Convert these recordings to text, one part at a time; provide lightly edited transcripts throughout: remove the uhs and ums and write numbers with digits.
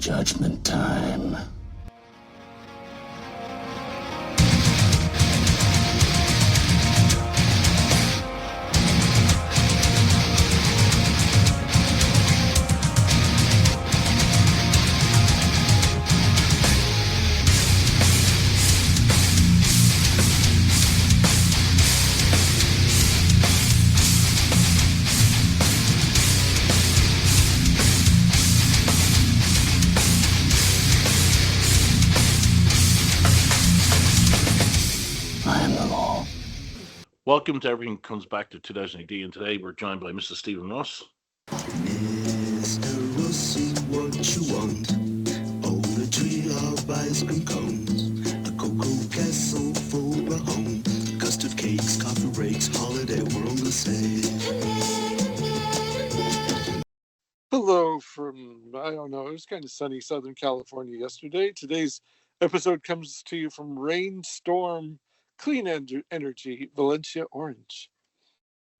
Judgment time. Welcome to Everything Comes Back to 2000 AD, and today we're joined by Mr. Stephen Ross. Mr. Rossy, what you want? Oh, the tree of ice cream cones, a cocoa castle for a home, custard cakes, coffee breaks, holiday world to say. Hello from, I don't know, it was kind of sunny Southern California yesterday. Today's episode comes to you from Rainstorm Clean Energy, Valencia, Orange.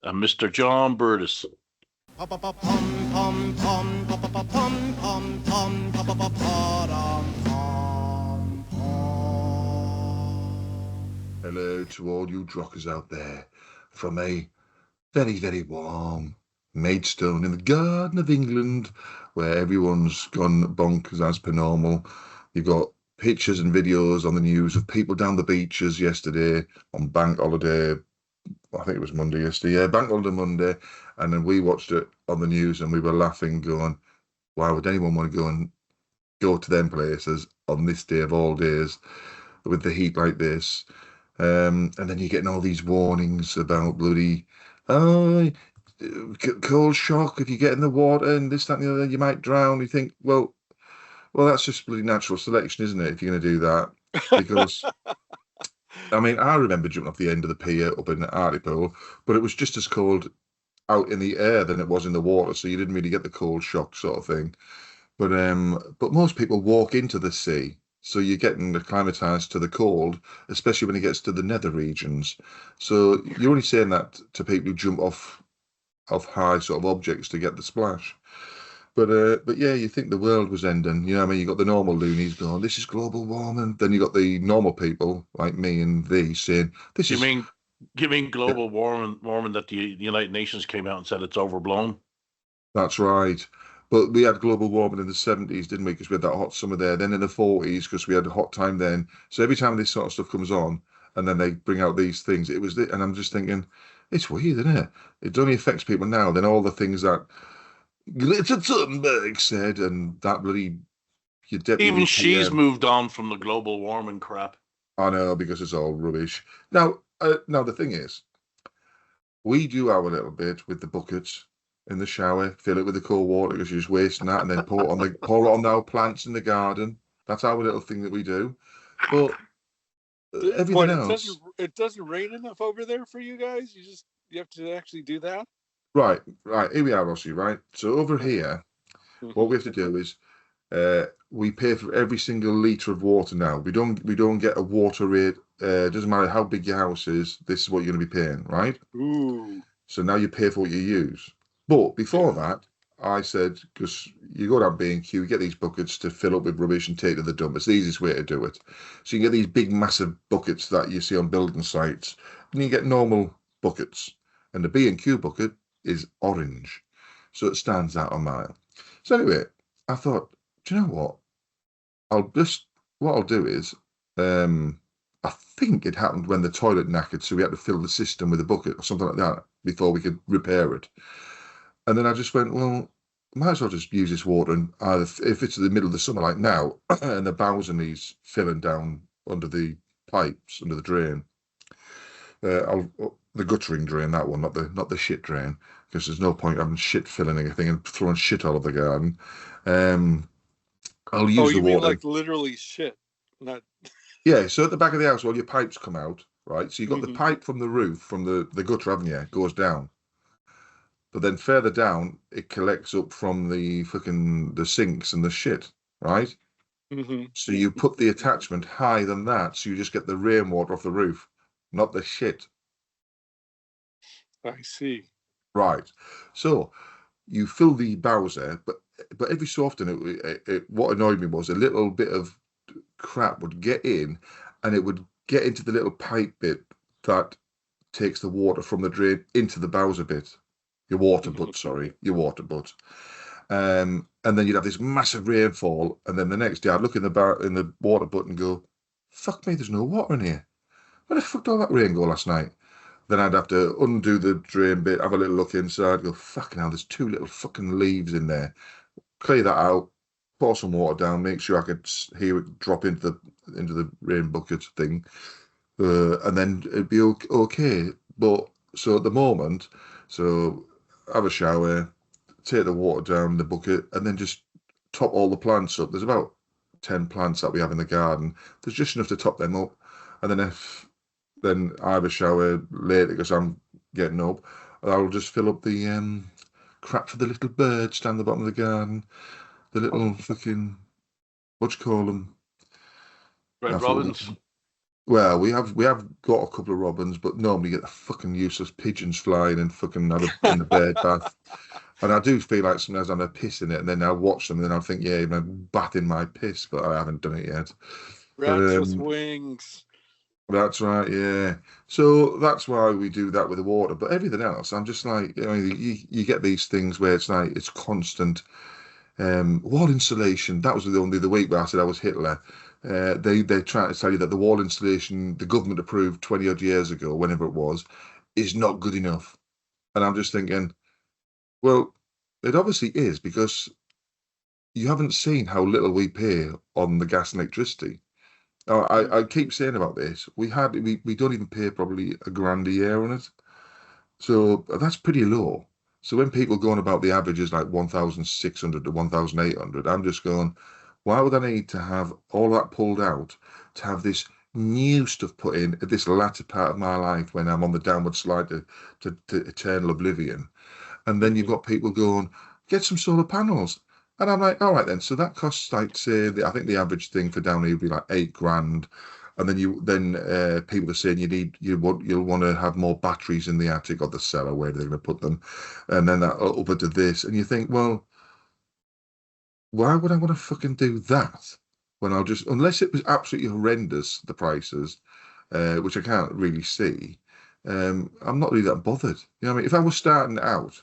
And Mr. John Burroughs. Hello to all you drockers out there from a very, very warm Maidstone in the Garden of England, where everyone's gone bonkers as per normal. You've got pictures and videos on the news of people down the beaches yesterday on bank holiday. I think it was Monday yesterday. Yeah, bank holiday Monday. And then we watched it on the news and we were laughing, going, why would anyone want to go to them places on this day of all days with the heat like this? And then you're getting all these warnings about bloody, cold shock if you get in the water and this, that, and the other, you might drown. You think, well, that's just bloody natural selection, isn't it, if you're going to do that? Because, I mean, I remember jumping off the end of the pier up in Hartlepool, but it was just as cold out in the air than it was in the water, so you didn't really get the cold shock sort of thing. But most people walk into the sea, so you're getting acclimatized to the cold, especially when it gets to the nether regions. So you're only saying that to people who jump off high sort of objects to get the splash. But yeah, you think the world was ending. You know what I mean? You got the normal loonies going, this is global warming. Then you got the normal people like me and thee saying, this is... You mean global warming that the United Nations came out and said it's overblown? That's right. But we had global warming in the 70s, didn't we? Because we had that hot summer there. Then in the 40s, because we had a hot time then. So every time this sort of stuff comes on, and then they bring out these things, it was... And I'm just thinking, it's weird, isn't it? It only affects people now. Then all the things that Greta Thunberg said, and that bloody... Even she's moved on from the global warming crap. I know, because it's all rubbish. Now the thing is, we do our little bit with the buckets in the shower, fill it with the cold water because you're just wasting that, and then pour it on our plants in the garden. That's our little thing that we do. But everything else... It doesn't rain enough over there for you guys? You have to actually do that? Right. Here we are, Rossy, right? So over here, what we have to do is we pay for every single litre of water now. We don't get a water rate. Doesn't matter how big your house is, this is what you're going to be paying, right? Ooh. So now you pay for what you use. But before that, I said, because you go down B&Q, you get these buckets to fill up with rubbish and take to the dump. It's the easiest way to do it. So you get these big, massive buckets that you see on building sites, and you get normal buckets. And the B&Q bucket is orange. So it stands out on mine. So anyway, I thought, do you know what? What I'll do is, I think it happened when the toilet knackered, so we had to fill the system with a bucket or something like that before we could repair it. And then I just went, well, might as well just use this water, and either if it's in the middle of the summer like now, and the Bowser needs filling down under the pipes, under the drain, the guttering drain, that one, not the shit drain, because there's no point having shit filling anything and throwing shit all over the garden. I'll use the water. Oh, you mean like literally shit, not... Yeah, so at the back of the house, all your pipes come out, right? So you've got the pipe from the roof, from the gutter, haven't you? It goes down. But then further down, it collects up from the sinks and the shit, right? So you put the attachment higher than that, so you just get the rainwater off the roof, not the shit. I see. Right. So you fill the Bowser, but but every so often, what annoyed me was a little bit of crap would get in, and it would get into the little pipe bit that takes the water from the drain into the Bowser bit. Your water butt, sorry, your water butt. And then you'd have this massive rainfall, and then the next day I'd look in the water butt and go, "Fuck me, there's no water in here. Where the fuck did all that rain go last night?" Then I'd have to undo the drain bit, have a little look inside, go, "Fucking hell, there's 2 little fucking leaves in there." Clear that out, pour some water down, make sure I could hear it drop into the rain bucket thing, and then it'd be okay. But so at the moment, so have a shower, take the water down in the bucket, and then just top all the plants up. There's about 10 plants that we have in the garden. There's just enough to top them up, and then I have a shower later because I'm getting up. I'll just fill up the crap for the little birds down the bottom of the garden. The little fucking, what do you call them? Red robins. Well, we have got a couple of robins, but normally you get the fucking useless pigeons flying and fucking in the bird bath. And I do feel like sometimes I'm a piss in it, and then I'll watch them, and then I'll think, yeah, I'm bathing my piss, but I haven't done it yet. Rats with wings. That's right, yeah. So that's why we do that with the water. But everything else, I'm just like, you get these things where it's like it's constant. Wall insulation. That was the week where I said I was Hitler. They try to tell you that the wall insulation the government approved 20 odd years ago, whenever it was, is not good enough. And I'm just thinking, well, it obviously is, because you haven't seen how little we pay on the gas and electricity. I keep saying about this. We don't even pay probably £1,000 a year on it, so that's pretty low. So when people going about the average is like 1,600 to 1,800, I'm just going, why would I need to have all that pulled out to have this new stuff put in at this latter part of my life when I'm on the downward slide to eternal oblivion? And then you've got people going, get some solar panels. And I'm like, all right then. So that costs like, say, I think the average thing for down here would be like £8,000. And then people are saying you'll want to have more batteries in the attic or the cellar, where they're going to put them, and then that over to this. And you think, well, why would I want to fucking do that when I'll just, unless it was absolutely horrendous, the prices, which I can't really see. I'm not really that bothered. You know what I mean? If I was starting out,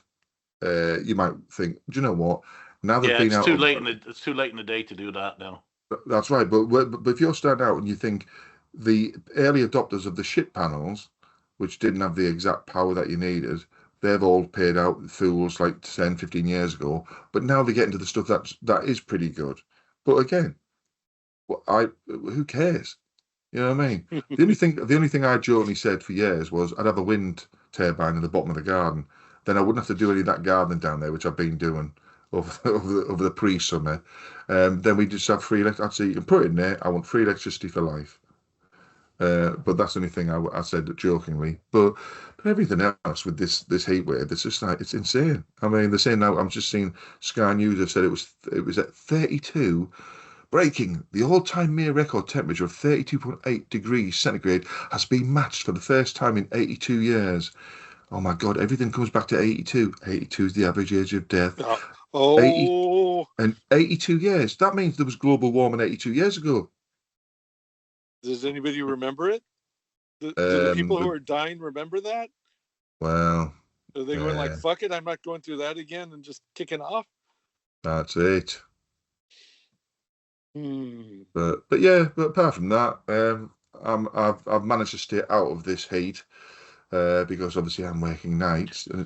you might think, do you know what? Now they've been it's out. It's too late in the day to do that now. That's right. But if you're starting out and you think the early adopters of the shit panels, which didn't have the exact power that you needed, they've all paid out fools like 10, 15 years ago. But now they get into the stuff that is pretty good. But again, who cares? You know what I mean? The only thing I jokingly said for years was I'd have a wind turbine in the bottom of the garden. Then I wouldn't have to do any of that gardening down there, which I've been doing over the pre-summer. Then we just have free electricity. I'd say you can put it in there. I want free electricity for life. But that's the only thing I said jokingly. But everything else with this heat wave, it's just like, it's insane. I mean, they're saying now, I'm just seeing Sky News have said it was at 32, breaking the all-time mere record temperature of 32.8 degrees centigrade has been matched for the first time in 82 years. Oh my God, everything comes back to 82. 82 is the average age of death. 82 years. That means there was global warming 82 years ago. Does anybody remember it? Do the people who are dying remember that? Well, are they going like, fuck it, I'm not going through that again, and just kicking off? That's it. But apart from that, I've managed to stay out of this heat. Because obviously I'm working nights, and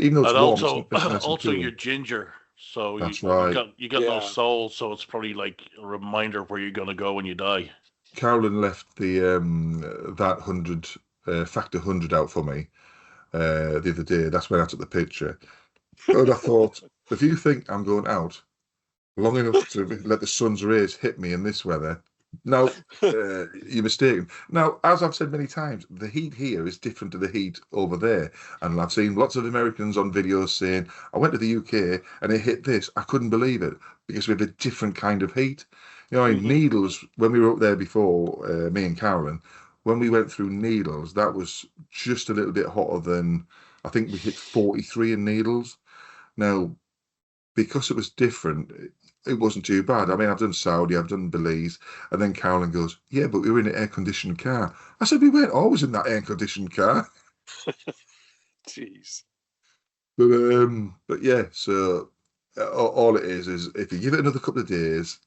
even though it's warm, it's also you're ginger, so that's right. You got no soul, so it's probably like a reminder of where you're going to go when you die. Carolyn left the factor 100 out for me the other day. That's when I took the picture, and I thought, if you think I'm going out long enough to let the sun's rays hit me in this weather, no, you're mistaken. Now, as I've said many times, the heat here is different to the heat over there. And I've seen lots of Americans on videos saying, I went to the UK and it hit this. I couldn't believe it, because we have a different kind of heat. You know, in Needles, when we were up there before, me and Carolyn, when we went through Needles, that was just a little bit hotter than, I think we hit 43 in Needles. Now, because it was different, it wasn't too bad. I mean, I've done Saudi, I've done Belize, and then Carolyn goes, "Yeah, but we were in an air-conditioned car." I said, "We weren't always in that air-conditioned car." Jeez. But yeah, so all it is if you give it another couple of days,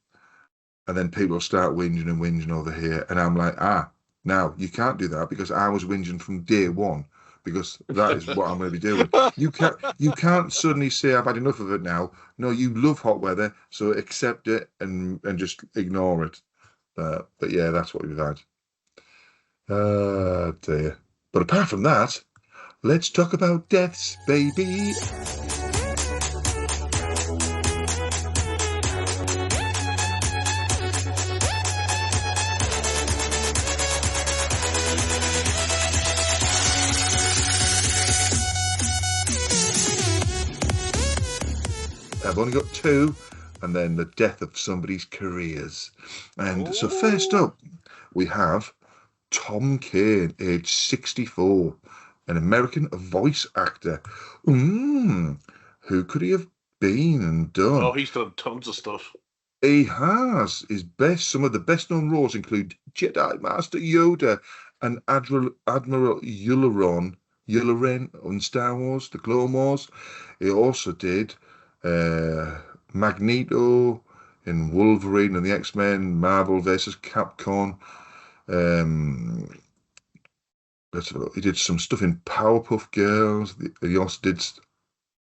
and then people will start whinging and whinging over here, and I'm like, now you can't do that because I was whinging from day one. Because that is what I'm going to be doing. You can't suddenly say I've had enough of it now. No, you love hot weather, so accept it and just ignore it. But yeah, that's what we've had. Dear. But apart from that, let's talk about deaths, baby. I've only got two, and then the death of somebody's careers. And so first up, we have Tom Kane, age 64, an American voice actor. Who could he have been and done? Oh, he's done tons of stuff. He has. Some of the best known roles include Jedi Master Yoda and Admiral Yularen on Star Wars, The Clone Wars. He also did Magneto in Wolverine and the X-Men, Marvel vs. Capcom. He did some stuff in Powerpuff Girls. He also did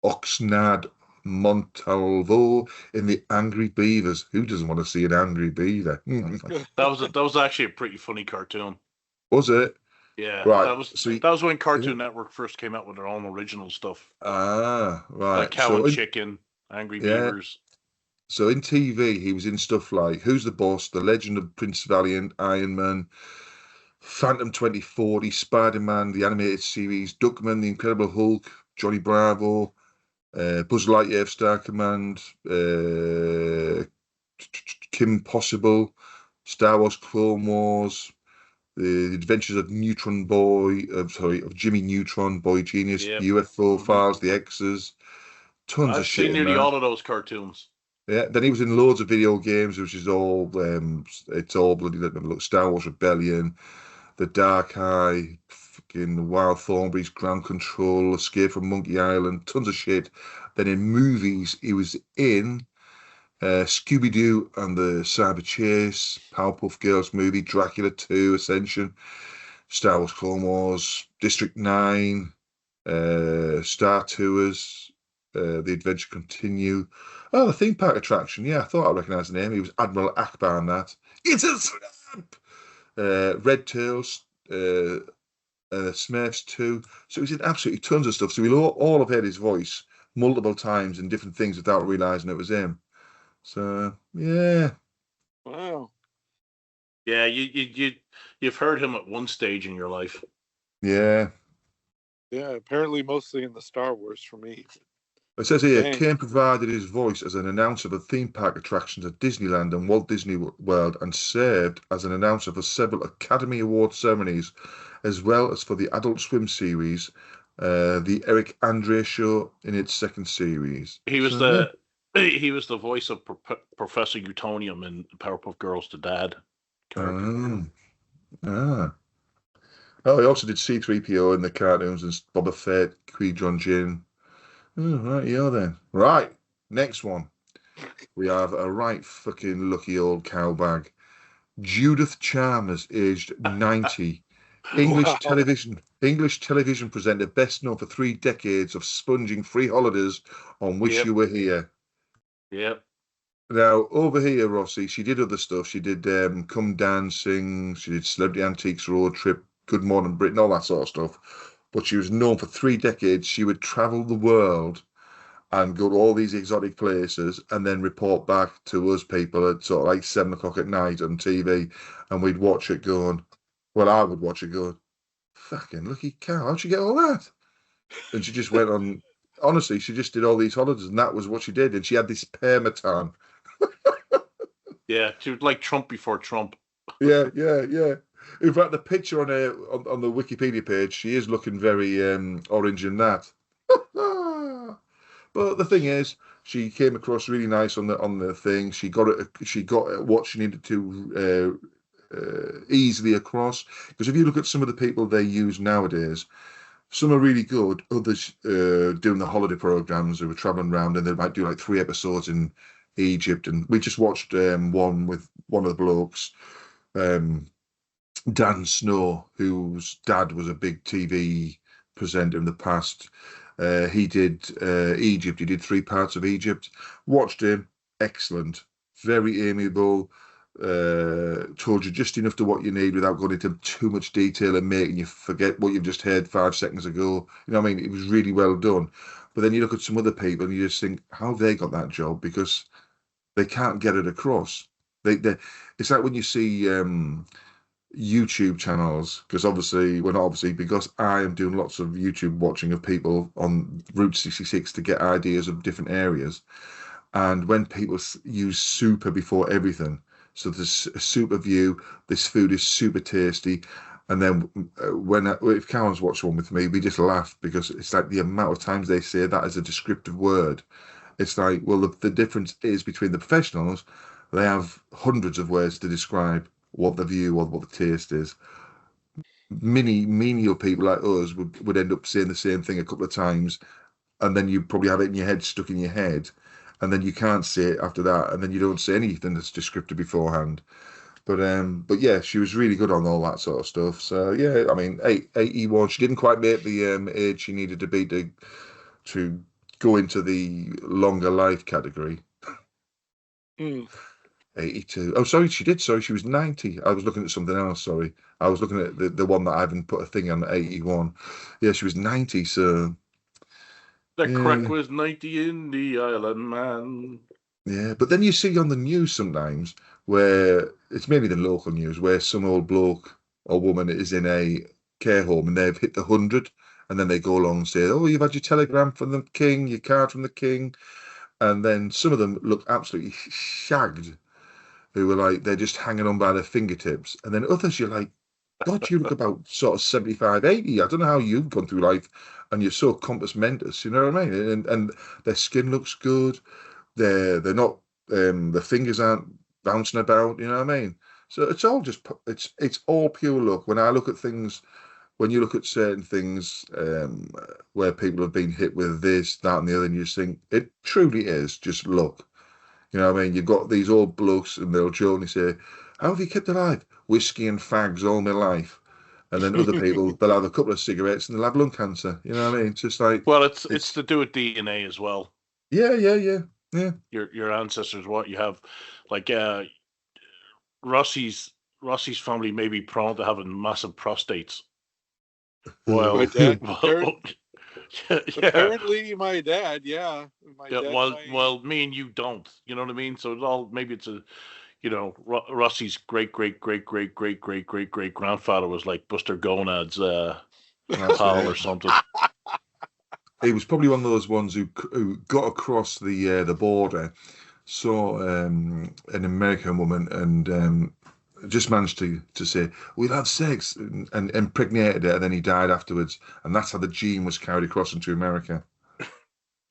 Oxnard Montalvo in the Angry Beavers. Who doesn't want to see an angry beaver? That was actually a pretty funny cartoon. Was it? Yeah, right. That was when Cartoon Network first came out with their own original stuff. Right. Like Cow and Chicken, Angry Beavers. So in TV, he was in stuff like Who's the Boss, The Legend of Prince Valiant, Iron Man, Phantom 2040, Spider-Man, the animated series, Duckman, The Incredible Hulk, Johnny Bravo, Buzz Lightyear, Star Command, Kim Possible, Star Wars Clone Wars, The Adventures of of Jimmy Neutron, Boy Genius, UFO Files, The X's, tons of shit. I've seen nearly all of those cartoons. Yeah, then he was in loads of video games, which is all it's all bloody. Look, Star Wars Rebellion, The Dark Eye, fucking Wild Thornberrys, Ground Control, Escape from Monkey Island, tons of shit. Then in movies, he was in Scooby-Doo and the Cyber Chase, Powerpuff Girls movie, Dracula 2, Ascension, Star Wars Clone Wars, District 9, Star Tours, The Adventure Continue. Oh, the theme park attraction. Yeah, I thought I recognised the name. He was Admiral Akbar in that. It's a snap! Red Tails, Smurfs 2. So he's in absolutely tons of stuff. So we'll all have heard his voice multiple times in different things without realising it was him. So, yeah. Wow. Yeah, you've heard him at one stage in your life. Yeah. Yeah, apparently mostly in the Star Wars for me. It says here, Kane provided his voice as an announcer for theme park attractions at Disneyland and Walt Disney World and served as an announcer for several Academy Award ceremonies, as well as for the Adult Swim series, the Eric Andre Show in its second series. He was he was the voice of Professor Utonium in Powerpuff Girls, the dad. Oh, he also did C-3PO in the cartoons and Boba Fett, Qui-Gon Jinn. Oh, right, yeah, then. Right, next one. We have a right fucking lucky old cowbag. Judith Chalmers, aged 90. English television presenter, best known for 3 decades of sponging free holidays on Wish You Were Here. Yep. Now, over here, Rossy, she did other stuff. She did Come Dancing, she did Celebrity Antiques Road Trip, Good Morning Britain, all that sort of stuff. But she was known for 3 decades. She would travel the world and go to all these exotic places and then report back to us people at sort of like 7 o'clock at night on TV. And we'd watch it going, well, I would watch it going, fucking lucky cow, how'd she get all that? And she just went on, honestly, she just did all these holidays and that was what she did. And she had this permatan. Yeah, she was like Trump before Trump. Yeah. In fact, the picture on the Wikipedia page, she is looking very orange in that. But the thing is, she came across really nice on the thing. She got it. She got what she needed to easily across. Because if you look at some of the people they use nowadays, some are really good. Others doing the holiday programs who are traveling around, and they might do like 3 episodes in Egypt. And we just watched one with one of the blokes, Dan Snow, whose dad was a big TV presenter in the past. He did Egypt. He did 3 parts of Egypt. Watched him. Excellent. Very amiable. Told you just enough to what you need without going into too much detail and making you forget what you've just heard 5 seconds ago. You know what I mean? It was really well done. But then you look at some other people and you just think, how have they got that job? Because they can't get it across. It's like when you see YouTube channels, because because I am doing lots of YouTube watching of people on Route 66 to get ideas of different areas. And when people use super before everything, so there's a super view, this food is super tasty. And then if Cowan's watched one with me, we just laugh because it's like the amount of times they say that as a descriptive word. It's like, well, the difference is between the professionals, they have hundreds of words to describe what the view or what the taste is. Menial people like us would end up saying the same thing a couple of times, and then you probably have it in your head, stuck in your head, and then you can't say it after that, and then you don't say anything that's descriptive beforehand. But yeah, she was really good on all that sort of stuff. So yeah, I mean, 81. She didn't quite make the age she needed to be to go into the longer life category. 82. Oh, sorry, she did. Sorry, she was 90. I was looking at something else. Sorry, I was looking at the one that I haven't put a thing on. 81. Yeah, she was 90. So the crack was 90 in the island, man. Yeah, but then you see on the news sometimes where it's mainly the local news where some old bloke or woman is in a care home and they've hit the 100, and then they go along and say, "Oh, you've had your telegram from the king, your card from the king," and then some of them look absolutely shagged, who are like they're just hanging on by their fingertips, and then others you're like, God, you look about sort of 75, 80. I don't know how you've gone through life and you're so compass mentis, you know what I mean? And their skin looks good. They're not the fingers aren't bouncing about, you know what I mean? So it's all just it's all pure luck. When I look at things, when you look at certain things where people have been hit with this, that, and the other, and you just think it truly is just luck. You know what I mean? You've got these old blokes and they'll jokingly say, "How have you kept alive? Whiskey and fags all my life." And then other people, they'll have a couple of cigarettes and they'll have lung cancer. You know what I mean? It's just like, well, it's to do with DNA as well. Yeah. Your ancestors, what you have, like Rossy's family may be prone to having massive prostates. Well, my dad, yeah. Apparently my dad, yeah. Well, me and you don't. You know what I mean? So it's a, Rossy's great grandfather was like Buster Gonad's pal or something. He was probably one of those ones who got across the border, saw an American woman, and just managed to say, "We'll have sex," and impregnated her, and then he died afterwards, and that's how the gene was carried across into America.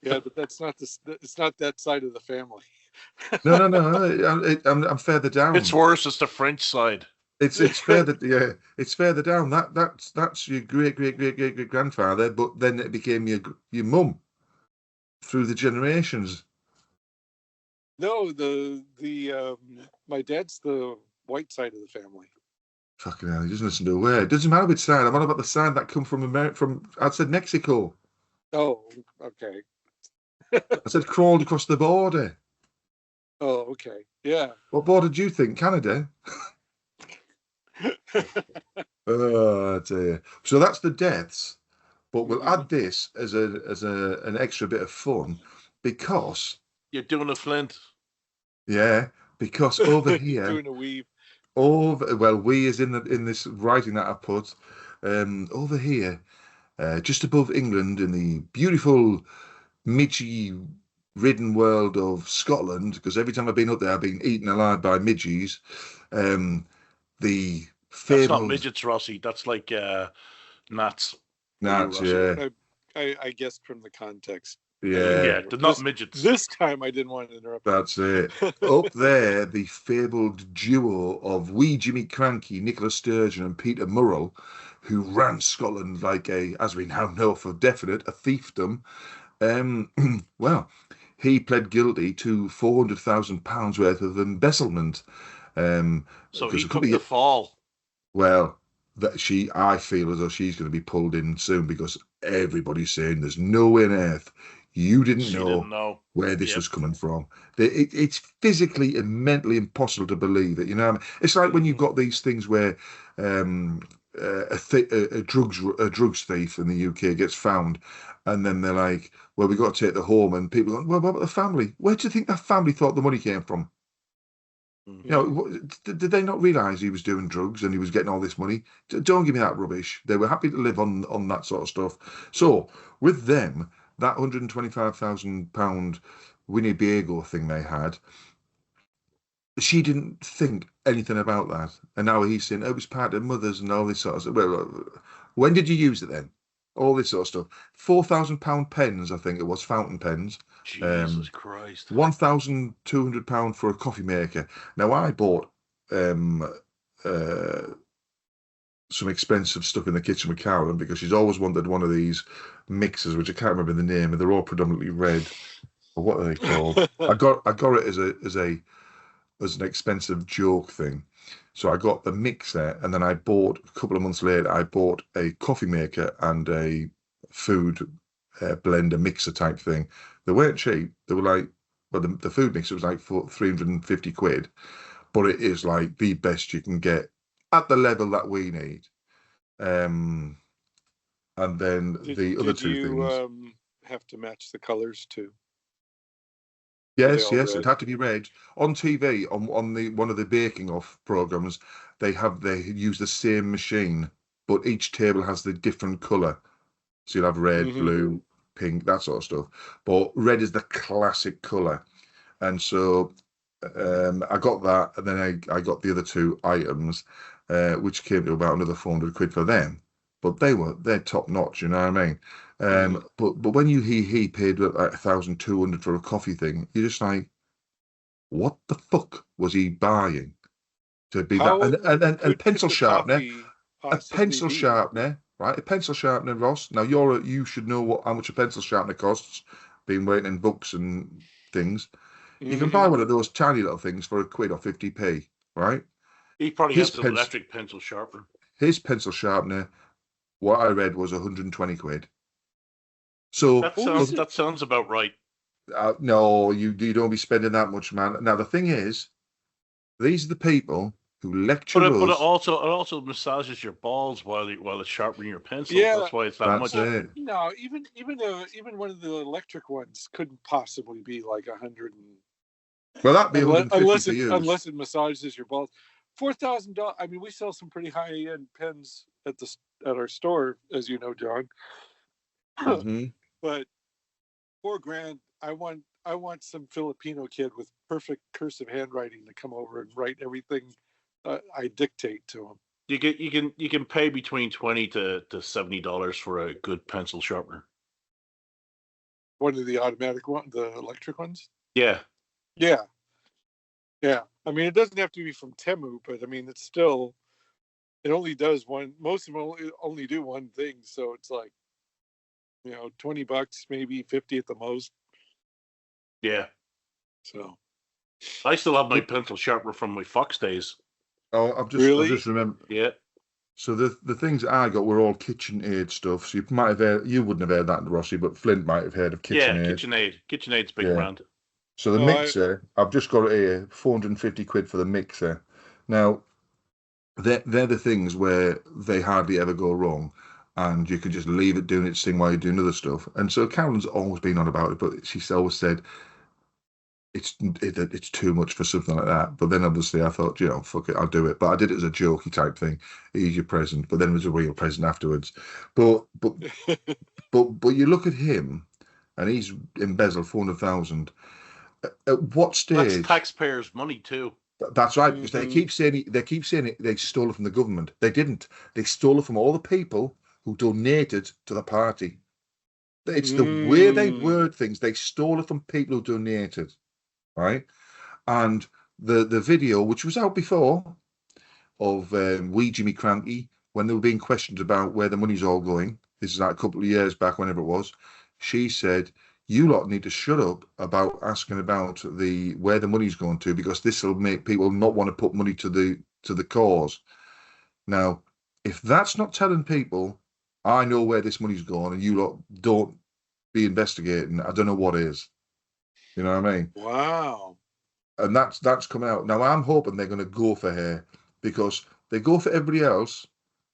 Yeah, but it's not that side of the family. No. I'm further down. It's worse. It's the French side. It's further, yeah. It's further down. That's your great grandfather, but then it became your mum through the generations. No, my dad's the white side of the family. Fucking hell, he doesn't listen to a word. It doesn't matter which side. I'm on about the side that come from I said Mexico. Oh, okay. I said crawled across the border. Oh, okay. Yeah. What border do you think? Canada? Oh dear. So that's the deaths, but we'll add this as an extra bit of fun because you're doing a Flint. Yeah, because over here, doing a weave. We is in this writing that I put over here, just above England in the beautiful midgie-ridden world of Scotland. Because every time I've been up there, I've been eaten alive by midgies. The That's not midgets, Rossy. That's like gnats. Gnats, yeah. I guessed from the context. Yeah, not midgets. This time I didn't want to interrupt. That's it. Up there, the fabled duo of wee Jimmy Cranky, Nicola Sturgeon, and Peter Munro, who ran Scotland like as we now know for definite, a fiefdom. Well, he pled guilty to £400,000 worth of embezzlement. So he took the fall. Well, I feel as though she's going to be pulled in soon because everybody's saying there's no way on earth you didn't know where this was coming from. It's physically and mentally impossible to believe it. You know, it's like when you've got these things where a drugs thief in the UK gets found, and then they're like, "Well, we got to take the home," and people go, "Well, what about the family? Where do you think that family thought the money came from?" You know, did they not realise he was doing drugs and he was getting all this money? Don't give me that rubbish. They were happy to live on that sort of stuff. So with them, that £125,000 Winnebago thing they had, she didn't think anything about that. And now he's saying, it was part of mothers and all this sort of stuff. Well, when did you use it then? All this sort of stuff. £4,000 pens, I think it was, fountain pens. Jesus Christ. £1,200 for a coffee maker. Now, I bought some expensive stuff in the kitchen with Carolyn because she's always wanted one of these mixers, which I can't remember the name, and they're all predominantly red. Or what are they called? I got it as an expensive joke thing. So I got the mixer, and then I bought a couple of months later. I bought a coffee maker and a food blender mixer type thing. They weren't cheap. They were like, well, the food mixer was like for £350, but it is like the best you can get at the level that we need. And then the other two things. Have to match the colors too? Yes, it had to be red. On TV, on one of the baking off programs, they use the same machine, but each table has the different color. So you'll have red, blue, pink, that sort of stuff. But red is the classic color, and so I got that, and then I got the other two items, which came to about another £400 for them. But they're top notch, you know what I mean? But when he paid like £1,200 for a coffee thing, you're just like, what the fuck was he buying to be that? And pencil sharpener, right? A pencil sharpener, Ross. Now you should know how much a pencil sharpener costs. Been waiting in books and things. You can buy one of those tiny little things for £1 or 50p, right? He probably has an electric pencil sharpener. His pencil sharpener, what I read, was £120. So that sounds about right. No, you don't be spending that much, man. Now the thing is, these are the people who lecture us. But it also massages your balls while it's sharpening your pencil. Yeah, that's why it's that much. No, even one of the electric ones couldn't possibly be like 100. Well, that'd be 150 unless it massages your balls. $4,000. I mean, we sell some pretty high end pens at our store, as you know, John. But $4,000. I want some Filipino kid with perfect cursive handwriting to come over and write everything I dictate to him. You can pay between $20 to $70 for a good pencil sharpener. One of the automatic ones, the electric ones. Yeah. I mean, it doesn't have to be from Temu, but I mean, it's still. It only does one. Most of them only do one thing, so it's like, $20, maybe 50 at the most. Yeah. So. I still have my pencil sharpener from my Fox days. Oh, I just remember. Yeah. So the things I got were all KitchenAid stuff. So you wouldn't have heard that, Rossy, but Flint might have heard of KitchenAid. Yeah, KitchenAid. KitchenAid's big brand. So the mixer, I've just got it here, £450 for the mixer. Now, they're the things where they hardly ever go wrong, and you can just leave it doing its thing while you're doing other stuff. And so Carolyn's always been on about it, but she's always said it's too much for something like that. But then obviously I thought, fuck it, I'll do it. But I did it as a jokey type thing. Here's your present. But then it was a real present afterwards. But you look at him, and he's embezzled 400,000. At what stage? That's taxpayers' money too. That's right, because they keep saying they stole it from the government. They didn't. They stole it from all the people who donated to the party. It's the way they word things. They stole it from people who donated, right? And the video, which was out before, of Wee Jimmy Cranky, when they were being questioned about where the money's all going. This is like a couple of years back, whenever it was. She said, "You lot need to shut up about asking about where the money's going to, because this will make people not want to put money to the cause." Now, if that's not telling people, I know where this money's going, and you lot don't be investigating, I don't know what is. You know what I mean? Wow. And that's coming out. Now, I'm hoping they're going to go for her, because they go for everybody else,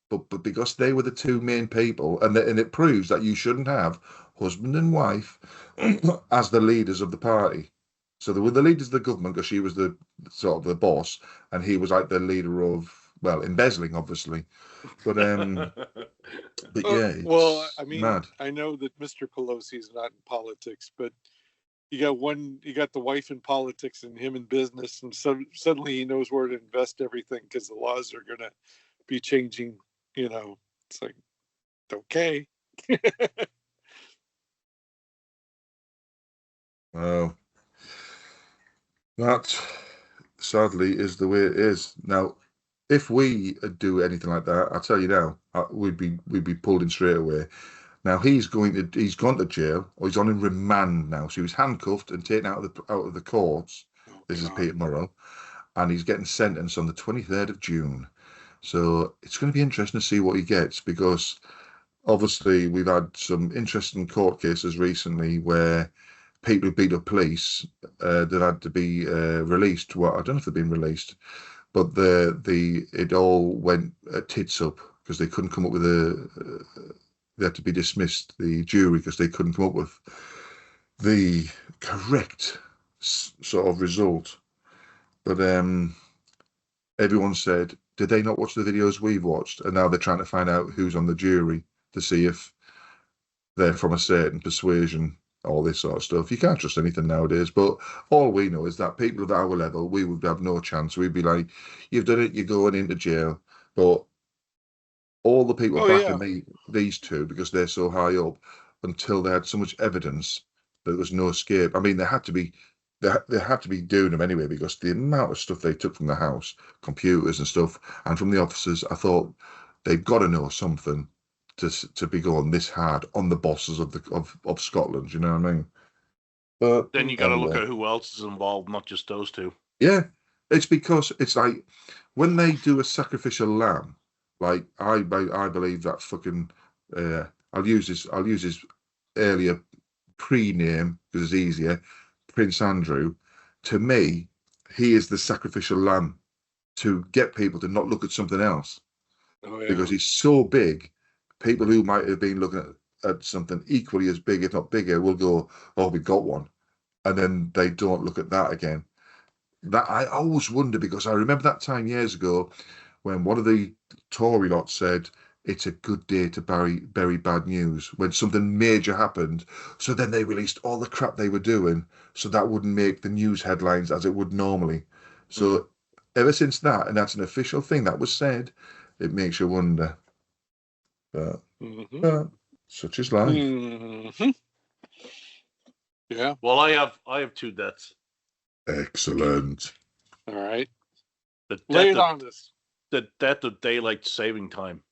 but because they were the two main people, and it proves that you shouldn't have husband and wife as the leaders of the party. So they were the leaders of the government, because she was the sort of the boss, and he was like the leader of, well, embezzling, obviously. But yeah, well, I mean, mad. I know that Mr. Pelosi's not in politics, but you got the wife in politics and him in business, and so suddenly he knows where to invest everything, because the laws are going to be changing. It's like, okay. Well, that sadly is the way it is now. If we do anything like that, I'll tell you now, we'd be pulled in straight away. Now he's gone to jail, or he's on in remand now. So he was handcuffed and taken out of the courts. This is Peter Munro, and he's getting sentenced on the 23rd of June. So it's going to be interesting to see what he gets, because obviously we've had some interesting court cases recently where people who beat up police that had to be released. Well, I don't know if they've been released, but it all went tits up, because they couldn't come up with they had to be dismissed, the jury, because they couldn't come up with the correct sort of result. But everyone said, did they not watch the videos we've watched? And now they're trying to find out who's on the jury to see if they're from a certain persuasion, all this sort of stuff. You can't trust anything nowadays, but all we know is that people of our level, we would have no chance. We'd be like, you've done it, you're going into jail. But all the people backing these two, because they're so high up, until they had so much evidence that there was no escape. I mean, they had to be doing them anyway, because the amount of stuff they took from the house, computers and stuff, and from the officers, I thought they've got to know something to be going this hard on the bosses of Scotland. You know what I mean? But then you got to look at who else is involved, not just those two. Yeah, it's because it's like when they do a sacrificial lamb. Like I believe that fucking I'll use his earlier pre-name because it's easier. Prince Andrew. To me, he is the sacrificial lamb to get people to not look at something else, because he's so big. People who might have been looking at something equally as big, if not bigger, will go, "Oh, we got one," and then they don't look at that again. That I always wonder, because I remember that time years ago when one of the Tory lot said it's a good day to bury bad news when something major happened. So then they released all the crap they were doing, so that wouldn't make the news headlines as it would normally. So ever since that, and that's an official thing that was said, it makes you wonder. But such is life. Yeah. Well, I have two deaths. Excellent. All right. Lay it on us. The death of daylight saving time.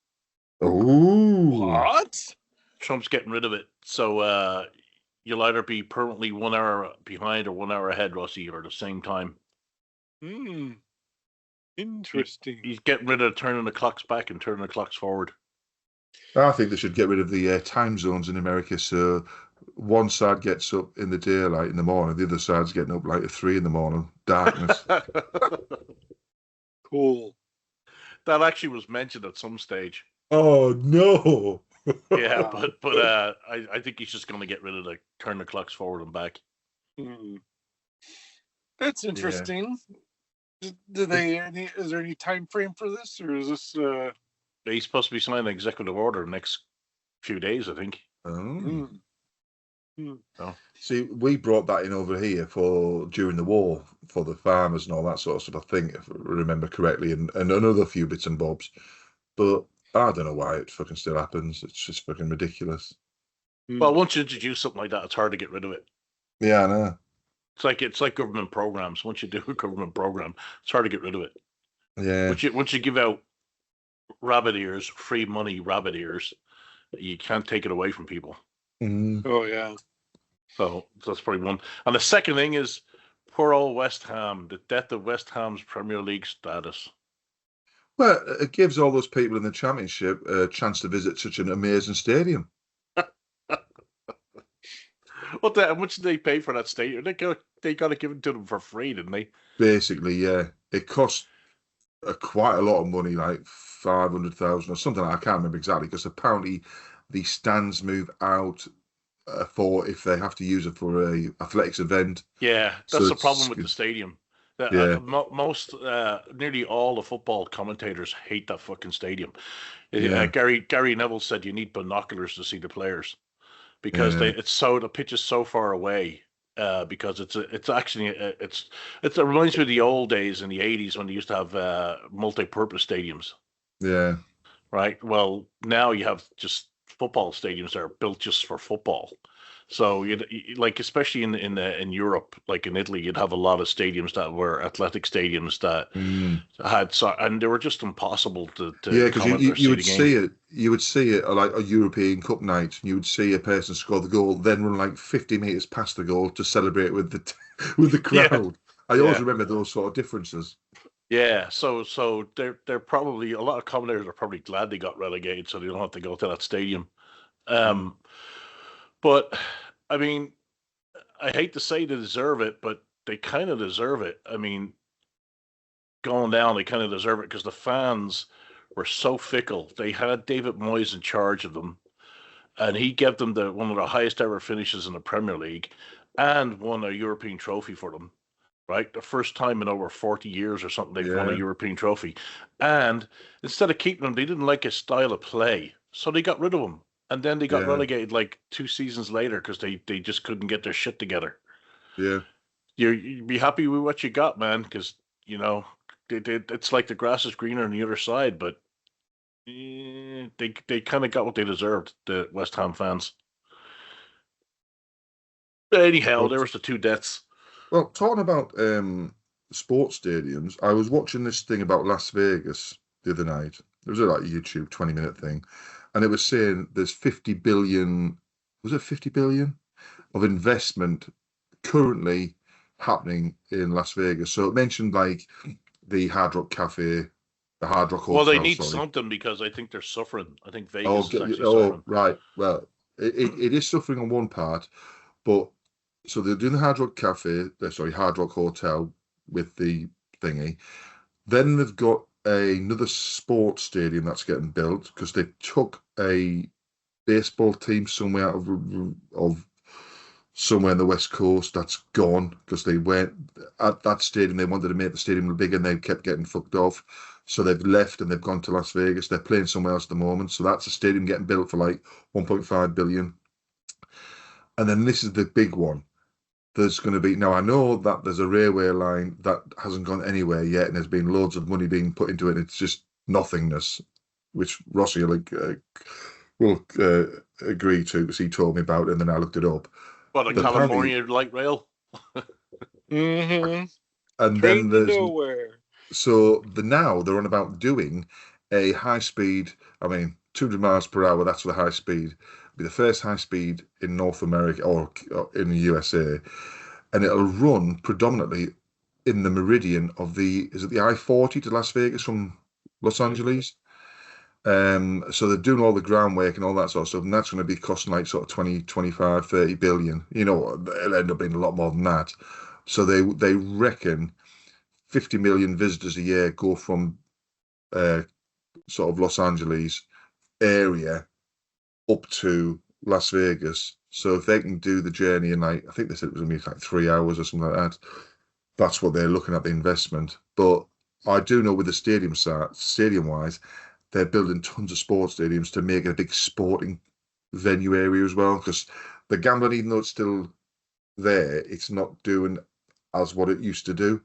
Oh. What? Trump's getting rid of it. So you'll either be permanently 1 hour behind or 1 hour ahead, Rossy, or the same time. Interesting. He's getting rid of turning the clocks back and turning the clocks forward. I think they should get rid of the time zones in America, so one side gets up in the daylight in the morning, the other side's getting up like at 3 a.m, darkness. Cool. That actually was mentioned at some stage. Oh no! Yeah, but I think he's just going to get rid of the turn the clocks forward and back. That's interesting. Yeah. Is there any time frame for this, or is this? He's supposed to be signing an executive order the next few days, I think. Oh. See, we brought that in over here during the war for the farmers and all that sort of stuff, I think, if I remember correctly, and another few bits and bobs. But I don't know why it fucking still happens. It's just fucking ridiculous. Well, once you introduce something like that, it's hard to get rid of it. Yeah, I know. It's like government programs. Once you do a government program, it's hard to get rid of it. Yeah. Once you give out rabbit ears, free money rabbit ears, you can't take it away from people. Oh yeah. So that's probably one. And the second thing is poor old West Ham, the death of West Ham's Premier League status. Well, it gives all those people in the Championship a chance to visit such an amazing stadium. How much did they pay for that stadium? They got it given to them for free, didn't they? Basically, yeah. It cost quite a lot of money, like 500,000 or something. I can't remember exactly, because apparently the stands move out for if they have to use it for a athletics event. Yeah, that's the problem with the stadium. Yeah. Nearly all the football commentators hate that fucking stadium. Yeah. Gary Neville said you need binoculars to see the players because the pitch is so far away. Because it reminds me of the old days in the 80s when they used to have multi-purpose stadiums. Yeah. Right. Well, now you have just football stadiums that are built just for football. So like, especially in Europe, like in Italy, you'd have a lot of stadiums that were athletic stadiums that had, and they were just impossible to yeah, because you would see it. You would see it like a European Cup night, and you would see a person score the goal, then run like 50 meters past the goal to celebrate with the crowd. I always remember those sort of differences. Yeah, so they're probably, a lot of commentators are probably glad they got relegated, so they don't have to go to that stadium. But I mean, I hate to say they deserve it, but they kind of deserve it. I mean, going down, they kind of deserve it because the fans were so fickle. They had David Moyes in charge of them, and he gave them one of the highest ever finishes in the Premier League and won a European trophy for them. Right, the first time in over 40 years or something they've won a European trophy. And instead of keeping them, they didn't like his style of play, so they got rid of him. And then they got relegated like 2 seasons later because they just couldn't get their shit together. Yeah, you'd be happy with what you got, man, because it's like the grass is greener on the other side, but they kind of got what they deserved, the West Ham fans. Anyhow, there was the 2 deaths. Well, talking about sports stadiums, I was watching this thing about Las Vegas the other night. It was a YouTube 20-minute thing, and it was saying there's 50 billion. Was it 50 billion of investment currently happening in Las Vegas? So it mentioned like the Hard Rock Cafe, the Hard Rock Hotel. Well, they need something because I think they're suffering. I think Vegas is actually suffering. Right. Well, it is suffering on one part, but. So they're doing the Hard Rock Cafe, Hard Rock Hotel with the thingy. Then they've got another sports stadium that's getting built because they took a baseball team somewhere out of somewhere in the West Coast that's gone because they went at that stadium. They wanted to make the stadium bigger and they kept getting fucked off. So they've left and they've gone to Las Vegas. They're playing somewhere else at the moment. So that's a stadium getting built for like 1.5 billion. And then this is the big one. There's going to be, now I know that there's a railway line that hasn't gone anywhere yet and there's been loads of money being put into it. It's just nothingness, which Rossy will agree to because he told me about it and then I looked it up. What, the California light rail? And then there's nowhere. So now they're on about doing a high speed, 200 miles per hour, that's the high speed. Be the first high speed in North America or in the USA, and it'll run predominantly in the meridian of the I-40 to Las Vegas from Los Angeles. So they're doing all the groundwork and all that sort of stuff, and that's going to be costing like sort of 20, 25, 30 billion. It'll end up being a lot more than that. So they reckon 50 million visitors a year go from sort of Los Angeles area up to Las Vegas. So if they can do the journey in I think they said it was going to be like 3 hours or something like that, that's what they're looking at, the investment. But I do know with the stadium-wise, they're building tons of sports stadiums to make it a big sporting venue area as well, because the gambling, even though it's still there, it's not doing as what it used to do.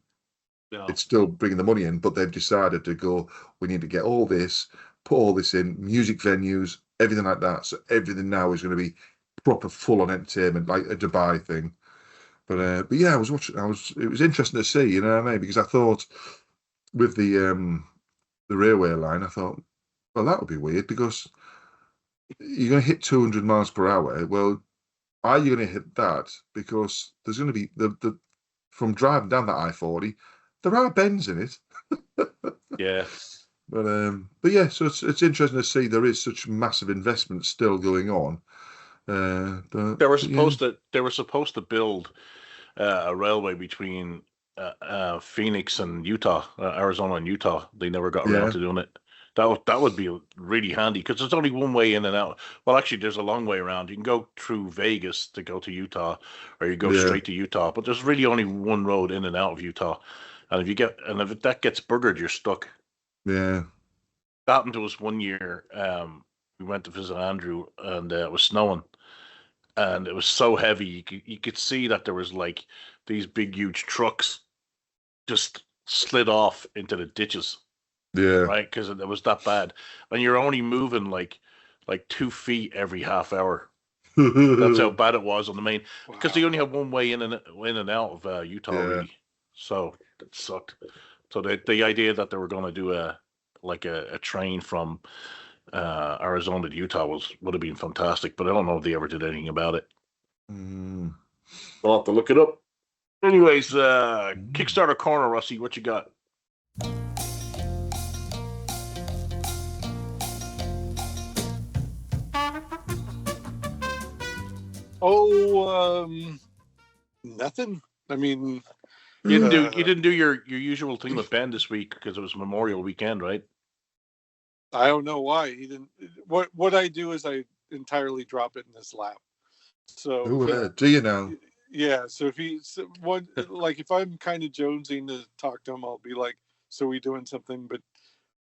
No. It's still bringing the money in, but they've decided to go, we need to get all this, put all this in, music venues, everything like that. So everything now is going to be proper full on entertainment, like a Dubai thing. But yeah, I was watching. It was interesting to see, you know what I mean? Because I thought with the railway line, I thought, well, that would be weird because you're going to hit 200 miles per hour. Well, are you going to hit that? Because there's going to be the from driving down that I-40, there are bends in it. Yeah. But yeah, so it's interesting to see there is such massive investment still going on. But They were supposed to build a railway between Phoenix and Utah, Arizona and Utah. They never got around Yeah. to doing it. That would be really handy because there's only one way in and out. Well, actually, there's a long way around. You can go through Vegas to go to Utah, or you go Yeah. straight to Utah. But there's really only one road in and out of Utah. And if that gets buggered, you're stuck. Yeah. That happened to us one year. We went to visit Andrew, and it was snowing, and it was so heavy. You could see that there was like these big, huge trucks just slid off into the ditches, Yeah. right? Because it was that bad, and you're only moving like 2 feet every half hour. That's how bad it was on the main, because they only have one way in and out of Utah, Yeah. really. So it sucked. So the idea that they were going to do a train from Arizona to Utah would have been fantastic, but I don't know if they ever did anything about it. Mm. I'll have to look it up. Anyways, Kickstarter corner, Rossy, what you got? Nothing. I mean, You didn't do your usual thing with Ben this week because it was Memorial Weekend, right? I don't know why he didn't. What I do is I entirely drop it in his lap. So do you know? Yeah. So if if I'm kind of jonesing to talk to him, I'll be like, "So we doing something?" But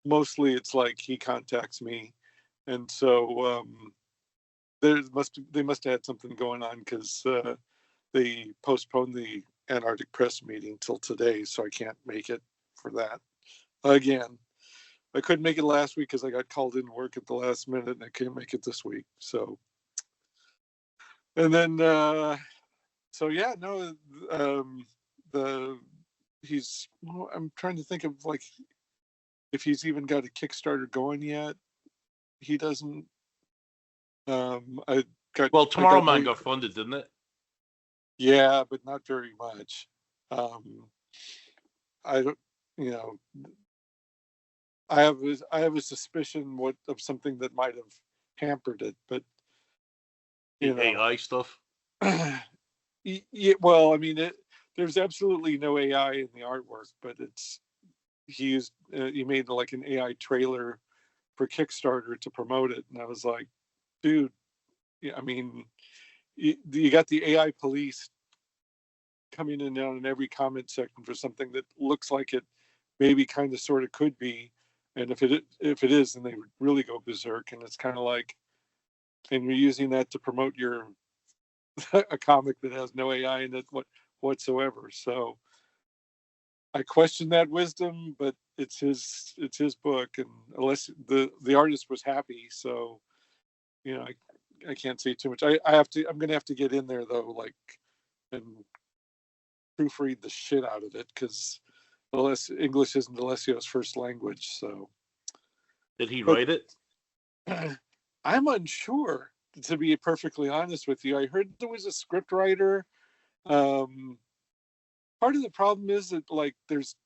mostly it's like he contacts me, and so they must have had something going on because they postponed the Antarctic press meeting till today, so I can't make it for that again. I couldn't make it last week because I got called in work at the last minute, and I can't make it this week. So, and then, so yeah, no, I'm trying to think of like if he's even got a Kickstarter going yet. He doesn't. Tomorrow Man got funded, didn't it? Yeah, but not very much. I don't, you know. I have a suspicion of something that might have hampered it, but AI stuff. Yeah, well, I mean, there's absolutely no AI in the artwork, but he made like an AI trailer for Kickstarter to promote it, and I was like, dude, yeah, I mean, you got the AI police coming in down in every comment section for something that looks like it maybe kind of sort of could be. And if it is, then they would really go berserk. And it's kind of like, and you're using that to promote a comic that has no AI in it whatsoever. So I question that wisdom, but it's his book, and unless the artist was happy, so I can't say too much. I'm gonna have to get in there though, like, and proofread the shit out of it because English isn't Alessio's first language. So, did he write it? I'm unsure, to be perfectly honest with you. I heard there was a script writer. Part of the problem is that like there's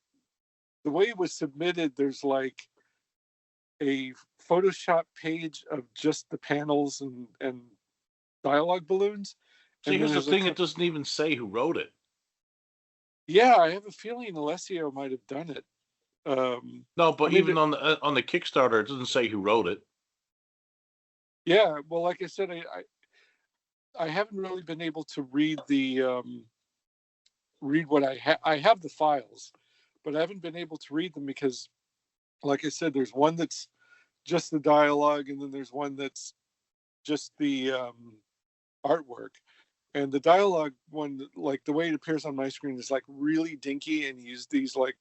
the way it was submitted. There's like a Photoshop page of just the panels and dialogue balloons. See, here's the thing: it doesn't even say who wrote it. Yeah, I have a feeling Alessio might have done it. No, but even on the Kickstarter, it doesn't say who wrote it. Yeah, well, like I said, I haven't really been able to read what I have the files, but I haven't been able to read them because, like I said, there's one that's just the dialogue, and then there's one that's just the artwork. And the dialogue one, like the way it appears on my screen, is like really dinky and use these like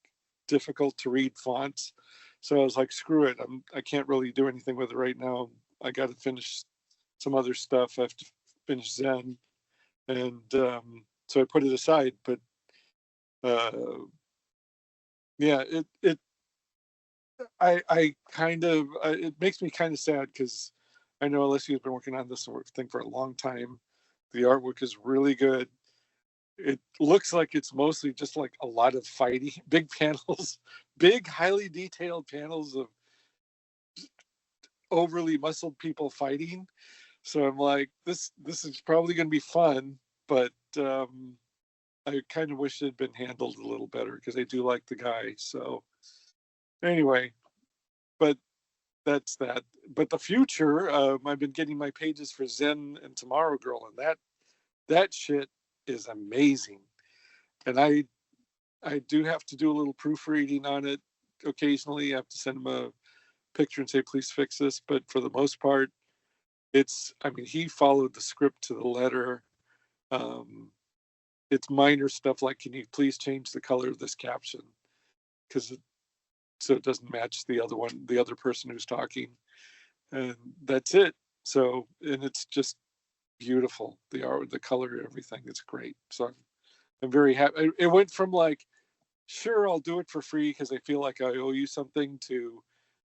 difficult to read fonts. So I was like, screw it. I can't really do anything with it right now. I got to finish some other stuff. I have to finished Zen, and so I put it aside. But yeah, I kind of it makes me kind of sad because I know Alessia's been working on this thing for a long time. The artwork is really good. It looks like it's mostly just like a lot of fighting, big panels, big, highly detailed panels of overly muscled people fighting. So I'm like, this is probably going to be fun, but I kind of wish it had been handled a little better because I do like the guy. So anyway, but that's that. But the future, I've been getting my pages for Zen and Tomorrow Girl, and that shit is amazing. And I do have to do a little proofreading on it occasionally. I have to send him a picture and say, please fix this. But for the most part, he followed the script to the letter. It's minor stuff like, can you please change the color of this caption? So it doesn't match the other person who's talking. And that's it. So, and it's just beautiful. The art, the color, everything. It's great. So I'm very happy. It went from like, sure, I'll do it for free because I feel like I owe you something, to,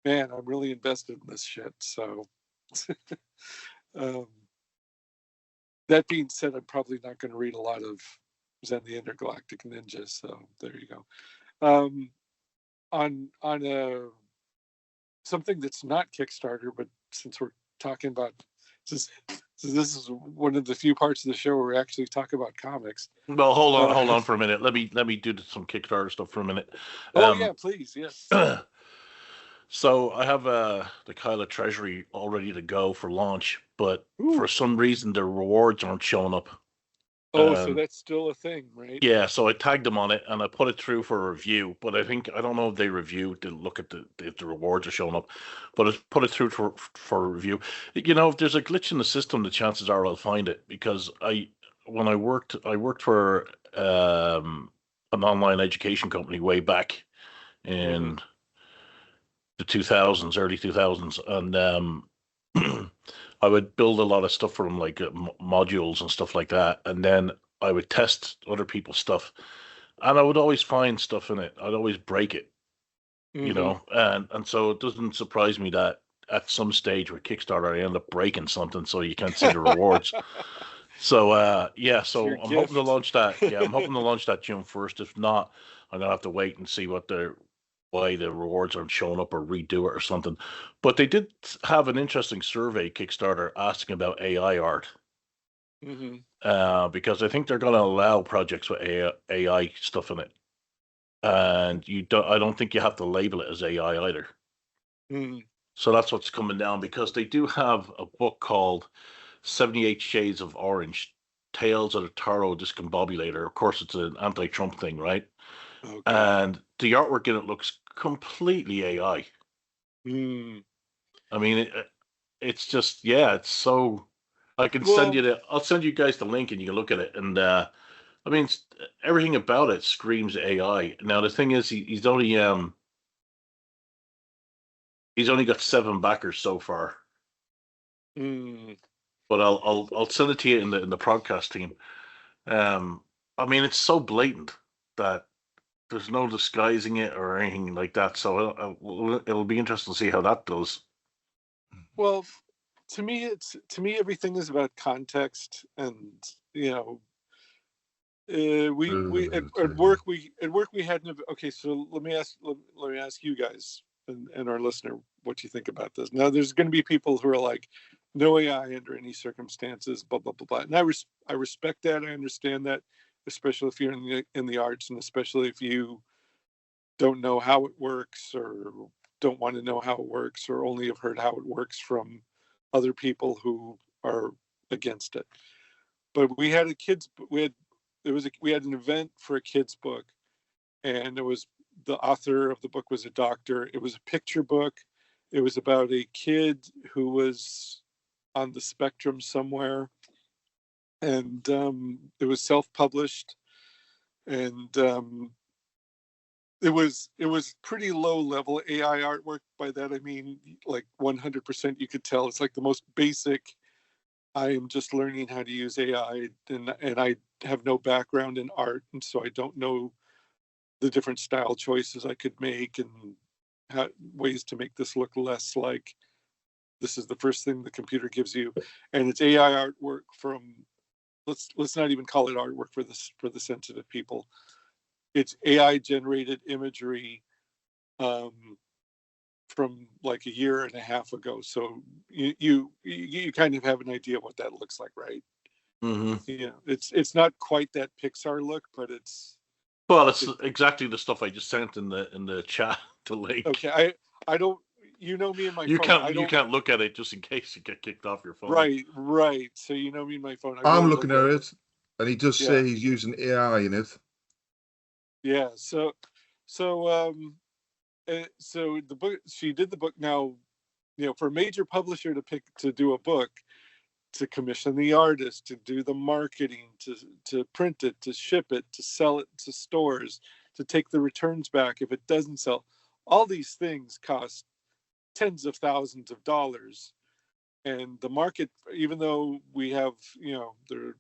man, I'm really invested in this shit. So that being said, I'm probably not going to read a lot of Zen the Intergalactic Ninja. So there you go. On something that's not Kickstarter, but since we're talking about this is one of the few parts of the show where we actually talk about comics. Well, hold on for a minute. Let me do some Kickstarter stuff for a minute. Yeah, please, yes. So I have the Kyla Treasury all ready to go for launch, but for some reason the rewards aren't showing up. So that's still a thing, right? Yeah, so I tagged them on it and I put it through for a review, but I don't know if they reviewed to look at if the rewards are showing up, but I put it through for a review. You know, if there's a glitch in the system, the chances are I'll find it, because when I worked for an online education company way back in the 2000s, early 2000s, and I would build a lot of stuff for them, like modules and stuff like that, and then I would test other people's stuff, and I would always find stuff in it. I'd always break it, you know, and so it doesn't surprise me that at some stage with Kickstarter I end up breaking something so you can't see the rewards. So yeah, so I'm hoping to launch that. Yeah, I'm hoping to launch that June 1st. If not, I'm gonna have to wait and see why the rewards aren't showing up, or redo it or something. But they did have an interesting survey, Kickstarter, asking about AI art. Because I think they're going to allow projects with AI stuff in it, and I don't think you have to label it as AI either. So that's what's coming down, because they do have a book called 78 Shades of Orange, Tales of the Taro Discombobulator. Of course, it's an anti-Trump thing, right? Okay. And the artwork in it looks completely AI. I mean, it's just, yeah, it's so. I can send you I'll send you guys the link and you can look at it. And I mean, everything about it screams AI. Now the thing is, he's only got 7 backers so far. But I'll send it to you in the podcast team. I mean, it's so blatant that there's no disguising it or anything like that. So it'll be interesting to see how that does. Well, to me, everything is about context, and you know, at work we had okay. So let me ask you guys and our listener what you think about this. Now, there's going to be people who are like, no AI under any circumstances, blah blah blah blah. And I respect that. I understand that, especially if you're in the arts, and especially if you don't know how it works, or don't want to know how it works, or only have heard how it works from other people who are against it. But we had we had an event for a kids book, and it was, the author of the book was a doctor. It was a picture book. It was about a kid who was on the spectrum somewhere, and it was self-published, and it was pretty low level AI artwork. By that I mean, like 100% you could tell it's like the most basic I am just learning how to use AI, and I have no background in art, and so I don't know the different style choices I could make and ways to make this look less like this is the first thing the computer gives you. And it's AI artwork from, let's not even call it artwork for the sensitive people. It's AI generated imagery from like a year and a half ago. So you kind of have an idea what that looks like, right? Mm-hmm. Yeah, it's not quite that Pixar look, but it's Well, it's exactly the stuff I just sent in the chat, the link. okay. I don't, you know me and my You phone. you can't look at it just in case you get kicked off your phone. Right. So you know me and my phone. I'm looking at it, and he does say Yeah. he's using AI in it. Yeah. So so the book, she did the book. Now, you know, for a major publisher to do a book, to commission the artist, to do the marketing, to print it, to ship it, to sell it to stores, to take the returns back if it doesn't sell, all these things cost tens of thousands of dollars. And the market, even though we have, you know, there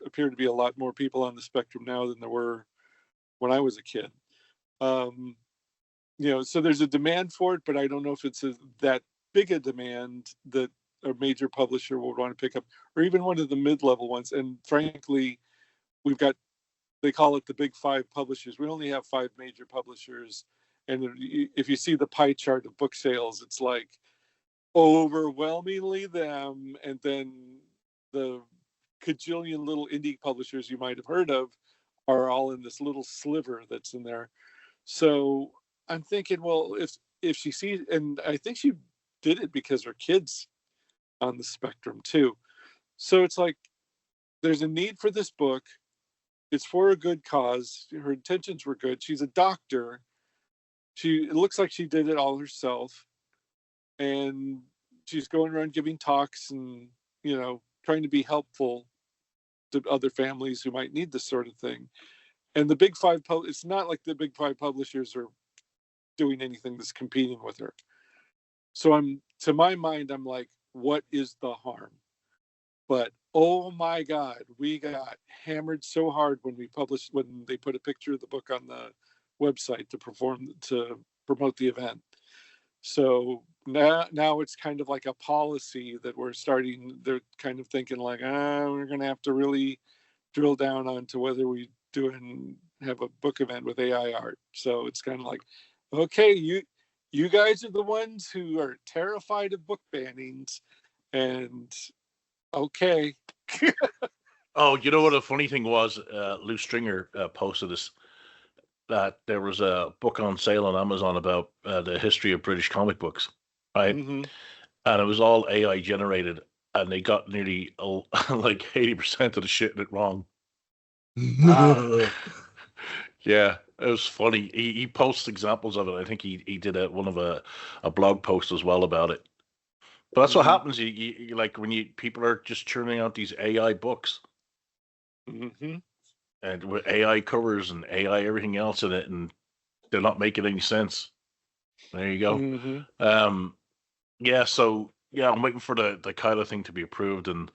appear to be a lot more people on the spectrum now than there were when I was a kid. You know, so there's a demand for it, but I don't know if it's that big a demand that a major publisher would want to pick up, or even one of the mid-level ones. And frankly, we've got, they call it the big five publishers. We only have five major publishers. And if you see the pie chart of book sales, it's like overwhelmingly them, and then the cajillion little indie publishers you might have heard of are all in this little sliver that's in there. So I'm thinking, well, if she sees, and I think she did it because her kids on the spectrum too. So it's like there's a need for this book. It's for a good cause. Her intentions were good. She's a doctor. It looks like she did it all herself, and she's going around giving talks and, you know, trying to be helpful to other families who might need this sort of thing. And the big five, it's not like the big five publishers are doing anything that's competing with her. So to my mind, I'm like, what is the harm? But oh my God, we got hammered so hard when they put a picture of the book on the website to promote the event. So now it's kind of like a policy that they're kind of thinking like, we're going to have to really drill down onto whether we do and have a book event with AI art. So it's kind of like, okay, you guys are the ones who are terrified of book bannings, and okay. Oh, you know what the funny thing was? Lou Stringer posted this, that there was a book on sale on Amazon about the history of British comic books, right? Mm-hmm. And it was all AI generated, and they got nearly like 80% of the shit in it wrong. Wow. Yeah, it was funny. He posts examples of it. I think he did one of a blog post as well about it. But that's what happens. You like when people are just churning out these AI books, and with AI covers and AI everything else in it, and they're not making any sense. There you go. Yeah. So yeah, I'm waiting for the Kyla thing to be approved, and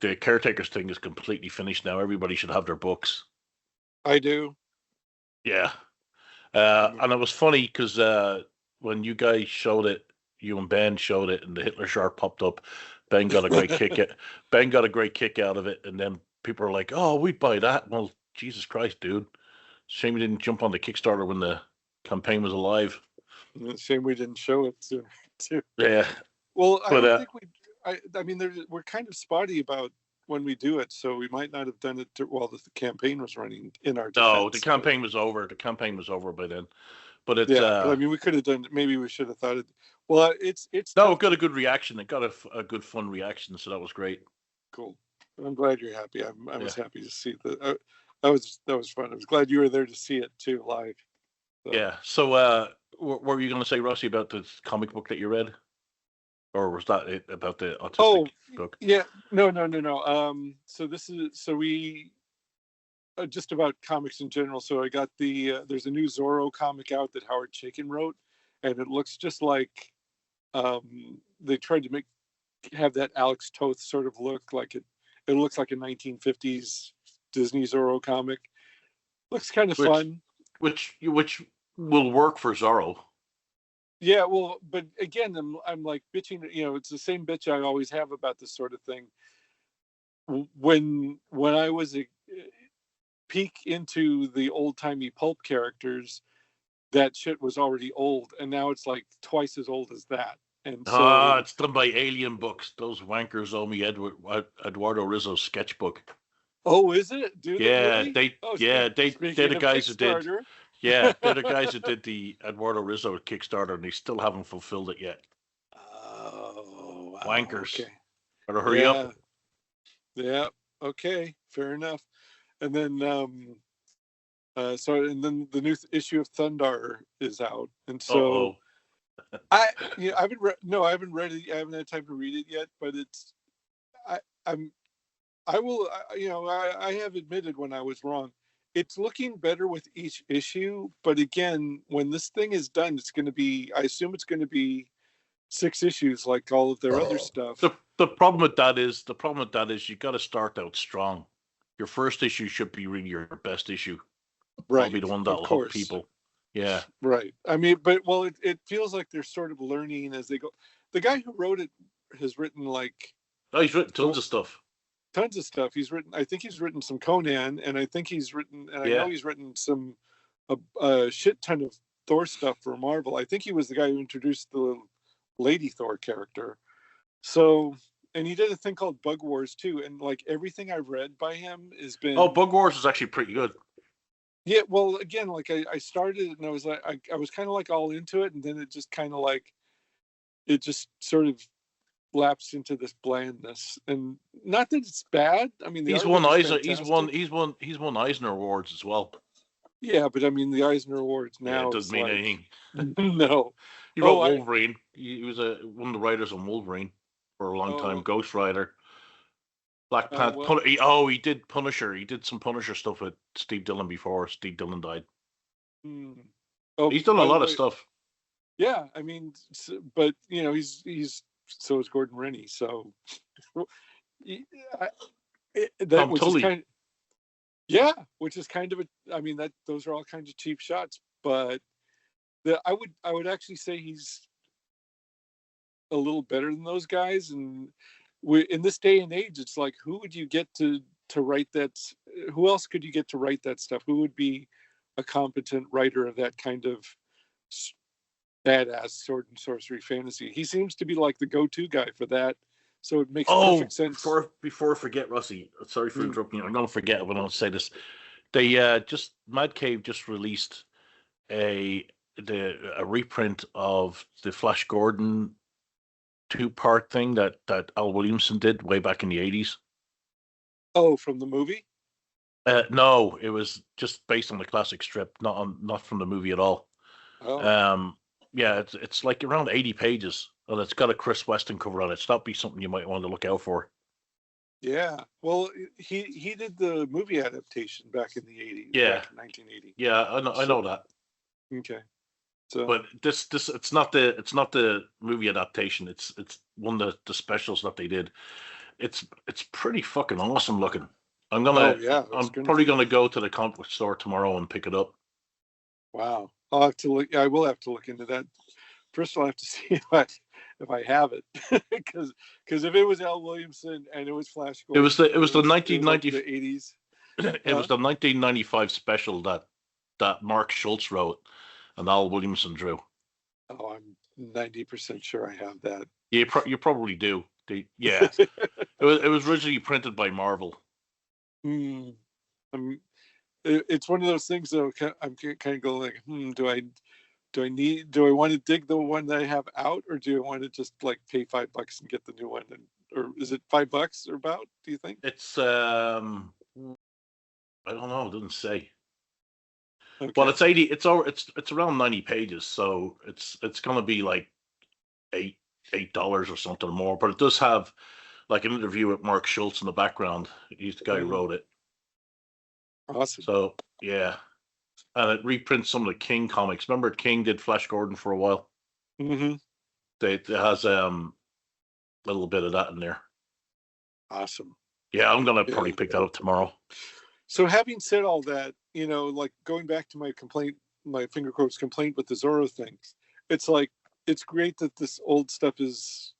the caretakers thing is completely finished now. Everybody should have their books. I do. Yeah. And it was funny because when you guys showed it, you and Ben showed it, and the Hitler shark popped up. Ben got a great Ben got a great kick out of it, and then people are like, "Oh, we'd buy that." Well, Jesus Christ, dude! Shame we didn't jump on the Kickstarter when the campaign was alive. Shame we didn't show it too. Yeah. Well, I don't think we. I mean, we're kind of spotty about when we do it, so we might not have done it while the campaign was running in our defense. No, the campaign was over. The campaign was over by then. But it's I mean, we could have done. Maybe we should have thought it. Well, it's no, it got a good reaction. It got a good fun reaction, so that was great. Cool. I'm glad you're happy. I was happy to see that. That was fun. I was glad you were there to see it too live. So. Yeah. So, what were you going to say, Rossy, about the comic book that you read, or was that it about the autistic book? Yeah. No. So we. Just about comics in general. So I got there's a new Zorro comic out that Howard Chaykin wrote, and it looks just like they tried to make have that Alex Toth sort of look, like it looks like a 1950s Disney Zorro comic. Looks kind of fun. Which will work for Zorro. Yeah, well, but again, I'm like bitching. It's the same bitch I always have about this sort of thing. When I was a peek into the old timey pulp characters, that shit was already old, and now it's like twice as old as that. And so it's done by Alien Books. Those wankers owe me Eduardo Rizzo's sketchbook. Oh, is it? Do they Yeah, really? they're the guys who did. Yeah, they're the guys who did the Eduardo Rizzo Kickstarter, and they still haven't fulfilled it yet. Oh, wow. Wankers! Okay. Better hurry up. Yeah. Okay. Fair enough. And then, and then the new issue of Thundar is out, and so I haven't read it. I haven't had time to read it yet, but I have admitted when I was wrong. It's looking better with each issue, but again, when this thing is done, I assume it's going to be 6 issues like all of their other stuff. The problem with that is you got to start out strong. Your first issue should be really your best issue. Right. That'll be the one that'll hook people. Yeah. Right. I mean, but it feels like they're sort of learning as they go. The guy who wrote it has written he's written tons of stuff. I think he's written some Conan, and I think he's written, and I know he's written some a shit ton of Thor stuff for Marvel. I think he was the guy who introduced the Lady Thor character. So, and he did a thing called Bug Wars too, and like everything I've read by him has been. Oh, Bug Wars is actually pretty good. Yeah, well, again, like I started and I was like, I was kind of like all into it, and then it just kind of like, it just sort of lapsed into this blandness, and not that it's bad. I mean, he's won Eisner Awards as well. Yeah, but I mean, the Eisner Awards now it doesn't mean anything. No, he wrote Wolverine. He was one of the writers on Wolverine for a long time. Ghost Rider, Black Panther. He did Punisher. He did some Punisher stuff with Steve Dillon before Steve Dillon died. He's done a lot of stuff. Yeah, I mean, but he's so is Gordon Rennie. So Tom Tully. Which is kind of those are all kinds of cheap shots, but I would actually say he's a little better than those guys. And in this day and age, it's like, who would you get to write that? Who else could you get to write that stuff? Who would be a competent writer of that kind of badass sword and sorcery fantasy? He seems to be like the go-to guy for that. So it makes perfect sense. Before I forget, Rossy, sorry for interrupting you. I'm going to forget when I say this. They Mad Cave just released a reprint of the Flash Gordon 2-part thing that Al Williamson did way back in the 80s. Oh, from the movie? No, it was just based on the classic strip, not from the movie at all. Oh. Yeah, it's like around 80 pages, and it's got a Chris Weston cover on it. So that'd be something you might want to look out for. Yeah, well, he did the movie adaptation back in the 80s. Yeah, back in 1980. Yeah, I know that. Okay, so but this it's not the movie adaptation. It's one of the specials that they did. It's pretty fucking awesome looking. I'm probably gonna go to the comic book store tomorrow and pick it up. Wow. I'll have to look. I will have to look into that. First, I'll have to see if I have it, because if it was Al Williamson and it was Flash Gordon, it was the 1990 the 80s. It was the 1995 special that Mark Schultz wrote and Al Williamson drew. Oh, I'm 90% sure I have that. Yeah, you probably do. It was originally printed by Marvel. It's one of those things though. I'm kind of going like, do I want to dig the one that I have out, or do I want to just like pay $5 and get the new one? Or is it $5 or about? Do you think? It's I don't know. It doesn't say. Okay. Well, it's 80. It's around 90 pages, so it's gonna be like $8 or something more. But it does have like an interview with Mark Schultz in the background. He's the guy who wrote it. Awesome. So yeah, and it reprints some of the King comics. Remember, King did Flash Gordon for a while. Mm-hmm. It has little bit of that in there. Awesome. Yeah, I'm gonna probably pick that up tomorrow. So having said all that, like going back to my complaint, my finger quotes complaint with the Zorro thing, it's like, it's great that this old stuff is,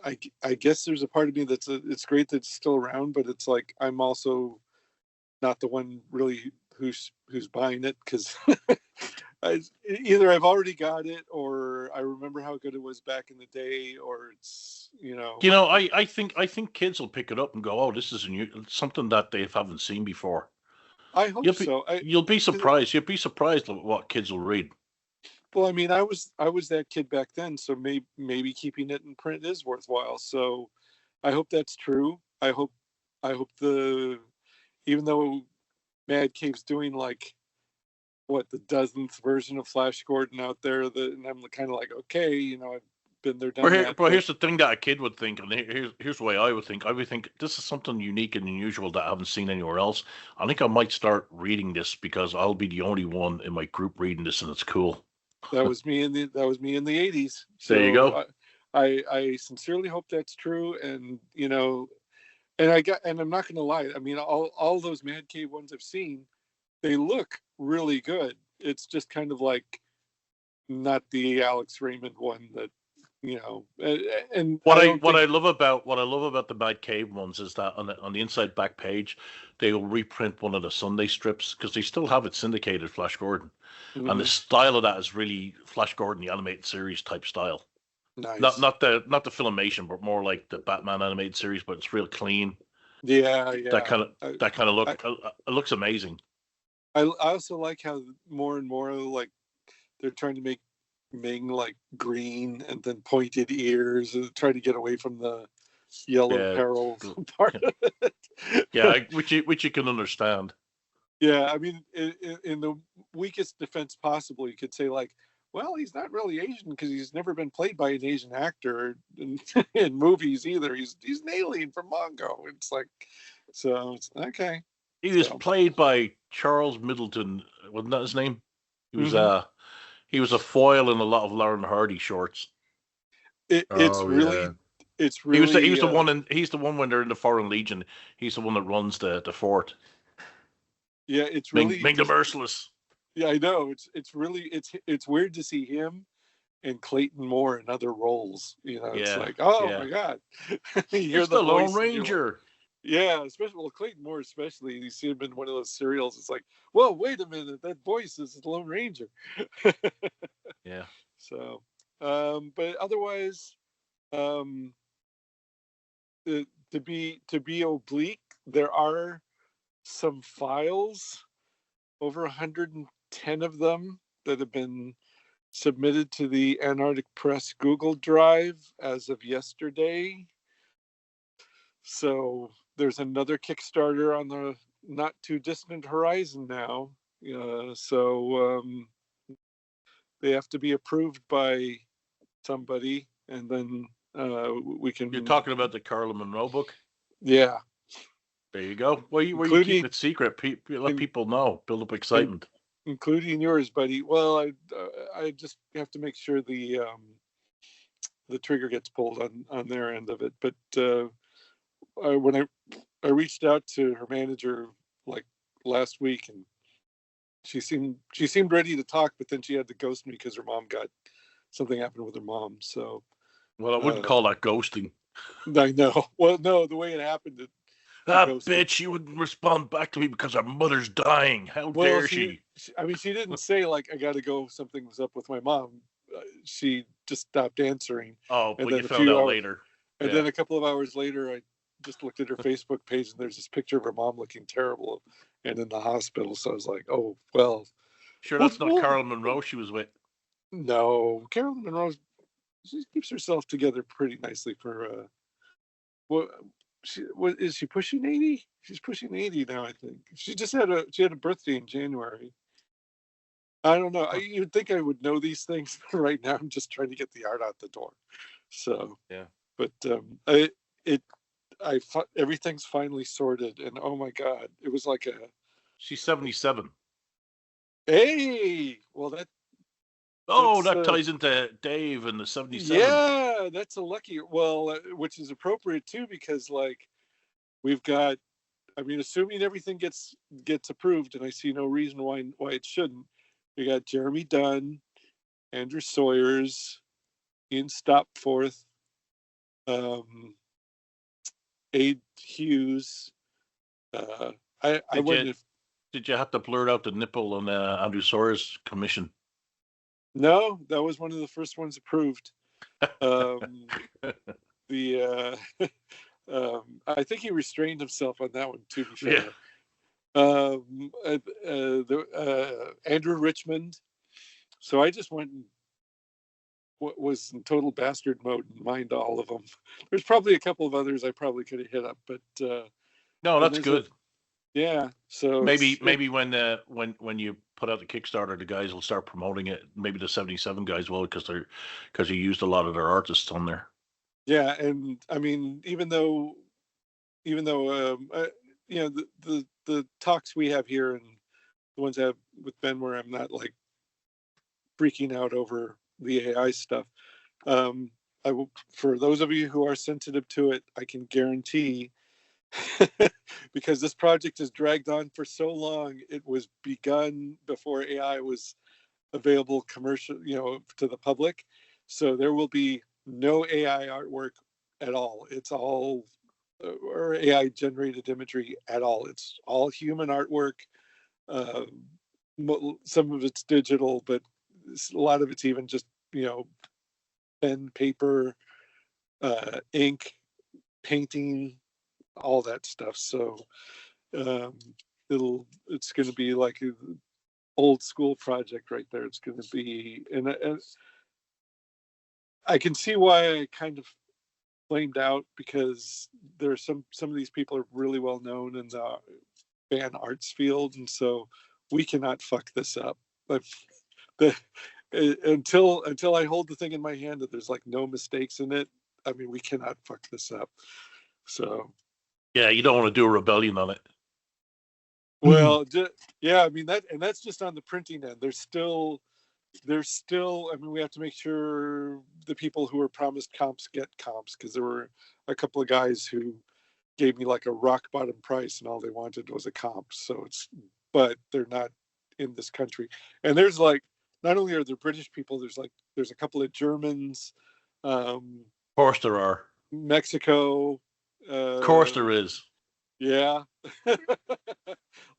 I guess there's a part of me it's great that it's still around, but it's like, I'm also not the one really who's buying it, because either I've already got it, or I remember how good it was back in the day, or it's, I think kids will pick it up and go, oh, this is something that they haven't seen before. I hope so. You'll be surprised. You'll be surprised at what kids will read. Well, I mean, I was that kid back then, so maybe keeping it in print is worthwhile. So I hope that's true. I hope even though Mad Cave's doing like what, the dozenth version of Flash Gordon out there, and I'm kind of like, okay, I've been there, done that. But here's the thing that a kid would think, and here's the way I would think. I would think this is something unique and unusual that I haven't seen anywhere else. I think I might start reading this because I'll be the only one in my group reading this, and it's cool. That was me in the 80s. So there you go. I sincerely hope that's true, and and I'm not going to lie. I mean, all those Mad Cave ones I've seen, they look really good. It's just kind of like not the Alex Raymond one that, and what I love about the Mad Cave ones is that on the inside back page, they will reprint one of the Sunday strips because they still have it syndicated, Flash Gordon, and the style of that is really Flash Gordon, the animated series type style. Nice. Not the filmation, but more like the Batman animated series, but it's real clean. Yeah. That kind of look. It looks amazing. I also like how more and more like they're trying to make Ming like green and then pointed ears, and try to get away from the yellow peril part of it. Yeah, which you can understand. Yeah, I mean, in the weakest defense possible, you could say like, well, he's not really Asian because he's never been played by an Asian actor in movies either. He's an alien from Mongo. It's like, so it's okay. He was played by Charles Middleton, wasn't that his name? He was he was a foil in a lot of Lauren Hardy shorts. It's really. He's the one when they're in the Foreign Legion. He's the one that runs the fort. Yeah, it's really Ming the Merciless. Yeah, I know. It's really weird to see him and Clayton Moore in other roles. It's like, my God, you're the Lone Ranger. Yeah, especially Clayton Moore, especially you see him in one of those serials. It's like, well, wait a minute, that voice is the Lone Ranger. Yeah. So, but otherwise, to be oblique, there are some files, over 110 of them, that have been submitted to the Antarctic Press Google Drive as of yesterday. So there's another Kickstarter on the not too distant horizon now. So they have to be approved by somebody, and then we can. You're talking about the Carla Munro book? Yeah. There you go. Well, you keep it secret. Let people know. Build up excitement. Including yours, buddy. Well, I just have to make sure the trigger gets pulled on their end of it. But when I reached out to her manager like last week, and she seemed ready to talk, but then she had to ghost me because something happened with her mom. So, well, I wouldn't call that ghosting. I know. Well, no, the way it happened. That bitch, she wouldn't respond back to me because her mother's dying. How dare she? I mean, she didn't say like, I got to go, something was up with my mom. She just stopped answering. Oh, but you found out later. And then a couple of hours later, I just looked at her Facebook page, and there's this picture of her mom looking terrible and in the hospital. So I was like, oh, well. Sure, that's not Carolyn Munro she was with. No, Carolyn Munro, she keeps herself together pretty nicely for, is she pushing 80? She's pushing 80 now, I think. She had a birthday in January. I don't know. You'd think I would know these things. Right now, I'm just trying to get the art out the door. So yeah. But everything's finally sorted, and oh my God, it was like She's 77. Hey, well Oh, that ties into Dave and the 77. Yeah, that's a lucky. Well, which is appropriate too, because like we've got. I mean, assuming everything gets approved, and I see no reason why it shouldn't. We got Jeremy Dunn, Andrew Sawyers, Ian Stopforth, Aid Hughes. I wouldn't have. Did you have to blurt out the nipple on Andrew Sawyer's commission? No, that was one of the first ones approved. I think he restrained himself on that one, to be fair. Yeah. Andrew Richmond. So I just went and was in total bastard mode and mined all of them. There's probably a couple of others I probably could have hit up, but no, that's good. Yeah. So maybe when you put out the Kickstarter, the guys will start promoting it. Maybe the 77 guys will, because you used a lot of their artists on there. Yeah, and I mean, even though you know, the talks we have here and the ones I have with Ben, where I'm not like freaking out over the AI stuff. I will, for those of you who are sensitive to it, I can guarantee, because this project has dragged on for so long, it was begun before AI was available commercial, to the public. So there will be no AI artwork at all. It's all or AI generated imagery at all. It's all human artwork. Some of it's digital, but a lot of it's even just pen, paper, ink, painting, all that stuff. So it's going to be like an old school project right there. It's going to be, and I can see why I kind of flamed out, because there's some of these people are really well known in the fan arts field, and so we cannot fuck this up. Until I hold the thing in my hand that there's like no mistakes in it, I mean, we cannot fuck this up. So yeah, you don't want to do a rebellion on it. Well, yeah, I mean that's just on the printing end. There's still, I mean, we have to make sure the people who are promised comps get comps, because there were a couple of guys who gave me like a rock bottom price and all they wanted was a comp. So but they're not in this country. And there's like, not only are there British people, there's a couple of Germans. Of course there are. Mexico. Of course there is. Yeah. A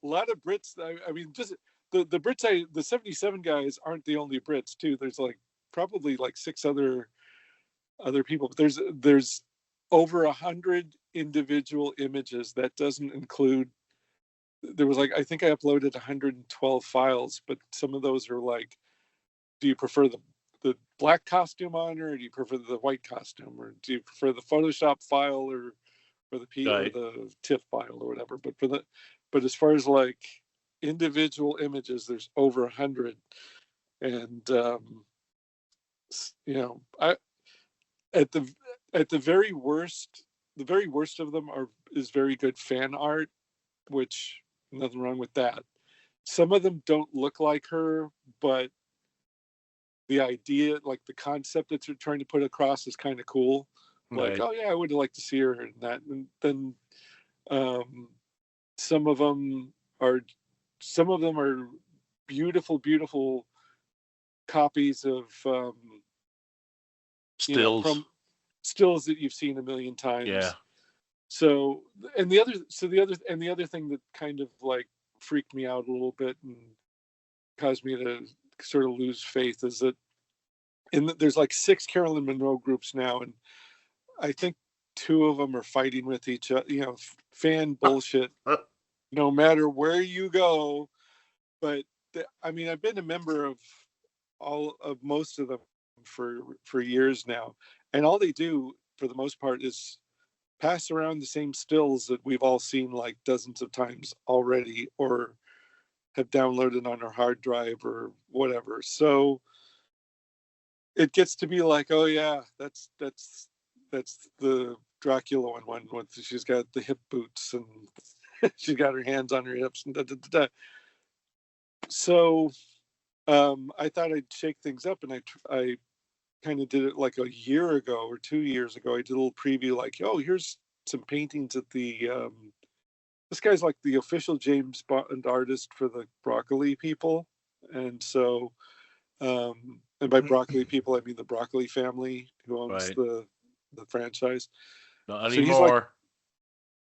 lot of Brits. I mean, just the Brits, the 77 guys aren't the only Brits too. There's like probably like 6 other people. But there's over 100 individual images. That doesn't include, there was like, I think I uploaded 112 files, but some of those are like, do you prefer the black costume on, or do you prefer the white costume, or do you prefer the Photoshop file, or the or the TIFF file or whatever? But as far as like individual images, there's over 100, and I at the very worst of them is very good fan art, which nothing wrong with that. Some of them don't look like her, but the idea, like the concept that you're trying to put across, is kind of cool. Like, oh yeah, I would like to see her in that. And then some of them are beautiful copies of stills that you've seen a million times. Yeah. So the other thing that kind of like freaked me out a little bit and caused me to sort of lose faith is that there's like 6 Carolyn Munro groups now, and I think 2 of them are fighting with each other, fan bullshit, no matter where you go. But I mean, I've been a member of most of them for years now, and all they do for the most part is pass around the same stills that we've all seen like dozens of times already, or have downloaded on our hard drive or whatever. So it gets to be like, oh yeah, that's the Dracula one with she's got the hip boots and she's got her hands on her hips and da. So I thought I'd shake things up, and I kind of did it like a year ago or 2 years ago. I did a little preview, like, oh, here's some paintings at the. This guy's like the official James Bond artist for the Broccoli people, and so, and by Broccoli people, I mean the Broccoli family who owns Right. the franchise. Not So he's like, anymore.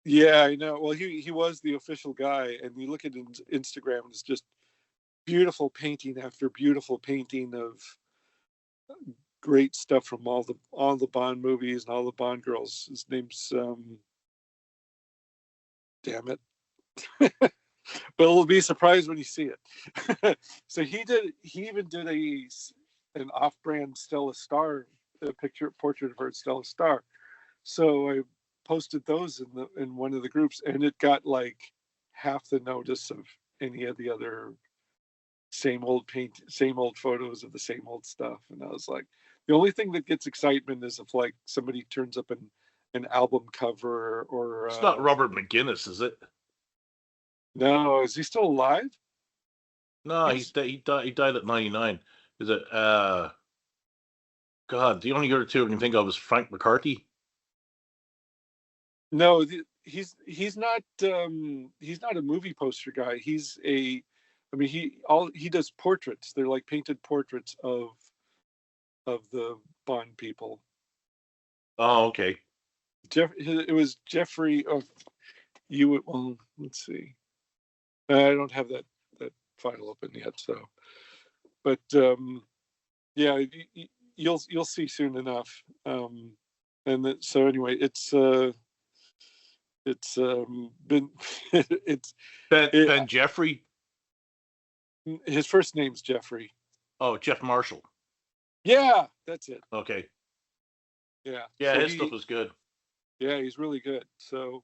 yeah, I know. Well, he was the official guy, and you look at his Instagram, and it's just beautiful painting after beautiful painting of great stuff from all the Bond movies and all the Bond girls. His name's damn it. But it'll be surprised when you see it. So he even did an off-brand Stella Star, a portrait of her at Stella Star. So I posted those in one of the groups, and it got like half the notice of any of the other same old photos of the same old stuff. And I was like, the only thing that gets excitement is if like somebody turns up an album cover or It's not Robert McGuinness, is it? no, is he still alive? No, he died at 99. Is it? God, the only other two I can think of is Frank McCarthy. No, he's not a movie poster guy. I mean, he does portraits. They're like painted portraits of the Bond people. Oh, okay. It was Jeffrey of you. Well, let's see. I don't have that file open yet. So, but yeah, you'll see soon enough. So anyway, it's been it's Ben Jeffrey. his first name's Jeffrey. Oh, Jeff Marshall. Yeah, that's it. Okay. Yeah. Yeah, so his stuff was good. Yeah, he's really good. So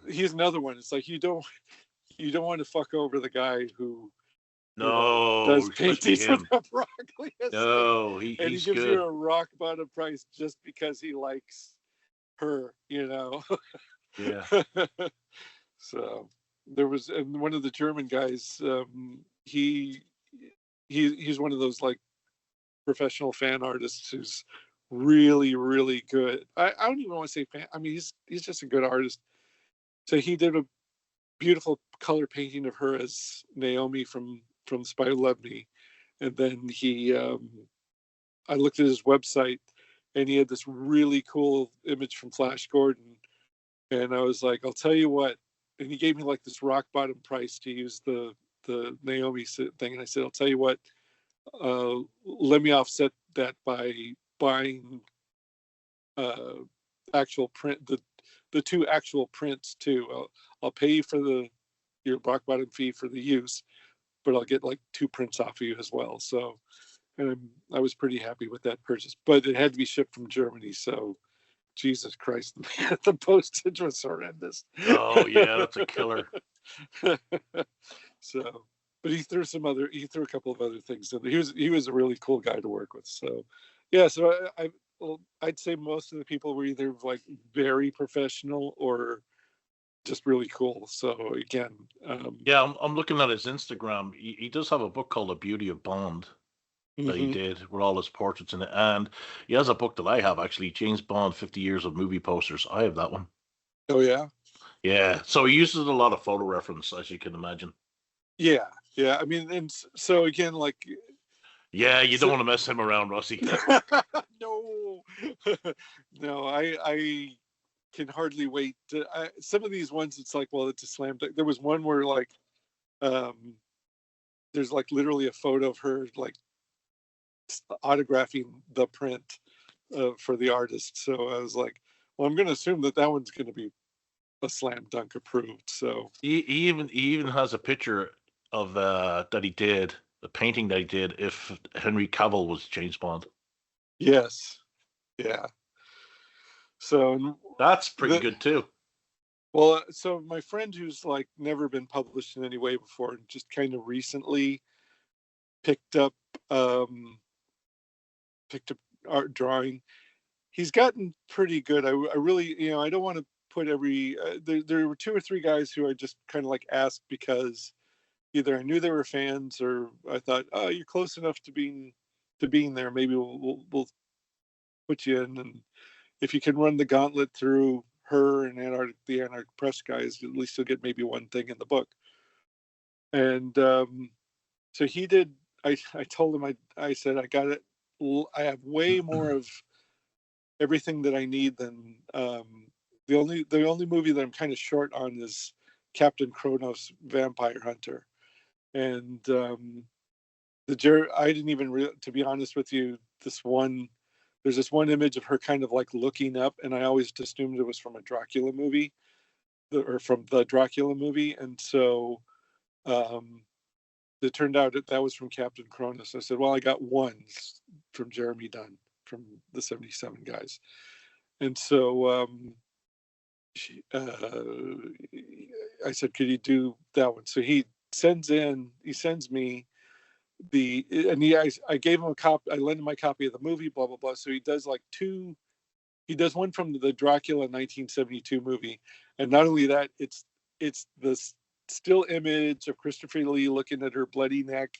he's another one. It's like you don't want to fuck over the guy who does paintings with the broccoli. No, and he gives good. you a rock bottom price just because he likes her, Yeah. So there was, and one of the German guys, he's one of those like professional fan artists who's really, really good. I don't even want to say fan. I mean, he's just a good artist. So he did a beautiful color painting of her as Naomi from The Spy Who Loved Me, and then I looked at his website, and he had this really cool image from Flash Gordon, and I was like, I'll tell you what, and he gave me like this rock bottom price to use the Naomi thing, and I said, I'll tell you what, let me offset that by buying actual print, the two actual prints too. I'll pay you for your rock bottom fee for the use, but I'll get like 2 prints off of you as well. So, and I was pretty happy with that purchase, but it had to be shipped from Germany. So, Jesus Christ, the postage was horrendous. Oh yeah, that's a killer. So, but he threw a couple of other things in. He was a really cool guy to work with. So, yeah. So I'd say most of the people were either like very professional or just really cool. So again, yeah, I'm looking at his Instagram. He does have a book called The Beauty of Bond that he did with all his portraits in it, and he has a book that I have actually, James Bond 50 Years of Movie Posters. I have that one. Oh yeah. Yeah, so he uses a lot of photo reference, as you can imagine. Yeah. I mean, and so again, like. Yeah, you don't want to mess him around, Rossy. No, no, I can hardly wait. Some of these ones, it's like, well, it's a slam dunk. There was one where like, there's like literally a photo of her like autographing the print for the artist. So I was like, well, I'm going to assume that one's going to be a slam dunk approved. So he even has a picture of that he did, the painting that he did, if Henry Cavill was James Bond. Yes. Yeah. So that's pretty good too. Well, so my friend who's like never been published in any way before, just kind of recently picked up art drawing. He's gotten pretty good. I really, I don't want to put every. There were 2 or 3 guys who I just kind of like asked because either I knew they were fans, or I thought, oh, you're close enough to being there. Maybe we'll put you in, and if you can run the gauntlet through her and the Antarctic Press guys, at least you'll get maybe one thing in the book. And so he did. I told him, I said, I got it. I have way more of everything that I need than the only movie that I'm kind of short on is Captain Kronos Vampire Hunter. And I didn't even to be honest with you, there's this one image of her kind of like looking up, and I always assumed it was from a Dracula movie, or from the Dracula movie. And so it turned out that was from Captain Kronos. I said, well, I got one from Jeremy Dunn from the 77 guys. And so I said, could you do that one? So he sends me I gave him a copy. I lent him my copy of the movie, blah, blah, blah. So he does he does one from the Dracula 1972 movie. And not only that, it's the still image of Christopher Lee looking at her bloody neck,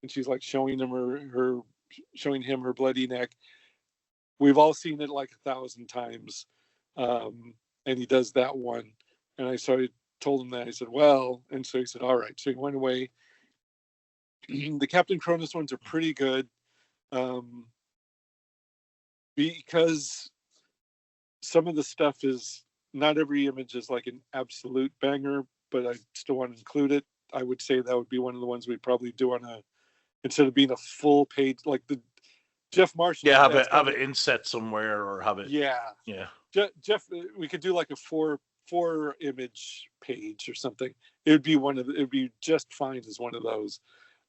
and she's like showing him her bloody neck. We've all seen it like 1,000 times. And he does that one. And I told him that. I said, well, and so he said, all right. So he went away. The Captain Kronos ones are pretty good, because some of the stuff is, not every image is like an absolute banger, but I still want to include it. I would say that would be one of the ones we'd probably do instead of being a full page, like the Jeff Marshall. Yeah, have it inset somewhere, or have it. Yeah. Jeff, we could do like a four image page or something. It would be just fine as one of those.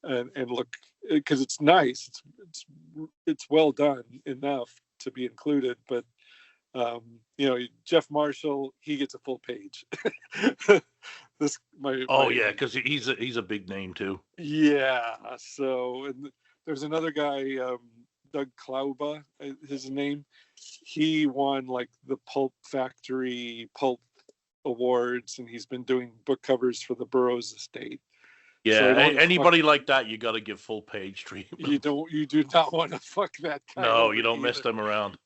And look, because it's nice, it's well done enough to be included, but Jeff Marshall, he gets a full page. Because he's a big name too. Yeah. So, and there's another guy, Doug Klauba, his name. He won like the Pulp Factory Pulp Awards, and he's been doing book covers for the Burroughs estate. Yeah, so anybody like that, you got to give full page treatment. You do not want to fuck that guy. No, you don't mess them around.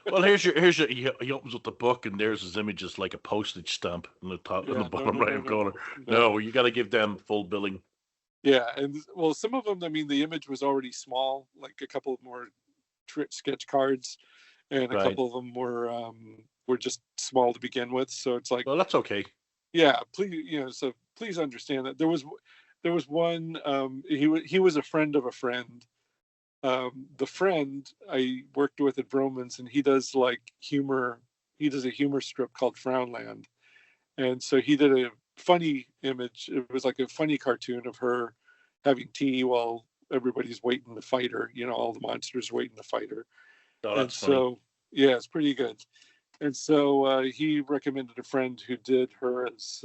Well, here's your. He opens up the book, and there's his image, just like a postage stamp in the top, in the bottom right corner. No, you got to give them full billing. Yeah, and well, some of them, I mean, the image was already small, like a couple of more sketch cards, and a couple of them were just small to begin with. So it's like, well, that's okay. Yeah, please, so please understand that there was one. He was a friend of a friend. The friend I worked with at Vroman's, and he does like humor. He does a humor strip called Frownland, and so he did a funny image. It was like a funny cartoon of her having tea while everybody's waiting to fight her. All the monsters waiting to fight her. Oh, that's funny. So yeah, it's pretty good. And so he recommended a friend who did her as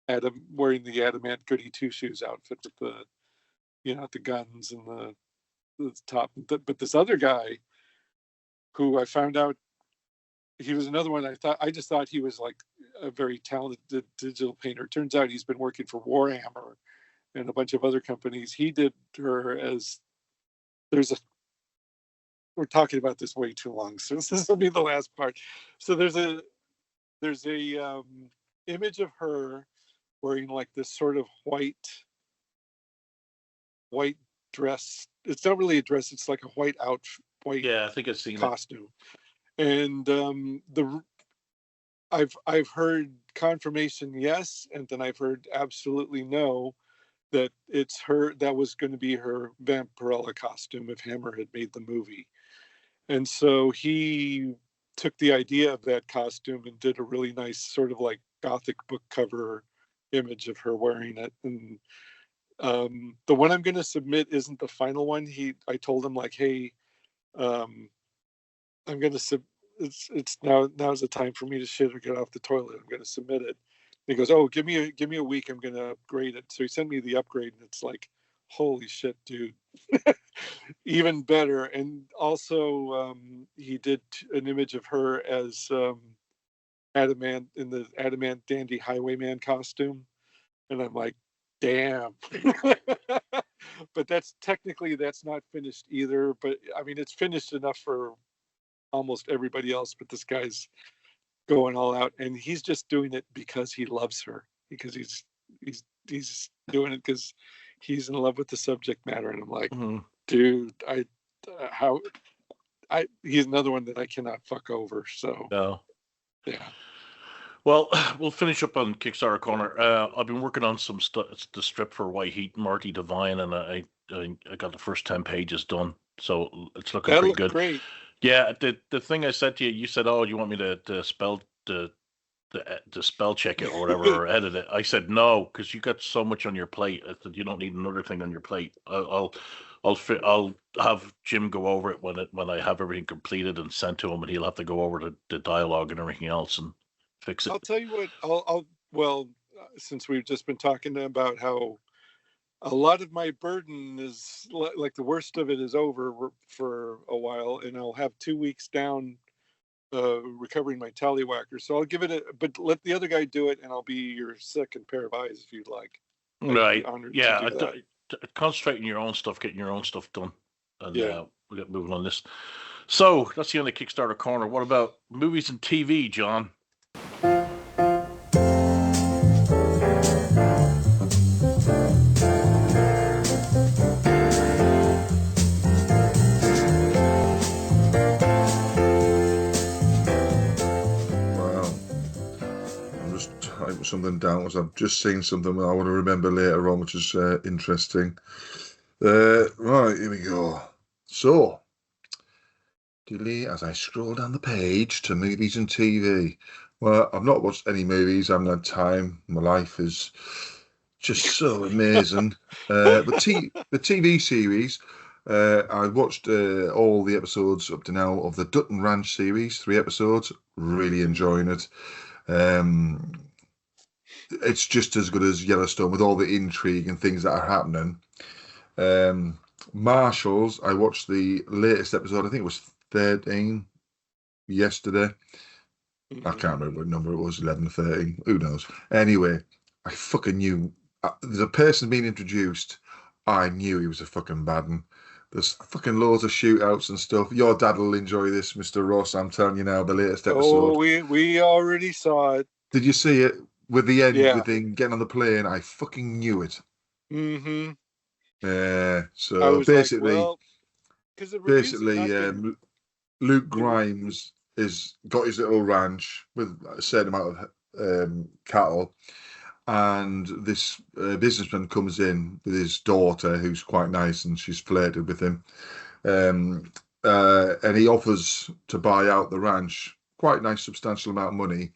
Adam, wearing the Adamant Goody Two Shoes outfit with the guns and the top. But this other guy, who I found out, he was another one. I just thought he was like a very talented digital painter. Turns out he's been working for Warhammer and a bunch of other companies. He did her as we're talking about this way too long, so this will be the last part. So there's a image of her wearing like this sort of white dress. It's not really a dress, it's like a white yeah, I think I've seen costume. And I've heard confirmation yes, and then I've heard absolutely no, that it's her, that was going to be her Vampirella costume if Hammer had made the movie. And so he took the idea of that costume and did a really nice sort of like Gothic book cover image of her wearing it. And the one I'm going to submit isn't the final one. I told him like, hey, I'm going to it's now's the time for me to shit or get off the toilet. I'm going to submit it. And he goes, oh, give me a week. I'm going to upgrade it. So he sent me the upgrade, and it's like, holy shit, dude. Even better. And also he did an image of her as Adamant in the Adamant Dandy Highwayman costume, and I'm like, Damn. But that's not finished either. But I mean, it's finished enough for almost everybody else. But this guy's going all out, and he's just doing it because he loves her. Because he's doing it because he's in love with the subject matter. And I'm like, dude, he's another one that I cannot fuck over. So No. Yeah. Well, we'll finish up on Kickstarter Corner. I've been working on some stuff, the strip for White Heat, Marty Devine, and I got the first 10 pages done, so it's looking pretty good. Great. Yeah, the thing I said to you, you said, "Oh, you want me to spell the spell check it or whatever or edit it?" I said no, because you got so much on your plate. I said you don't need another thing on your plate. I'll have Jim go over it when I have everything completed and sent to him, and he'll have to go over the dialogue and everything else and fix it. I'll tell you what. Since we've just been talking about how a lot of my burden is like the worst of it is over for a while, and I'll have 2 weeks down recovering my tallywhacker. So I'll give it but let the other guy do it, and I'll be your second pair of eyes if you'd like. Right. Yeah. Concentrate on your own stuff, getting your own stuff done, and we'll get moving on this. So that's the end of Kickstarter Corner. What about movies and TV, John? Something down as I've just seen something I want to remember later on, which is interesting. Right, here we go. So, as I scroll down the page to movies and TV, well, I've not watched any movies. I haven't had time. My life is just so amazing. But the TV series, I watched all the episodes up to now of the Dutton Ranch series, 3 episodes. Really enjoying it. It's just as good as Yellowstone with all the intrigue and things that are happening. Marshalls, I watched the latest episode. I think it was 13 yesterday. I can't remember what number it was, 11 or 13. Who knows? Anyway, I fucking knew. There's a person being introduced. I knew he was a fucking bad one. There's fucking loads of shootouts and stuff. Your dad will enjoy this, Mr. Ross. I'm telling you now, the latest episode. Oh, we already saw it. Did you see it? With the end, with him getting on the plane, I fucking knew it. So basically, Luke Grimes is got his little ranch with a certain amount of cattle, and this businessman comes in with his daughter, who's quite nice, and she's flirted with him, and he offers to buy out the ranch, quite nice, substantial amount of money.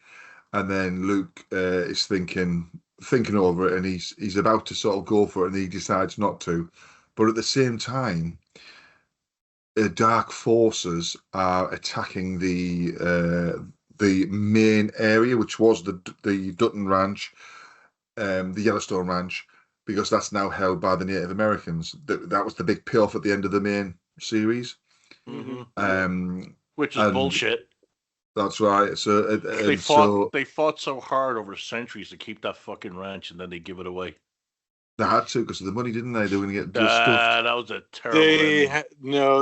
And then Luke is thinking over it, and he's about to sort of go for it, and he decides not to. But at the same time, dark forces are attacking the main area, which was the Dutton Ranch, the Yellowstone Ranch, because that's now held by the Native Americans. That was the big payoff at the end of the main series, which is bullshit. That's right. So they fought so hard over centuries to keep that fucking ranch, and then they give it away. They had to because of the money, didn't they? They were going to get stuffed. That was a terrible.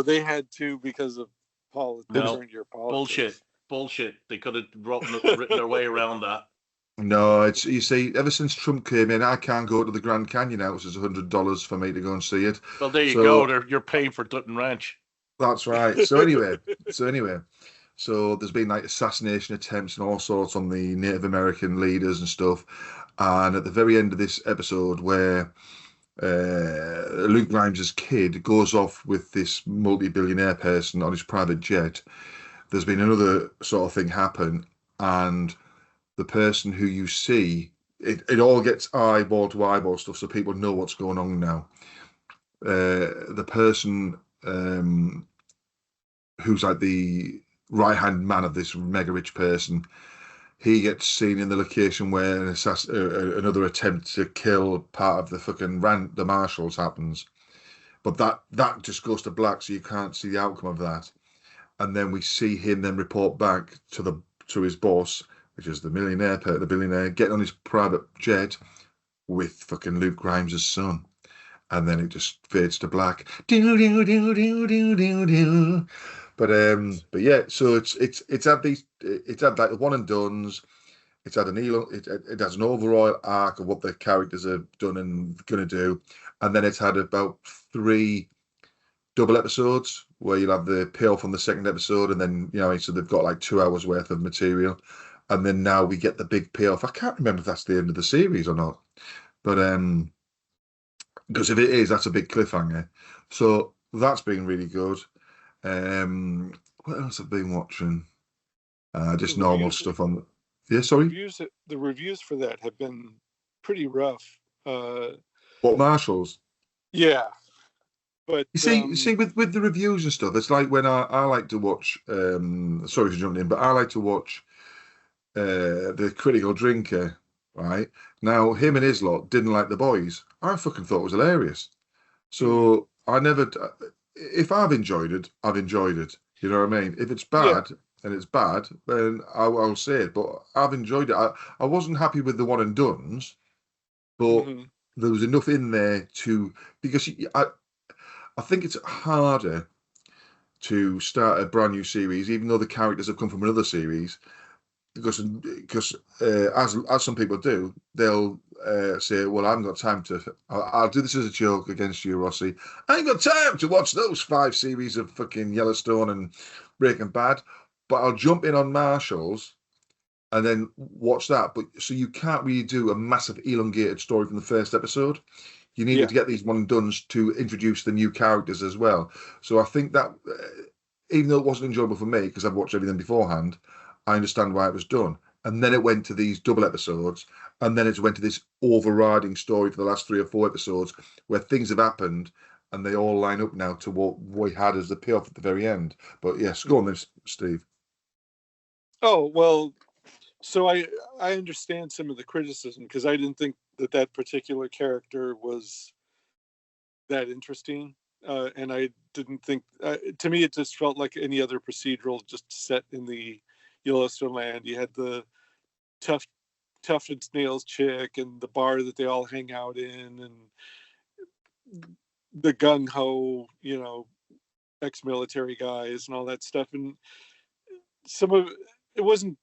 They had to because of politics. Bullshit. They could have written their way around that. No, you see, ever since Trump came in, I can't go to the Grand Canyon now, which is $100 for me to go and see it. Well, there you go. You're paying for Dutton Ranch. That's right. So anyway. So there's been like assassination attempts and all sorts on the Native American leaders and stuff. And at the very end of this episode, where Luke Grimes' kid goes off with this multi-billionaire person on his private jet, there's been another sort of thing happen. And the person who you see, it all gets eyeball to eyeball stuff, so people know what's going on now. The person who's like the right-hand man of this mega rich person, he gets seen in the location where another attempt to kill part of the fucking the marshals happens, but that just goes to black, so you can't see the outcome of that. And then we see him then report back to his boss, which is the billionaire, getting on his private jet, with fucking Luke Grimes' son, and then it just fades to black. But yeah, so it's had these, it's had like the one and dones. It's had it has an overall arc of what the characters have done and going to do, and then it's had about 3 double episodes where you'll have the payoff on the second episode, and then so they've got like 2 hours worth of material, and then now we get the big payoff. I can't remember if that's the end of the series or not, but because if it is, that's a big cliffhanger. So that's been really good. What else have I been watching? Just normal stuff on. Yeah, sorry. The reviews for that have been pretty rough. What, Marshalls? Yeah, but you see, with the reviews and stuff, it's like when I like to watch. Sorry for jumping in, but I like to watch the Critical Drinker. Right now, him and his lot didn't like The Boys. I fucking thought it was hilarious. So I never. If I've enjoyed it, I've enjoyed it. You know what I mean? If it's bad. Yeah. And it's bad, then I'll say it. But I've enjoyed it. I wasn't happy with the one and dones, but there was enough in there because I think it's harder to start a brand new series, even though the characters have come from another series, because as some people do, they'll say, "Well, I haven't got time to. I'll do this as a joke against you, Rossy. I ain't got time to watch those 5 series of fucking Yellowstone and Breaking Bad." But I'll jump in on Marshalls and then watch that. But so you can't really do a massive elongated story from the first episode. You needed to get these one and dones to introduce the new characters as well. So I think that even though it wasn't enjoyable for me because I've watched everything beforehand, I understand why it was done. And then it went to these double episodes, and then it went to this overriding story for the last 3 or 4 episodes where things have happened and they all line up now to what we had as the payoff at the very end. But yes, go on then, Steve. Oh, well, so I understand some of the criticism because I didn't think that particular character was that interesting. And I didn't think, to me, it just felt like any other procedural just set in the Yellowstone land. You had the tough and snails chick and the bar that they all hang out in and the gung-ho, ex-military guys and all that stuff. And some of it wasn't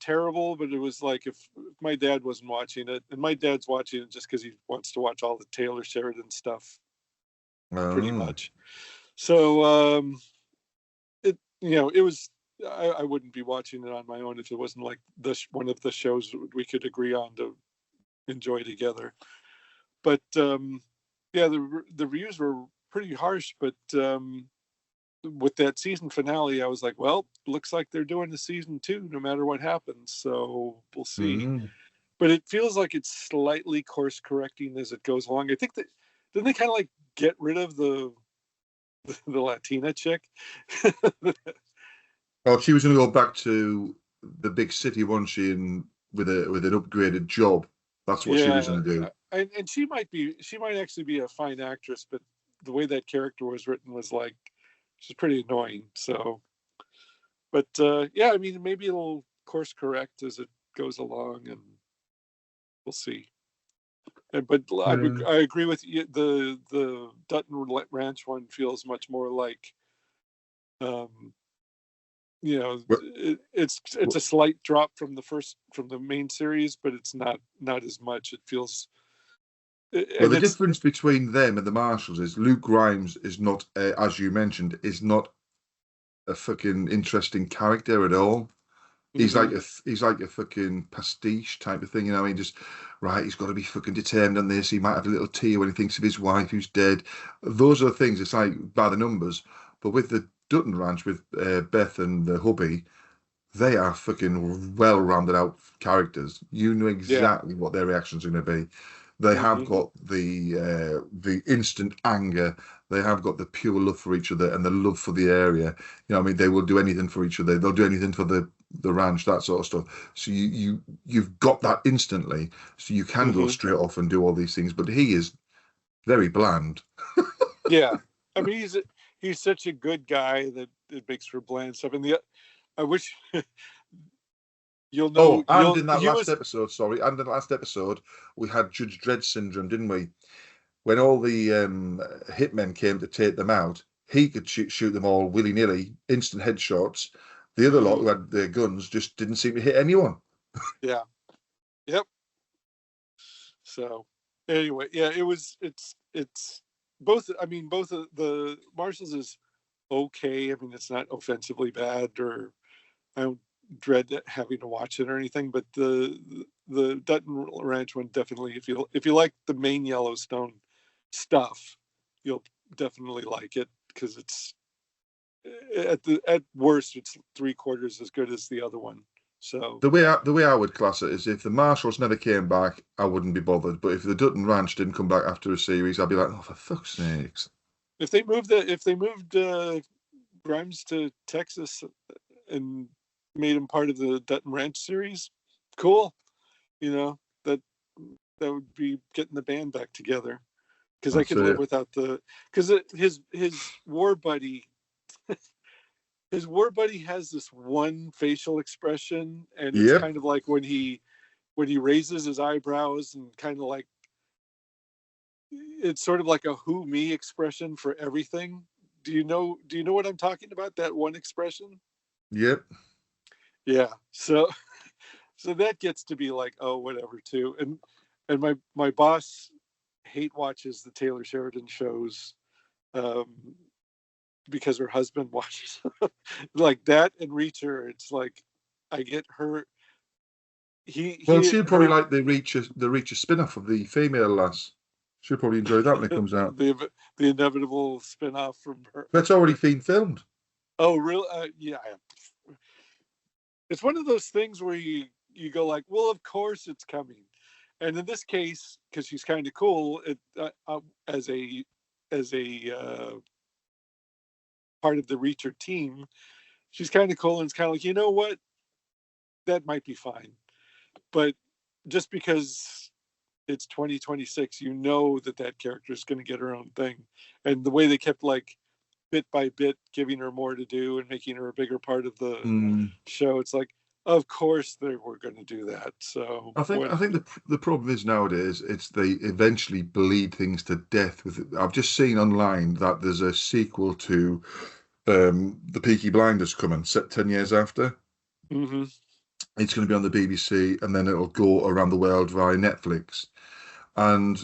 terrible, but it was like if my dad wasn't watching it, and my dad's watching it just because he wants to watch all the Taylor Sheridan stuff, pretty much. So it was. I wouldn't be watching it on my own if it wasn't like one of the shows we could agree on to enjoy together. But yeah, the reviews were pretty harsh, but with that season finale, I was like, well, looks like they're doing the season 2 no matter what happens. So we'll see. But it feels like it's slightly course correcting as it goes along. I think that didn't they kind of like get rid of the Latina chick? Oh, she was going to go back to the big city, wasn't she? And with an upgraded job. That's what she was going to do. And she might actually be a fine actress, but the way that character was written was like, she's pretty annoying. So, but yeah, I mean, maybe it'll course correct as it goes along, and we'll see. But I agree with you. The Dutton Ranch one feels much more like, it's a slight drop from the main series, but it's not as much. It feels. Well, the difference between them and the Marshalls is Luke Grimes is not, as you mentioned, is not a fucking interesting character at all. He's like a fucking pastiche type of thing, just right. He's got to be fucking determined on this. He might have a little tear when he thinks of his wife who's dead. Those are the things. It's like by the numbers. But with the Dutton Ranch, with Beth and the hubby, they are fucking well-rounded out characters. You know exactly what their reactions are going to be. They have got the instant anger. They have got the pure love for each other and the love for the area. They will do anything for each other. They'll do anything for the ranch, that sort of stuff. So you've got that instantly. So you can go straight off and do all these things. But he is very bland. Yeah, I mean he's such a good guy that it makes for bland stuff. And I wish You'll Oh, know. and You'll in that he last was episode, sorry, and in the last episode, we had Judge Dredd syndrome, didn't we? When all the hitmen came to take them out, he could shoot them all willy-nilly, instant headshots. The other lot who had their guns just didn't seem to hit anyone. yeah. Yep. So anyway, yeah, it's both. I mean, both of the Marshals is okay. I mean, it's not offensively bad, or I don't dread having to watch it or anything. But the Dutton Ranch one definitely, if you like the main Yellowstone stuff, you'll definitely like it, because it's at worst it's 3/4 as good as the other one. So The way I would class it is if the Marshalls never came back, I wouldn't be bothered. But if the Dutton Ranch didn't come back after a series, I'd be like, oh, for fuck's sakes. if they moved Grimes to Texas and made him part of the Dutton Ranch series, cool. You know, that would be getting the band back together, because I That's could live it. without because his war buddy. His war buddy has this one facial expression, and it's Yep. kind of like when he raises his eyebrows, and kind of like, it's sort of like a who me expression for everything. Do you know what I'm talking about? That one expression? Yep. Yeah. So that gets to be like, oh, whatever too. And my boss hate watches the Taylor Sheridan shows, um, because her husband watches like that and Reacher. It's like I get her. Well, He she'd probably her like the Reacher spin-off of the female lass. She'll probably enjoy that when it comes out. the inevitable spinoff from her. That's already been filmed. Oh, really? Yeah. It's one of those things where you go like, well, of course it's coming. And in this case, because she's kind of cool, as a part of the Reacher team, she's kind of cool, and it's kind of like, you know what, that might be fine. But just because it's 2026, you know that character is going to get her own thing. And the way they kept like bit by bit giving her more to do and making her a bigger part of the show, it's like, of course they were going to do that. So I think the problem is nowadays it's they eventually bleed things to death with it. I've just seen online that there's a sequel to the Peaky Blinders coming, set 10 years after. Mm-hmm. It's going to be on the BBC, and then it'll go around the world via Netflix. And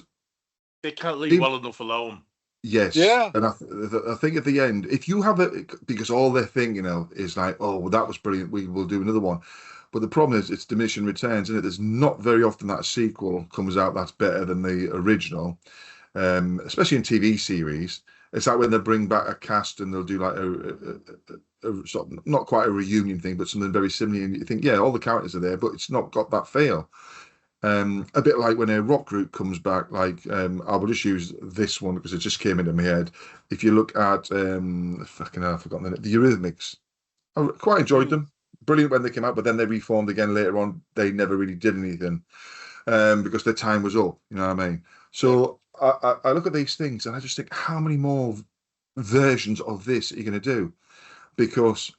they can't leave well enough alone. Yes. Yeah. And I think at the end, if you have it, because all they're thinking of is like, oh, well, that was brilliant, we will do another one. But the problem is it's diminishing returns, isn't it? There's not very often that a sequel comes out that's better than the original, especially in TV series. It's like when they bring back a cast and they'll do like a sort of, not quite a reunion thing, but something very similar. And you think, yeah, all the characters are there, but it's not got that feel. A bit like when a rock group comes back, like I will just use this one because it just came into my head. If you look at fucking hell, I've forgotten the Eurythmics. I quite enjoyed them. Brilliant when they came out, but then they reformed again later on. They never really did anything because their time was up. You know what I mean? So I look at these things and I just think, how many more versions of this are you going to do? Because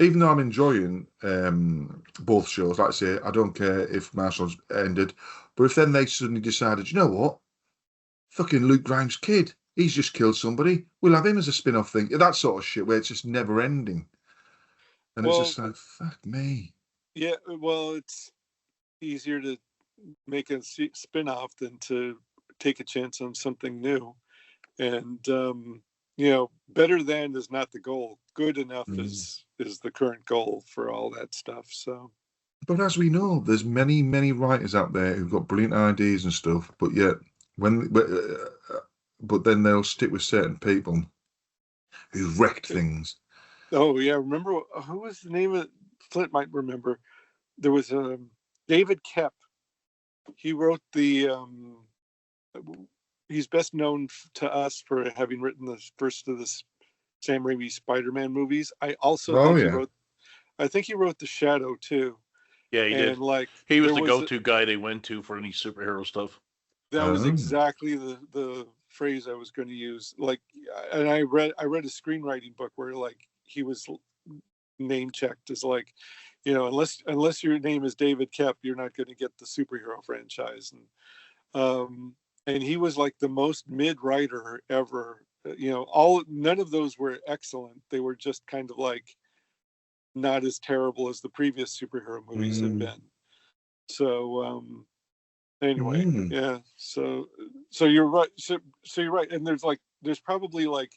even though I'm enjoying both shows, like I say, I don't care if Marshall's ended, but if then they suddenly decided, you know what, fucking Luke Grimes' kid, he's just killed somebody, we'll have him as a spin-off thing, that sort of shit where it's just never ending, and it's just like, fuck me. Yeah, well, it's easier to make a spin-off than to take a chance on something new, and you know, better than is not the goal. Good enough is the current goal for all that stuff. So, but as we know, there's many writers out there who've got brilliant ideas and stuff, but yet but then they'll stick with certain people who've wrecked things. Oh yeah, remember who was the name of Flint? Might remember. There was David Koepp. He wrote the. He's best known to us for having written the first of the Sam Raimi Spider-Man movies. I also think he wrote The Shadow too. Yeah, he did. Like, he was the go-to guy they went to for any superhero stuff. That was exactly the phrase I was going to use. Like, and I read a screenwriting book where like he was name checked as like, unless your name is David Kep, you're not going to get the superhero franchise. And he was like the most mid writer ever. None of those were excellent. They were just kind of like not as terrible as the previous superhero movies had been. So anyway, yeah. So you're right. So you're right. And there's probably like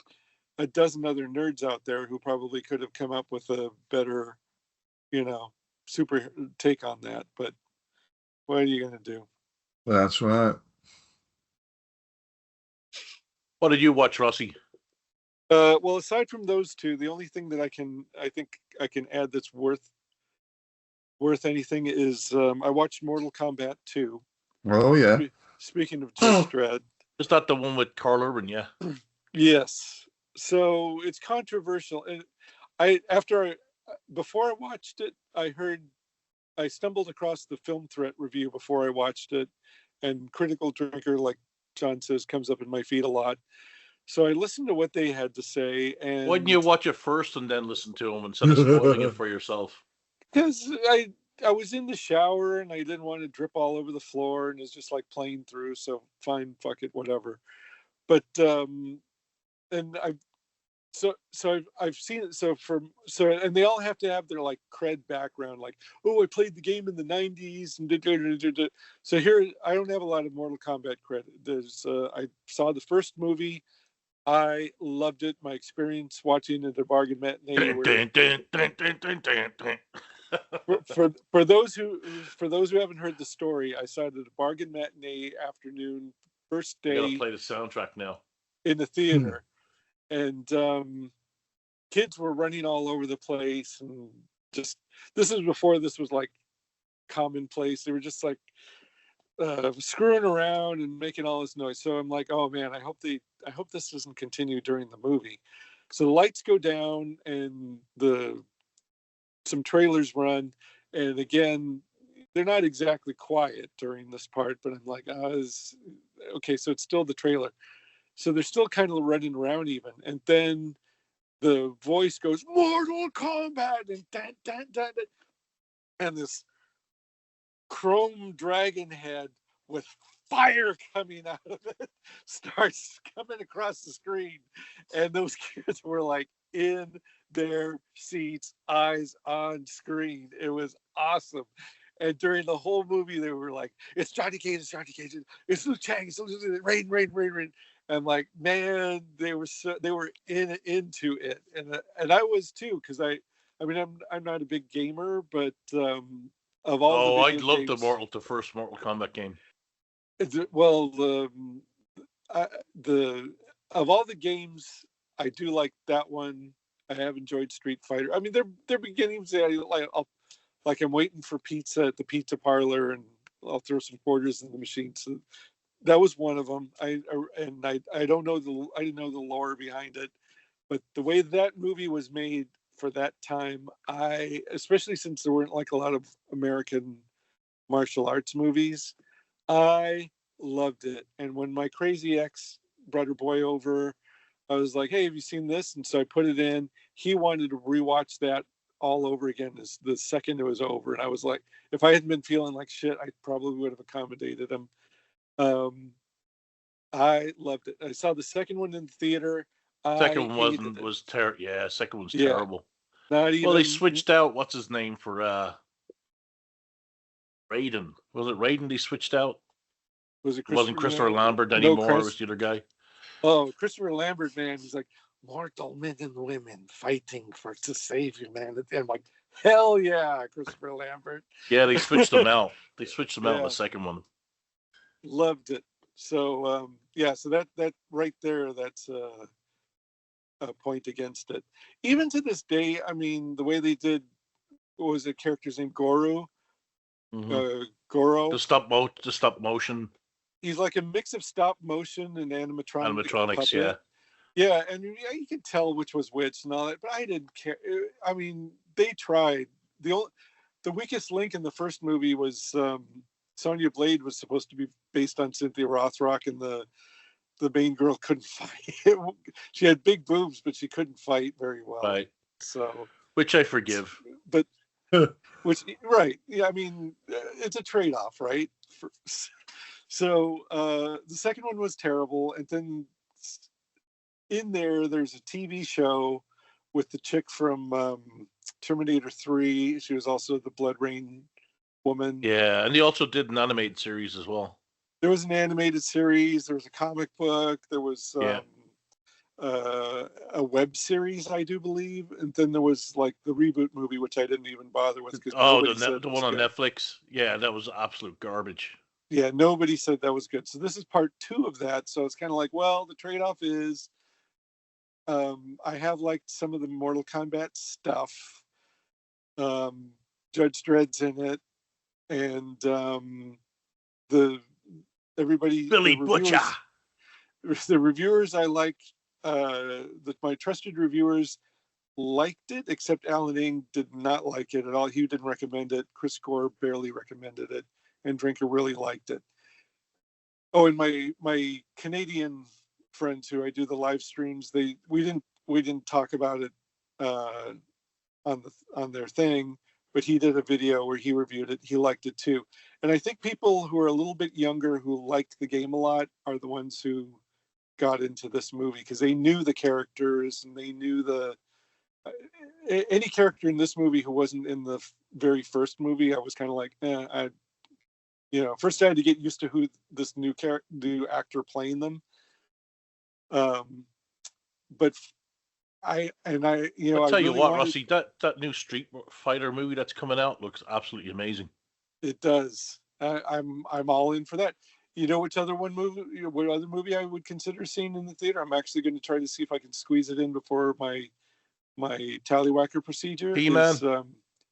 a dozen other nerds out there who probably could have come up with a better, super take on that. But what are you going to do? That's right. What did you watch, Rossy? Well, aside from those two, the only thing that I think I can add that's worth anything is I watched Mortal Kombat 2. Oh yeah. Speaking of Judge Dredd. Is that the one with Carl Urban? Yeah. Yes. So it's controversial, and before I watched it, I stumbled across the Film Threat review before I watched it, and Critical Drinker, like John says, comes up in my feed a lot. So I listened to what they had to say, and why didn't you watch it first and then listen to them instead of spoiling it for yourself? Because I was in the shower and I didn't want to drip all over the floor, and it's just like playing through. So fine, fuck it, whatever. But and I've seen it. And they all have to have their like cred background, like, oh, I played the game in the 90s and so here I don't have a lot of Mortal Kombat credit. I saw the first movie. I loved it. My experience watching it at a bargain matinee. For those who haven't heard the story, I saw it at a bargain matinee afternoon, first day. I gotta play the soundtrack now In the theater, and kids were running all over the place, and just this is before this was like commonplace. They were just like screwing around and making all this noise. So I'm like, oh man, I hope this doesn't continue during the movie. So the lights go down and some trailers run, and again, they're not exactly quiet during this part, but I'm like, okay, so it's still the trailer. So they're still kind of running around even. And then the voice goes, Mortal Kombat, and dun, dun, dun, dun. And this chrome dragon head with fire coming out of it starts coming across the screen. And those kids were like in their seats, eyes on screen. It was awesome. And during the whole movie, they were like, it's Johnny Cage, it's Liu Chang, it's Raiden. And like, man, they were into it, and I was too, because I'm not a big gamer, but of all I love the first Mortal Kombat game. Well, of all the games, I do like that one. I have enjoyed Street Fighter. I mean, they're beginnings. I'm waiting for pizza at the pizza parlor, and I'll throw some quarters in the machine. So that was one of them. I didn't know the lore behind it, but the way that movie was made for that time, especially since there weren't like a lot of American martial arts movies, I loved it. And when my crazy ex brought her boy over, I was like, hey, have you seen this? And so I put it in. He wanted to rewatch that all over again the second it was over. And I was like, if I hadn't been feeling like shit, I probably would have accommodated him. I loved it. I saw the second one in the theater. Second one was terrible. Yeah, second one's terrible. Not even. Well, they switched out what's his name for Raiden. Was it Raiden they switched out? It wasn't Christopher Lambert anymore. It was the other guy. Oh, Christopher Lambert, man. He's like, mortal men and women fighting to save humanity. I'm like, hell yeah, Christopher Lambert. Yeah, they switched them out. They switched them out in the second one. Loved it. So so that right there, that's a point against it. Even to this day, I mean, the way they did, what was the character's name? Goro. Goro. The stop motion. He's like a mix of stop motion and animatronics. Yeah. Yeah, and you can tell which was which and all that, but I didn't care. I mean, they tried. The weakest link in the first movie was Sonya Blade was supposed to be based on Cynthia Rothrock, and the main girl couldn't fight. She had big boobs, but she couldn't fight very well. Right. So, which I forgive. But Which, right. Yeah, I mean, it's a trade-off, right? So the second one was terrible. And then in there's a TV show with the chick from Terminator 3. She was also the Blood Rain woman. Yeah, and they also did an animated series as well. There was an animated series. There was a comic book. There was a web series, I do believe. And then there was like the reboot movie, which I didn't even bother with. The one on Netflix. Yeah, that was absolute garbage. Yeah, nobody said that was good. So this is part 2 of that. So it's kind of like, well, the trade-off is I have liked some of the Mortal Kombat stuff. Judge Dredd's in it. And Billy Butcher. The reviewers I liked, my trusted reviewers liked it, except Alan Ing did not like it at all. He didn't recommend it. Chris Gore barely recommended it, and Drinker really liked it. Oh, and my Canadian friends who I do the live streams, we didn't talk about it on their thing, but he did a video where he reviewed it. He liked it too. And I think people who are a little bit younger who liked the game a lot are the ones who got into this movie because they knew the characters and they knew any character in this movie who wasn't in the very first movie. I was kind of like, first I had to get used to who this new actor playing them. But I tell you what, Rossy, that new Street Fighter movie that's coming out looks absolutely amazing. It does. I'm all in for that. You know what other movie I would consider seeing in the theater? I'm actually going to try to see if I can squeeze it in before my tallywhacker procedure. He-Man.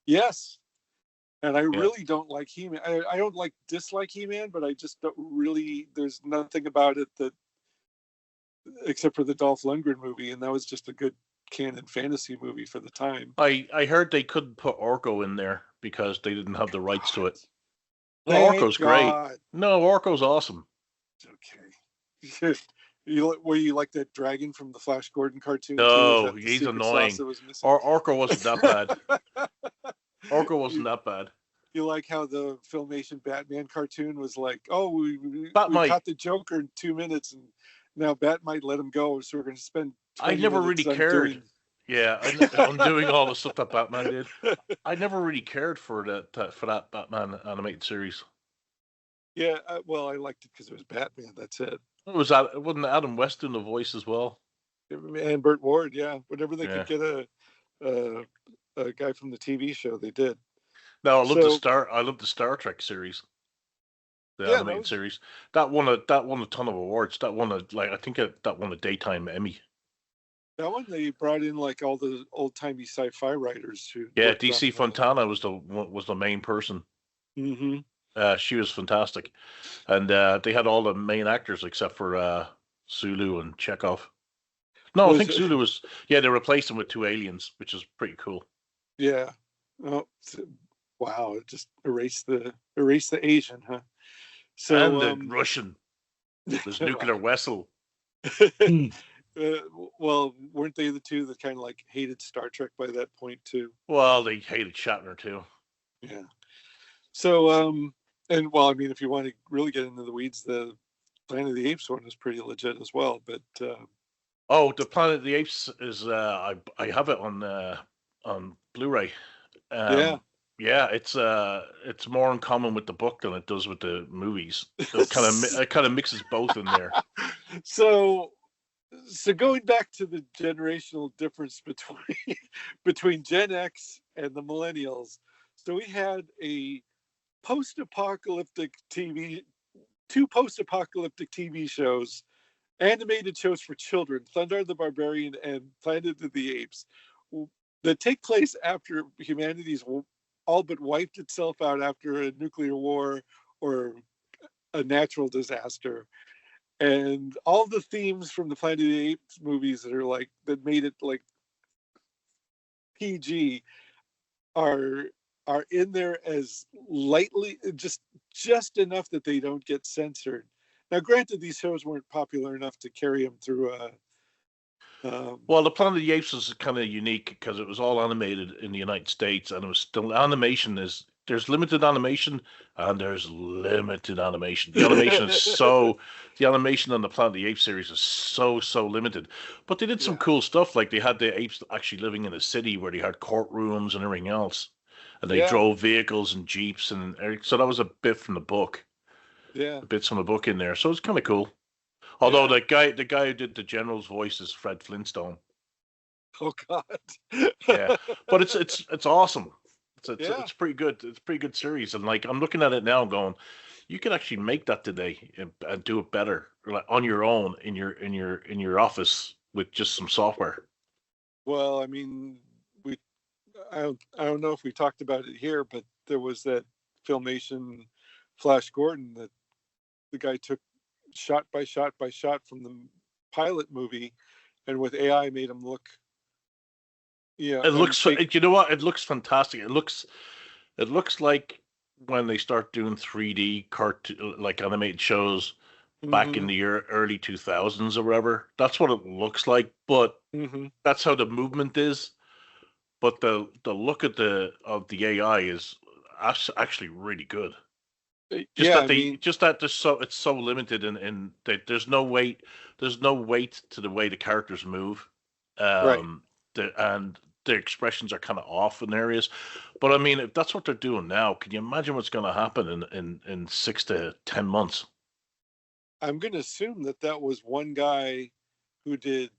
Yes. And I really don't like He-Man. I don't dislike He-Man, but I just don't really. There's nothing about it that, except for the Dolph Lundgren movie, and that was just a good canon fantasy movie for the time. I heard they couldn't put Orko in there because they didn't have the rights to it. No, Orko's great. No, Orko's awesome. Okay. You like that dragon from the Flash Gordon cartoon? No, he's annoying. Orko wasn't that bad. Orko wasn't that bad. You like how the Filmation Batman cartoon was like, oh, we caught the Joker in 2 minutes, and now Bat might let him go, so we're going to spend 20 I never really cared. I'm doing all the stuff that Batman did. I never really cared for that Batman animated series. Yeah, well, I liked it because it was Batman. That's it. Wasn't Adam West doing the voice as well? And Burt Ward, yeah. Whenever they could get a guy from the TV show, they did. No, I love the Star Trek series. The animated series. That won a ton of awards. That won a daytime Emmy. That one they brought in like all the old timey sci-fi writers who. Yeah, DC Fontana was the main person. Mm-hmm. She was fantastic, and they had all the main actors except for Sulu and Chekhov. No, I think Sulu was. Yeah, they replaced him with 2 aliens, which is pretty cool. Yeah. Oh, wow! It just erased the Asian, huh? So and the Russian. There's nuclear vessel. Well, weren't they the two that kind of like hated Star Trek by that point too? Well, they hated Shatner too. Yeah. So, and well, I mean, if you want to really get into the weeds, the Planet of the Apes one is pretty legit as well. But the Planet of the Apes is I have it on Blu-ray. Yeah, it's more in common with the book than it does with the movies. It kind of mixes both in there. So going back to the generational difference between Gen X and the millennials. So we had two post-apocalyptic TV shows, animated shows for children, Thundar the Barbarian and Planet of the Apes, that take place after humanity's all but wiped itself out after a nuclear war or a natural disaster. And all the themes from the Planet of the Apes movies that made it like PG are in there as lightly, just enough that they don't get censored. Now, granted, these shows weren't popular enough to carry them through Well, the Planet of the Apes was kind of unique because it was all animated in the United States, and it was still animation is there's limited animation and there's limited animation. The animation on the Planet of the Apes series is so limited. But they did some cool stuff, like they had the apes actually living in a city where they had courtrooms and everything else, and they drove vehicles and jeeps, and so that was a bit from the book, bits from the book in there. So it's kind of cool. Although the guy who did the general's voice is Fred Flintstone. Oh God. Yeah, but it's awesome. It's pretty good. It's a pretty good series, and like I'm looking at it now, going, you could actually make that today and do it better, like on your own in your office with just some software. Well, I mean, I don't know if we talked about it here, but there was that Filmation Flash Gordon that the guy took shot by shot by shot from the pilot movie, and with AI made him look. Yeah, it looks. You know what? It looks fantastic. It looks like when they start doing 3D cartoon, like animated shows back in the early 2000s or whatever. That's what it looks like, but that's how the movement is. But the look of the AI is actually really good. Just that it's so limited and that there's no weight to the way the characters move, and the expressions are kind of off in areas. But I mean, if that's what they're doing now, can you imagine what's going to happen in 6 to 10 months? I'm going to assume that was one guy who did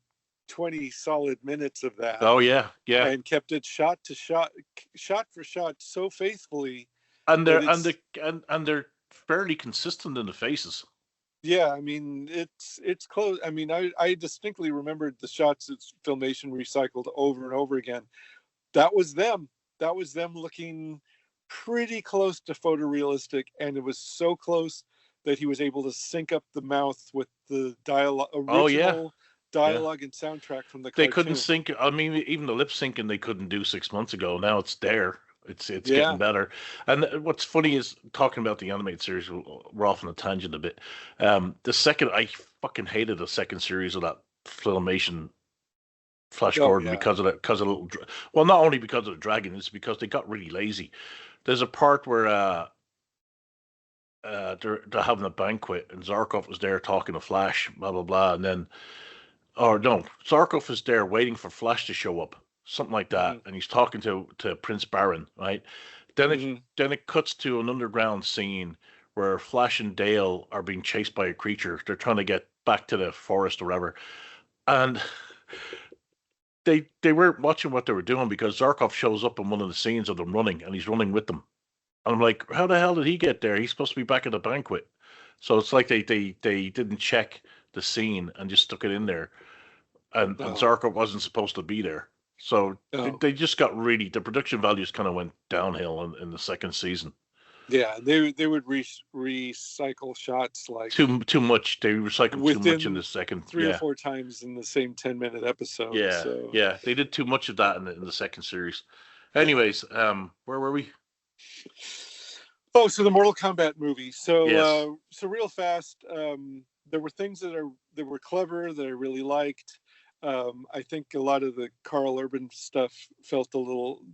20 solid minutes of that. Oh yeah, and kept it shot for shot so faithfully. And they're fairly consistent in the faces. Yeah, I mean it's close. I mean, I distinctly remembered the shots that Filmation recycled over and over again. That was them looking pretty close to photorealistic, and it was so close that he was able to sync up the mouth with the dialogue. Dialogue and soundtrack from the cartoon. They couldn't sync. I mean, even the lip syncing they couldn't do 6 months ago. Now it's there. It's getting better. And what's funny is, talking about the animated series, we're off on a tangent a bit. I fucking hated the second series of that Filmation Flash Gordon because of well, not only because of the dragon, it's because they got really lazy. There's a part where they're having a banquet and Zarkov was there talking to Flash, blah blah blah, and then, or no, Zarkov is there waiting for Flash to show up, something like that, and he's talking to Prince Baron, right? Then it cuts to an underground scene where Flash and Dale are being chased by a creature. They're trying to get back to the forest or whatever, and they weren't watching what they were doing because Zarkov shows up in one of the scenes of them running, and he's running with them. And I'm like, how the hell did he get there? He's supposed to be back at the banquet. So it's like they didn't check the scene and just stuck it in there, and Zarkov wasn't supposed to be there. So they just got really, the production values kind of went downhill in the second season. Yeah, they would recycle shots like too much. They recycled too much in the second, 3 or 4 times in the same 10-minute episode. Yeah, so. Yeah, they did too much of that in the second series. Anyways, where were we? Oh, so the Mortal Kombat movie. So yes. So real fast, there were things that were clever that I really liked. I think a lot of the Carl Urban stuff felt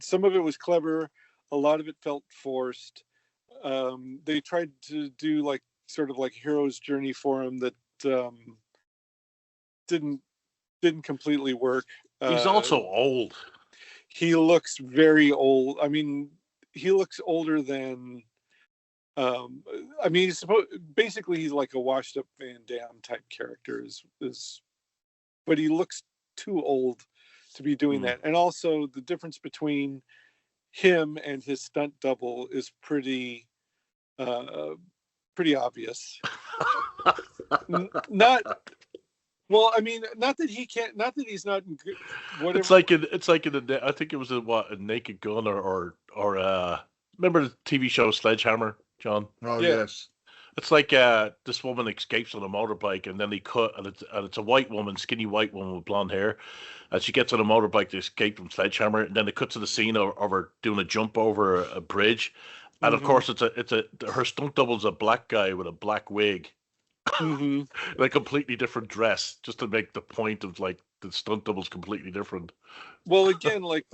some of it was clever, a lot of it felt forced. They tried to do like sort of like hero's journey for him that didn't completely work. He's also old. He looks very old. I mean, he looks older than. I mean, basically he's like a washed up Van Damme type character, but he looks too old to be doing that. And also the difference between him and his stunt double is pretty obvious. Not well, I mean, not that he's not good, whatever. It's like in the, I think it was a Naked Gun or remember the TV show Sledgehammer, John? Oh yes. It's like this woman escapes on a motorbike, and then they cut, and it's a white woman, skinny white woman with blonde hair, and she gets on a motorbike to escape from Sledgehammer, and then they cut to the scene of her doing a jump over a bridge, and of course her stunt double's a black guy with a black wig, and a completely different dress, just to make the point of like the stunt double's completely different. Well, again, like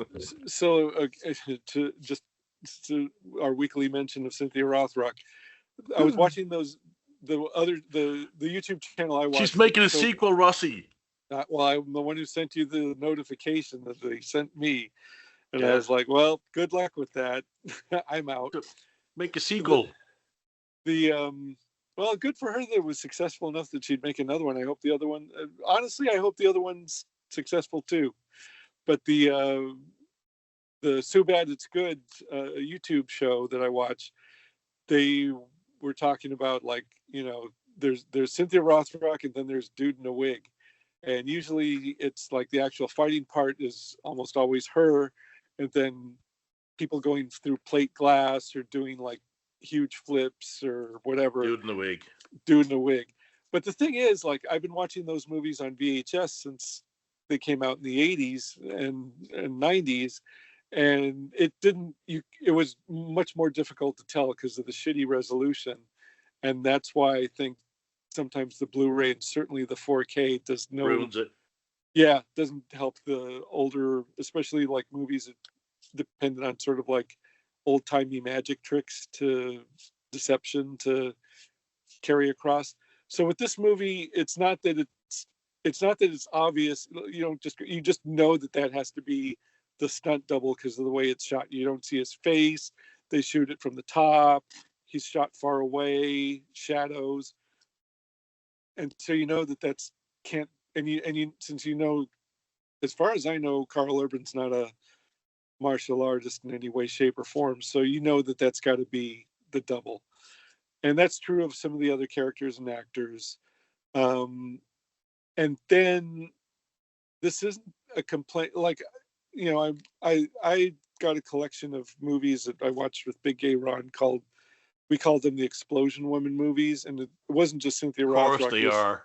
so, to just to our weekly mention of Cynthia Rothrock, I was watching the YouTube channel I watched. She's making a sequel, Rossy. Well, I'm the one who sent you the notification that they sent me, and I was like, well, good luck with that. I'm out. Make a sequel. Well, good for her that it was successful enough that she'd make another one. I hope the other one, honestly, I hope the other one's successful too. But the So Bad It's Good YouTube show that I watch, they were talking about, like, you know, there's Cynthia Rothrock and then there's Dude in a Wig. And usually it's like the actual fighting part is almost always her, and then people going through plate glass or doing like huge flips or whatever. Dude in a Wig. But the thing is, like, I've been watching those movies on VHS since they came out in the 80s and 90s, and it was much more difficult to tell because of the shitty resolution. And that's why I think sometimes the Blu-ray and certainly the 4K ruins it. Yeah, doesn't help the older, especially like movies that dependent on sort of like old-timey magic tricks to deception to carry across. So with this movie, it's not that it's obvious. You just know that has to be the stunt double because of the way it's shot. You don't see his face. They shoot it from the top. He's shot far away, shadows. And so you know that's can't, and you since you know, as far as I know, Carl Urban's not a martial artist in any way, shape, or form. So you know that's got to be the double. And that's true of some of the other characters and actors. And then this isn't a complaint. Like, you know, I got a collection of movies that I watched with Big Gay Ron we called them the Explosion Woman movies, and it wasn't just Cynthia Rothrock. Of course they are.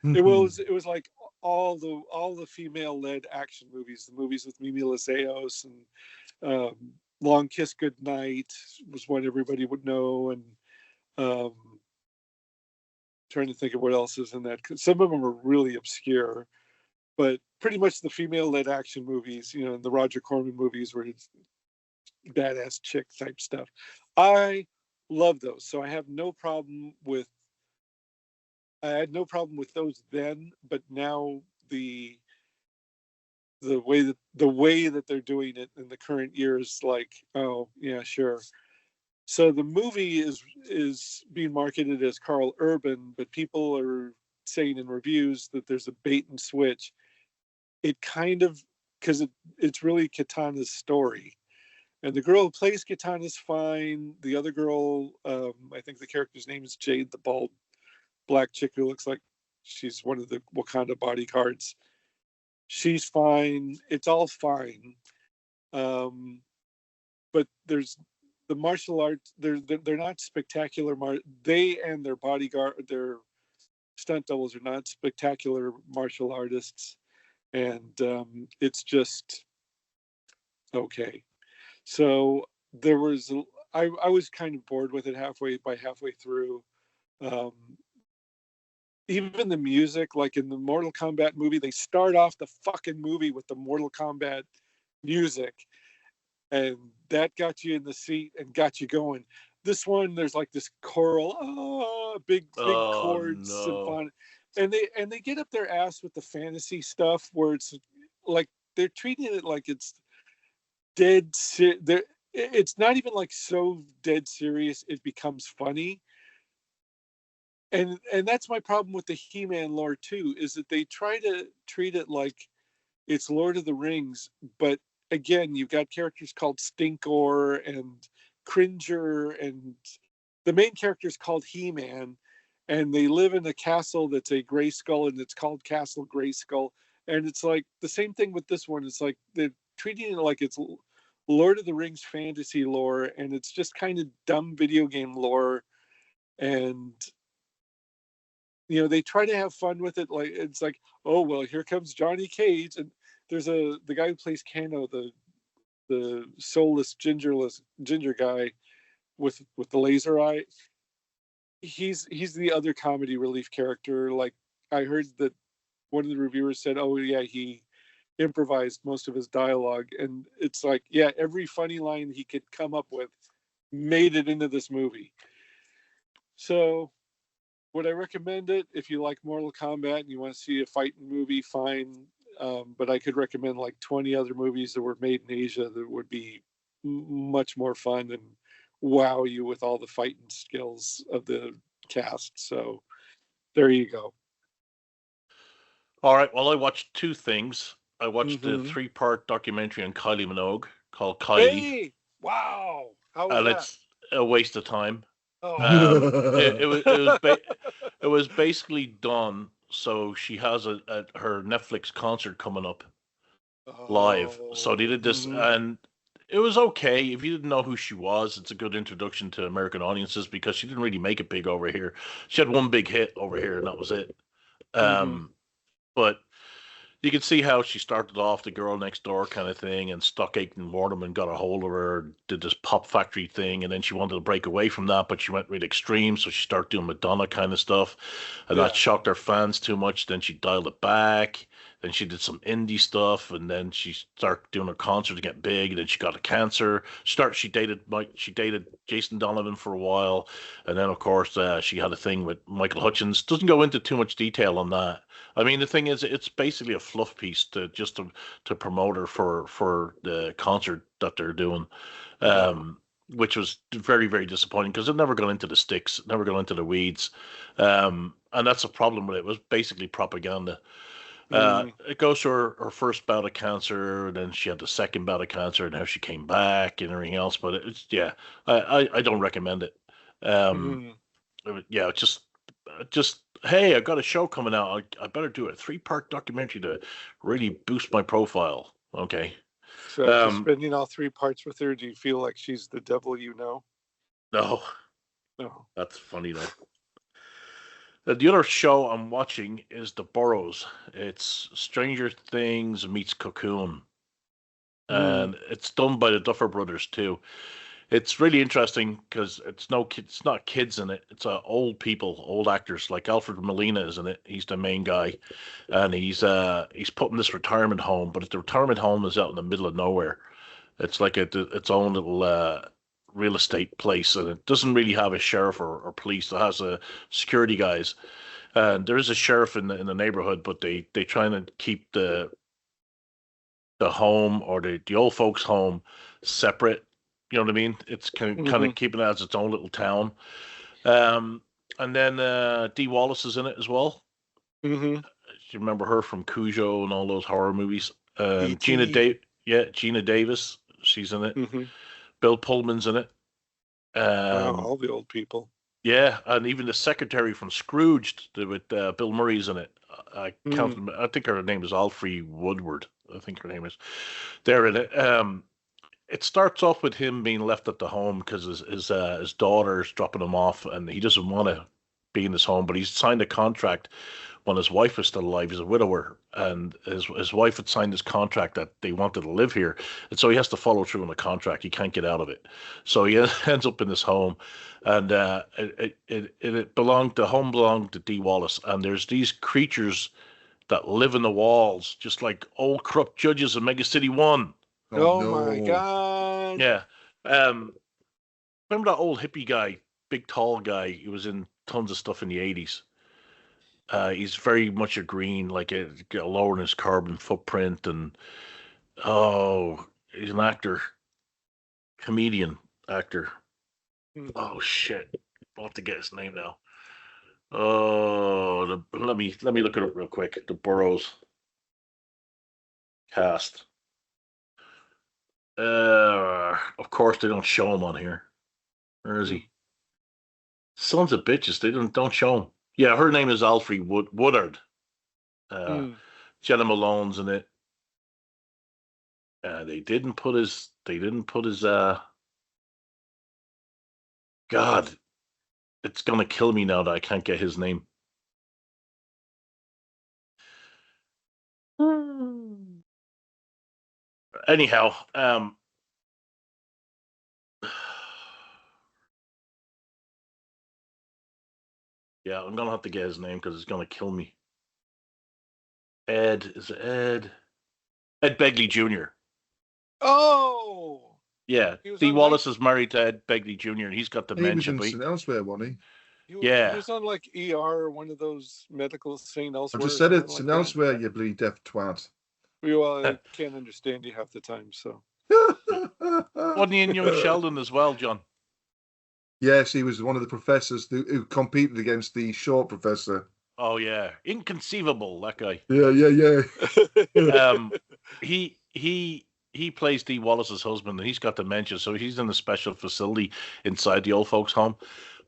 It was like all the female-led action movies, the movies with Mimi Lazeos and Long Kiss Goodnight was one everybody would know, and trying to think of what else is in that. Some of them are really obscure, but pretty much the female-led action movies, you know, the Roger Corman movies where it's badass chick type stuff. I love those, so I had no problem with those then, but now the way that they're doing it in the current year is like, oh yeah, sure. So the movie is being marketed as Carl Urban, but people are saying in reviews that there's a bait and switch. It kind of, because it's really Katana's story. And the girl who plays Katana's fine. The other girl, I think the character's name is Jade, the bald black chick who looks like she's one of the Wakanda bodyguards. She's fine. It's all fine. But there's the martial arts. They're not spectacular. They and their bodyguard, their stunt doubles, are not spectacular martial artists, and it's just okay. So there was, I was kind of bored with it halfway through. Even the music, like in the Mortal Kombat movie, they start off the fucking movie with the Mortal Kombat music, and that got you in the seat and got you going. This one, there's like this choral, big chords, symphonic, and they get up their ass with the fantasy stuff where it's like they're treating it like it's dead. It's not even like so dead serious it becomes funny. And that's my problem with the He-Man lore too, is that they try to treat it like it's Lord of the Rings, but again, you've got characters called Stinkor and Cringer, and the main character is called He-Man, and they live in a castle that's a Grayskull, and it's called Castle Grayskull. And it's like the same thing with this one. It's like they're treating it like it's Lord of the Rings fantasy lore, and it's just kind of dumb video game lore. And you know, they try to have fun with it. Like, it's like, oh, well, here comes Johnny Cage. And there's the guy who plays Kano, the soulless, ginger guy with the laser eye. He's the other comedy relief character. Like, I heard that one of the reviewers said, "Oh yeah, he improvised most of his dialogue," and it's like, yeah, every funny line he could come up with made it into this movie. So would I recommend it? If you like Mortal Kombat and you want to see a fighting movie, fine. But I could recommend like 20 other movies that were made in Asia that would be much more fun and wow you with all the fighting skills of the cast. So there you go. All right. Well, I watched two things. I watched the Mm-hmm. 3-part documentary on Kylie Minogue called Kylie, Hey, wow. How was and that? it's a waste of time. Oh. It was basically done. So she has her Netflix concert coming up live. So they Oh. did this, Mm-hmm. and it was okay. If you didn't know who she was, it's a good introduction to American audiences because she didn't really make it big over here. She had one big hit over here, and that was it. Mm-hmm. But you can see how she started off the girl next door kind of thing, and Stockake and Waterman got a hold of her, did this pop factory thing, and then she wanted to break away from that, but she went really extreme, so she started doing Madonna kind of stuff, and that Yeah. shocked her fans too much. Then she dialed it back. Then she did some indie stuff, and then she started doing her concert to get big. And then she got a cancer. She dated She dated Jason Donovan for a while, and then of course she had a thing with Michael Hutchins. Doesn't go into too much detail on that. I mean, the thing is, it's basically a fluff piece to promote her for the concert that they're doing, Yeah. which was very very disappointing because it never got into the sticks, never got into the weeds, and that's a problem with it. It was basically propaganda. Mm. It goes to her first bout of cancer, and then she had the second bout of cancer, and how she came back and everything else. But it's yeah, I don't recommend it. Um, Mm. yeah, just hey, I got a show coming out. I better do a 3-part documentary to really boost my profile. Okay. So after Um, spending all 3 parts with her, do you feel like she's the devil you know? no, No. that's funny though. The other show I'm watching is The Burroughs. It's Stranger Things meets Cocoon, Mm. and it's done by the Duffer Brothers too. It's really interesting because it's not kids in it. It's old people, old actors. Like Alfred Molina is in it. He's the main guy, and he's put in this retirement home, but the retirement home is out in the middle of nowhere. It's like its own little real estate place, and it doesn't really have a sheriff or police. It has security guys, and there is a sheriff in the neighborhood, but they try and keep the home or the old folks' home separate. You know what I mean? It's kind Mm-hmm. of keeping it as its own little town. Um, and then Dee Wallace is in it as well. Mm-hmm. You remember her from Cujo and all those horror movies. E.T. Gina Davis, she's in it. Mm-hmm. Bill Pullman's in it. Wow, Um, all the old people. yeah, and even the secretary from Scrooged with Bill Murray's in it. Mm. I think her name is Alfre Woodward. I think her name is. They're in it. It starts off with him being left at the home because his daughter's dropping him off, and he doesn't want to be in his home. But he's signed a contract when his wife is still alive. He's a widower, and his wife had signed this contract that they wanted to live here, and so he has to follow through on the contract. He can't get out of it, so he ends up in this home, and the home belonged to Dee Wallace, and there's these creatures that live in the walls, just like old corrupt judges in Mega City One. Oh Oh my no. God. Yeah. Um, Remember that old hippie guy, big tall guy? He was in tons of stuff in the 80s. He's very much a green, like lowering his carbon footprint, and oh, he's an actor, comedian, actor. Mm. Oh shit, I'll have to get his name now. Oh, let me look it up real quick. The Burroughs cast. Of course they don't show him on here. Where is Mm. he? Sons of bitches, they don't show him. Yeah, her name is Alfre Woodard. Uh, Mm. Jenna Malone's in it. They didn't put his God, it's gonna kill me now that I can't get his name. Anyhow, yeah, I'm gonna have to get his name because it's gonna kill me. Ed, is it Ed? Ed Begley Jr. Oh, Yeah, he was Dee on like Wallace is married to Ed Begley Jr. and he's got He was dementia. in But St. Elsewhere, wasn't he yeah, was on like ER, one of those medical St. he? I've Elsewhere just or said something it. like St. that. Elsewhere, you bloody deaf twat. Well, I can't understand you half the time, so. wasn't he in Young Sheldon as well, John? Yes, he was one of the professors who competed against the short professor. Oh yeah, inconceivable, that guy. Yeah. He plays Dee Wallace's husband, and he's got dementia, so he's in a special facility inside the old folks' home.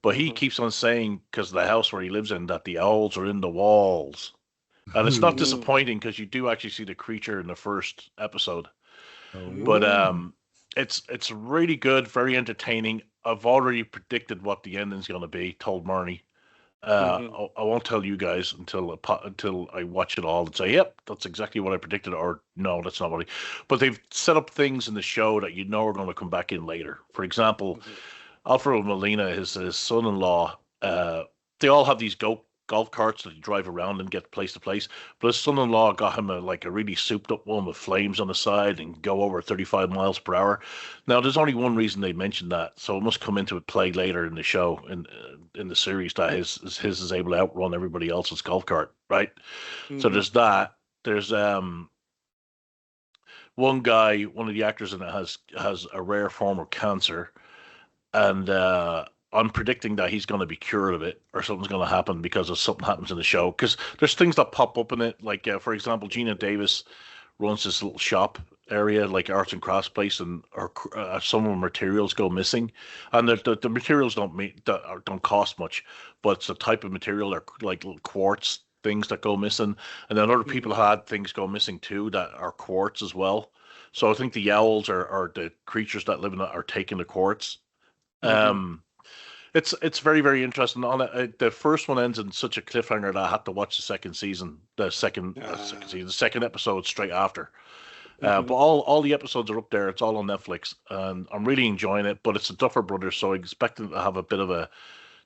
But he keeps on saying, because of the house where he lives in, that the owls are in the walls, and it's not disappointing because you do actually see the creature in the first episode. But it's really good, very entertaining. I've already predicted what the ending's going to be. Told Marnie. I won't tell you guys until I watch it all and say, "Yep, that's exactly what I predicted," or "No, that's not what I." But they've set up things in the show that you know are going to come back in later. For example, Alfredo Molina, his son-in-law, they all have these golf carts that you drive around and get place to place. But his son-in-law got him a really souped-up one with flames on the side and go over 35 miles per hour. Now, there's only one reason they mentioned that, so it must come into play later in the show, in the series, that his is able to outrun everybody else's golf cart, right? So there's that. There's one guy, one of the actors in it has a rare form of cancer, and I'm predicting that he's going to be cured of it, or something's going to happen because of something happens in the show. Because there's things that pop up in it, like for example, Gina Davis runs this little shop area, like arts and crafts place, and some of the materials go missing, and the materials don't cost much, but it's the type of material, they're like little quartz things that go missing, and then other people had things go missing too that are quartz as well. So I think the owls are the creatures that live in it are taking the quartz. It's very, very interesting. On it, the first one ends in such a cliffhanger that I had to watch the second season, the second season, the second episode straight after. But all the episodes are up there. It's all on Netflix, and I'm really enjoying it. But it's the Duffer Brothers, so I expect them to have a bit of a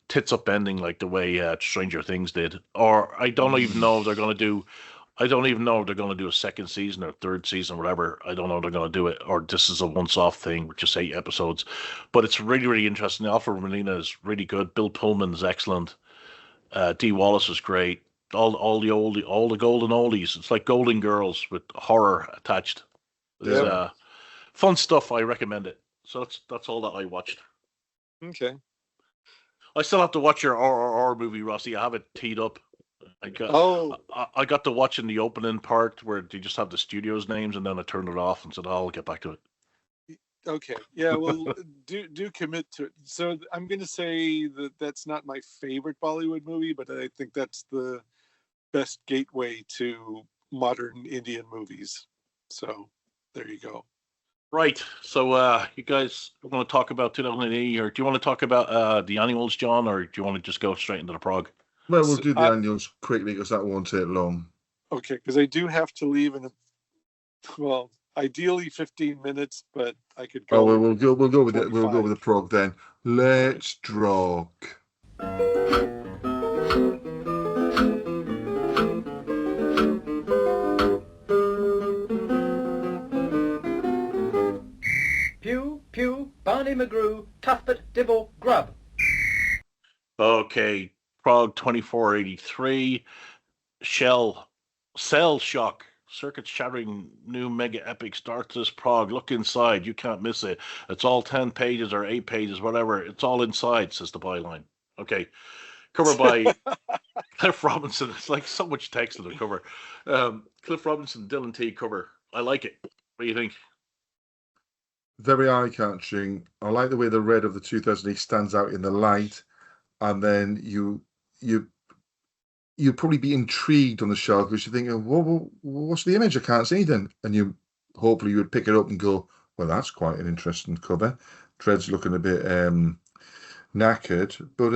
tits up ending like the way Stranger Things did. Or I don't even know if they're going to do. I don't even know if they're going to do a second season or third season, or whatever. I don't know if they're going to do it, or this is a once-off thing with just 8 episodes. But it's really, really interesting. Alfred Molina is really good. Bill Pullman is excellent. Dee Wallace is great. All the golden oldies. It's like Golden Girls with horror attached. It's fun stuff. I recommend it. So that's all that I watched. Okay. I still have to watch your RRR movie, Rossy. I have it teed up. I got to watch in the opening part where they just have the studios names, and then I turned it off and said, I'll get back to it. Okay. Yeah. Well, do commit to it. So I'm going to say that that's not my favorite Bollywood movie, but I think that's the best gateway to modern Indian movies. So there you go. Right. So you guys want to talk about 2008, or do you want to talk about the annuals, John, or do you want to just go straight into the Prog? Well, we'll do the annuals quickly because that won't take long. Okay, because I do have to leave in ideally 15 minutes, but I could go. Oh, we'll go with it. We'll go with the Prog then. Let's drog. Pew, pew, Barney McGrew, Cuthbert, Dibble, Grub. Okay, Prog 2483, Cell Shock, circuit-shattering new mega epic starts this Prog. Look inside, you can't miss it. It's all 10 pages or 8 pages, whatever. It's all inside, says the byline. Okay, cover by Cliff Robinson. It's like so much text in the cover. Cliff Robinson, Dylan T. cover. I like it. What do you think? Very eye-catching. I like the way the red of the 2008 stands out in the light, and then you'd probably be intrigued on the show because you're thinking, what's the image? I can't see anything. And hopefully you would pick it up and go, well, that's quite an interesting cover. Dredd's looking a bit knackered, but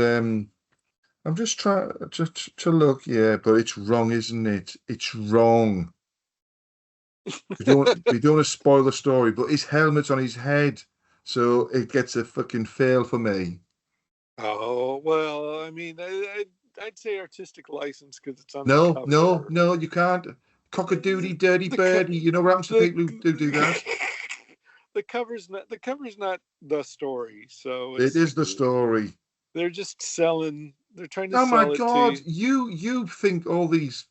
I'm just trying to look, but it's wrong, isn't it? It's wrong. We don't want to spoil the story, but his helmet's on his head, so it gets a fucking fail for me. Oh, well, I mean, I'd say artistic license because it's on No, the cover. no, you can't. Cock-a-doodle dirty The birdie. You know what happens to the- people who do that? The cover's not the story, so It is the story. They're just selling. They're trying to Oh my sell it God! to You think all these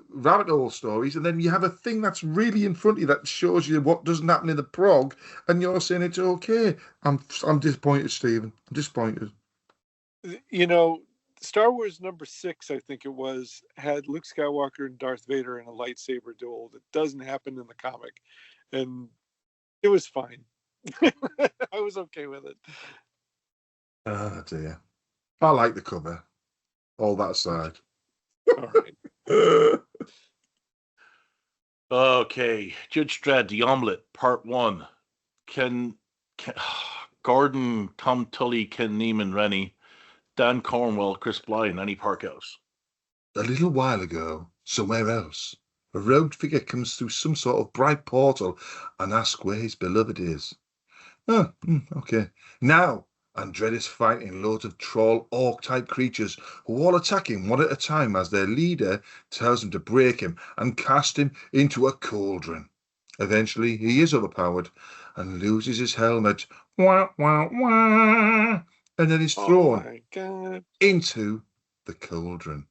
rabbit hole stories, and then you have a thing that's really in front of you that shows you what doesn't happen in the prog, and you're saying it's okay. I'm disappointed, Stephen. I'm disappointed. you know. Star Wars #6, I think it was, had Luke Skywalker and Darth Vader in a lightsaber duel. That doesn't happen in the comic, and it was fine. I was okay with it. Oh dear. I like the cover. All that aside. All right. Okay, Judge Dredd, the Omelette, Part 1. Can Gordon, Tom Tully, Ken Niemand, Rennie, Dan Cornwell, Chris Bly, and Annie Parkhouse. A little while ago, somewhere else, a robed figure comes through some sort of bright portal and asks where his beloved is. Oh, okay. Now, Dredd is fighting loads of troll orc-type creatures who all attack him one at a time as their leader tells him to break him and cast him into a cauldron. Eventually, he is overpowered and loses his helmet. Wah, wah, wah. And then is thrown into the cauldron.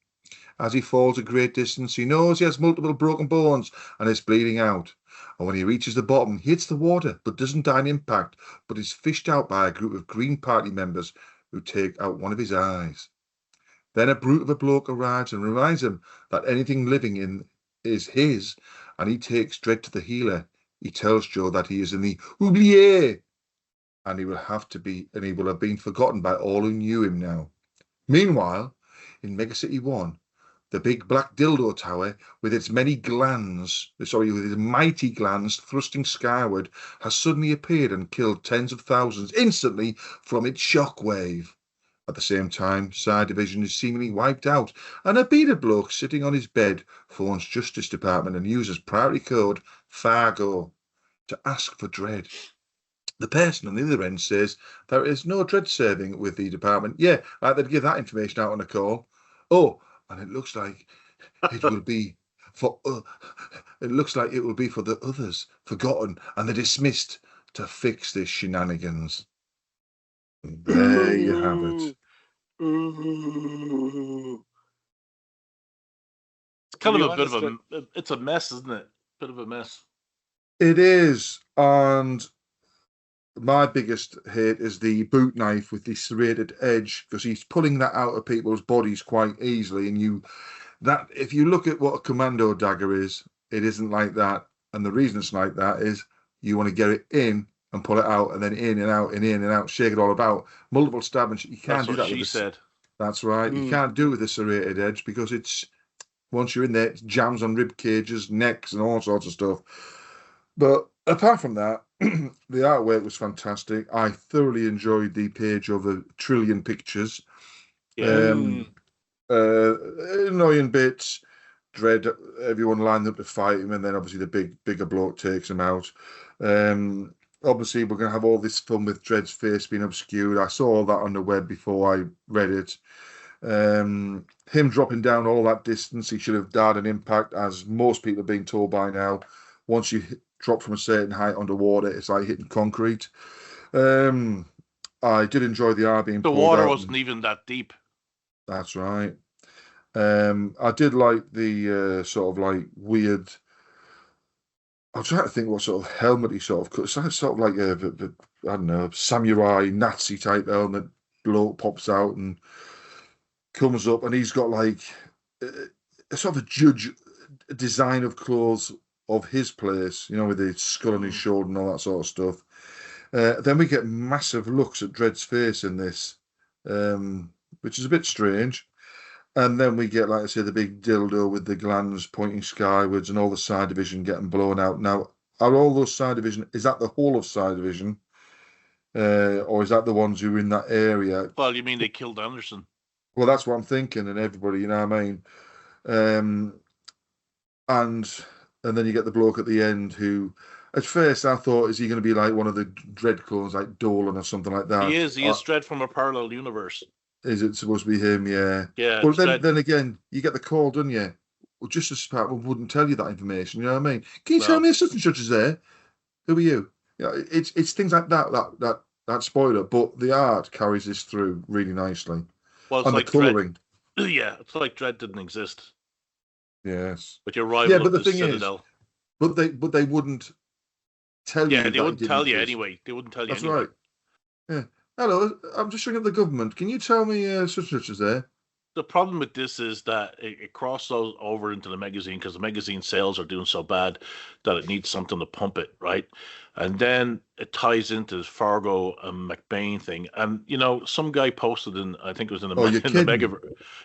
As he falls a great distance, he knows he has multiple broken bones and is bleeding out. And when he reaches the bottom, he hits the water, but doesn't die in impact, but is fished out by a group of Green Party members who take out one of his eyes. Then a brute of a bloke arrives and reminds him that anything living is his, and he takes Dredd to the healer. He tells Joe that he is in the oublié, and he will have been forgotten by all who knew him now. Meanwhile, in Mega City 1, the big black dildo tower with its mighty glands thrusting skyward has suddenly appeared and killed tens of thousands instantly from its shockwave. At the same time, Side Division is seemingly wiped out, and a bearded bloke sitting on his bed phones Justice Department and uses priority code Fargo to ask for Dredd. The person on the other end says there is no Dredd serving with the department. Yeah, like they'd give that information out on a call. Oh, and it looks like it will be for the others forgotten and the dismissed to fix this shenanigans. And there you have it. It's kind of a bit of it's a mess, isn't it? Bit of a mess. It is, and my biggest hate is the boot knife with the serrated edge, because he's pulling that out of people's bodies quite easily. And if you look at what a commando dagger is, it isn't like that. And the reason it's like that is you want to get it in and pull it out, and then in and out and in and out, shake it all about. Multiple stabbings. You can't do that. She said. That's right. You can't do it with a serrated edge because once you're in there, it jams on rib cages, necks, and all sorts of stuff. But apart from that, the artwork was fantastic. I thoroughly enjoyed the page over trillion pictures. Yeah. Annoying bits. Dredd, everyone lined up to fight him, and then obviously the bigger bloke takes him out. Obviously, we're going to have all this fun with Dredd's face being obscured. I saw all that on the web before I read it. Him dropping down all that distance, he should have died an impact, as most people have been told by now. Once you drop from a certain height underwater, it's like hitting concrete. I did enjoy the eye being the pulled water out. wasn't even that deep. That's right. I did like the sort of like weird. I'm trying to think what sort of helmet he sort of cut. It's sort of like a I don't know, samurai Nazi type helmet. Bloke pops out and comes up, and he's got like a sort of a judge design of clothes of his place, with the skull on his shoulder and all that sort of stuff. Then we get massive looks at Dredd's face in this, which is a bit strange. And then we get, like I say, the big dildo with the glands pointing skywards and all the Side Division getting blown out. Now, are all those Side Division, is that the whole of Side Division? Or is that the ones who are in that area? Well, you mean they killed Anderson? Well, that's what I'm thinking, and everybody, you know what I mean? And then you get the bloke at the end who, at first I thought, is he going to be like one of the Dredd clones, like Dolan or something like that? He is Dredd from a parallel universe. Is it supposed to be him? Yeah. Yeah. But then again, you get the call, don't you? Justice Department wouldn't tell you that information. You know what I mean? Can you tell Well, me a such and such is there? Who are you? Yeah, it's things like that spoil it, but the art carries this through really nicely, well, it's and the like Dredd. colouring. Yeah, it's like Dredd didn't exist, Yes. but your Yeah, rival but of the the thing is, Citadel. but they wouldn't tell Yeah, you they that it wouldn't didn't tell you exist. anyway. They wouldn't tell you That's anyway. right. Yeah. Hello, I'm just ringing up the government. Can you tell me such and such is there? The problem with this is that it crosses over into the magazine because the magazine sales are doing so bad that it needs something to pump it, right? And then it ties into this Fargo and McBain thing. And some guy posted I think it was in Oh, you're in the kidding. mega.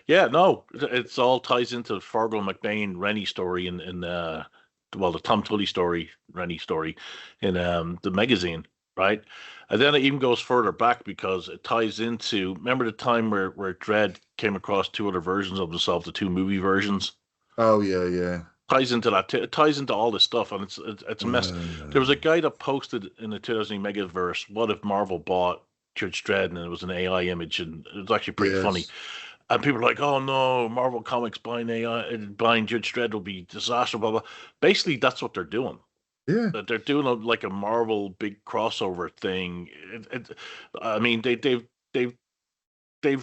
Yeah, no, it's all ties into the Fargo McBain Rennie story in the Tom Tully story, Rennie story in the magazine, right? And then it even goes further back because it ties into, remember the time where Dredd came across two other versions of himself, the two movie versions? Oh, yeah. Ties into that. It ties into all this stuff, and it's a mess. There was a guy that posted in the 2000 Megaverse, what if Marvel bought Judge Dredd and it was an AI image, and it was actually pretty funny. Yes. And people are like, oh no, Marvel Comics buying AI, buying Judge Dredd will be disaster, blah, blah. Basically, that's what they're doing. Yeah. That they're doing like a Marvel big crossover thing. I mean, they've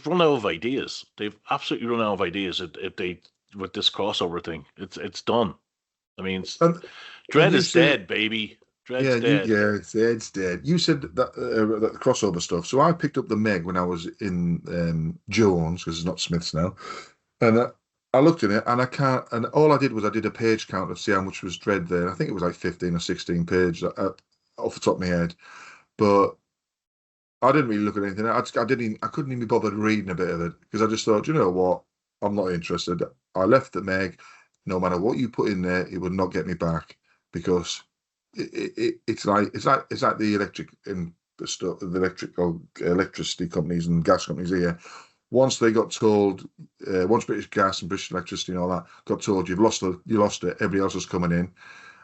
run out of ideas. They've absolutely run out of ideas. If they with this crossover thing, it's done. I mean, And Dredd you is said, dead, baby. Dredd's yeah, dead. it's dead. You said that crossover stuff. So I picked up the Meg when I was in Jones, because it's not Smith's now, and I looked at it, and I can't. And all I did was I did a page count to see how much was Dread there. I think it was like 15 or 16 pages off the top of my head, but I didn't really look at anything. I couldn't even be bothered reading a bit of it because I just thought, you know what, I'm not interested. I left the Meg. No matter what you put in there, it would not get me back because it's like the electric and the stuff, the electricity companies and gas companies here. Once they got told, once British Gas and British Electricity and all that got told you lost it, everybody else was coming in,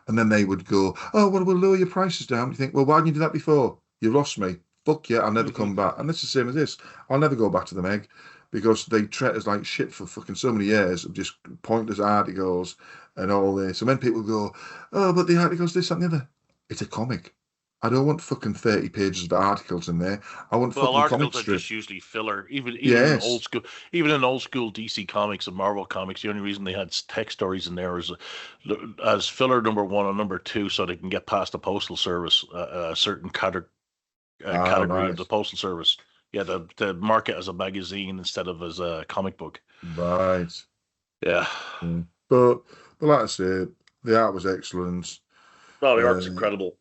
and then they would go, oh well, we'll lower your prices down. You think, well, why didn't you do that before? You lost me. Fuck yeah, I'll never come back. And it's the same as this. I'll never go back to the Meg because they treat us like shit for fucking so many years of just pointless articles and all this. And when people go, oh, but the articles, this, that, and the other, it's a comic. I don't want fucking 30 pages of articles in there. I want Well, fucking comic articles are strip. just usually filler. Even in Yes. even in old school DC comics and Marvel comics, the only reason they had text stories in there is as filler number one and number two, so they can get past the postal service, a certain Oh, category of the nice. postal service. Yeah, to mark it as a magazine instead of as a comic book. Right. Yeah. Yeah. But like I said, the art was excellent. No, the art's Uh, incredible.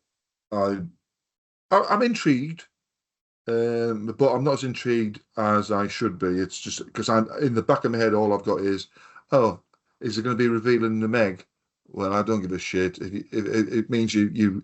I'm intrigued, but I'm not as intrigued as I should be. It's just because I'm in the back of my head. All I've got is, oh, is it going to be revealing the Meg? Well, I don't give a shit. If it means you,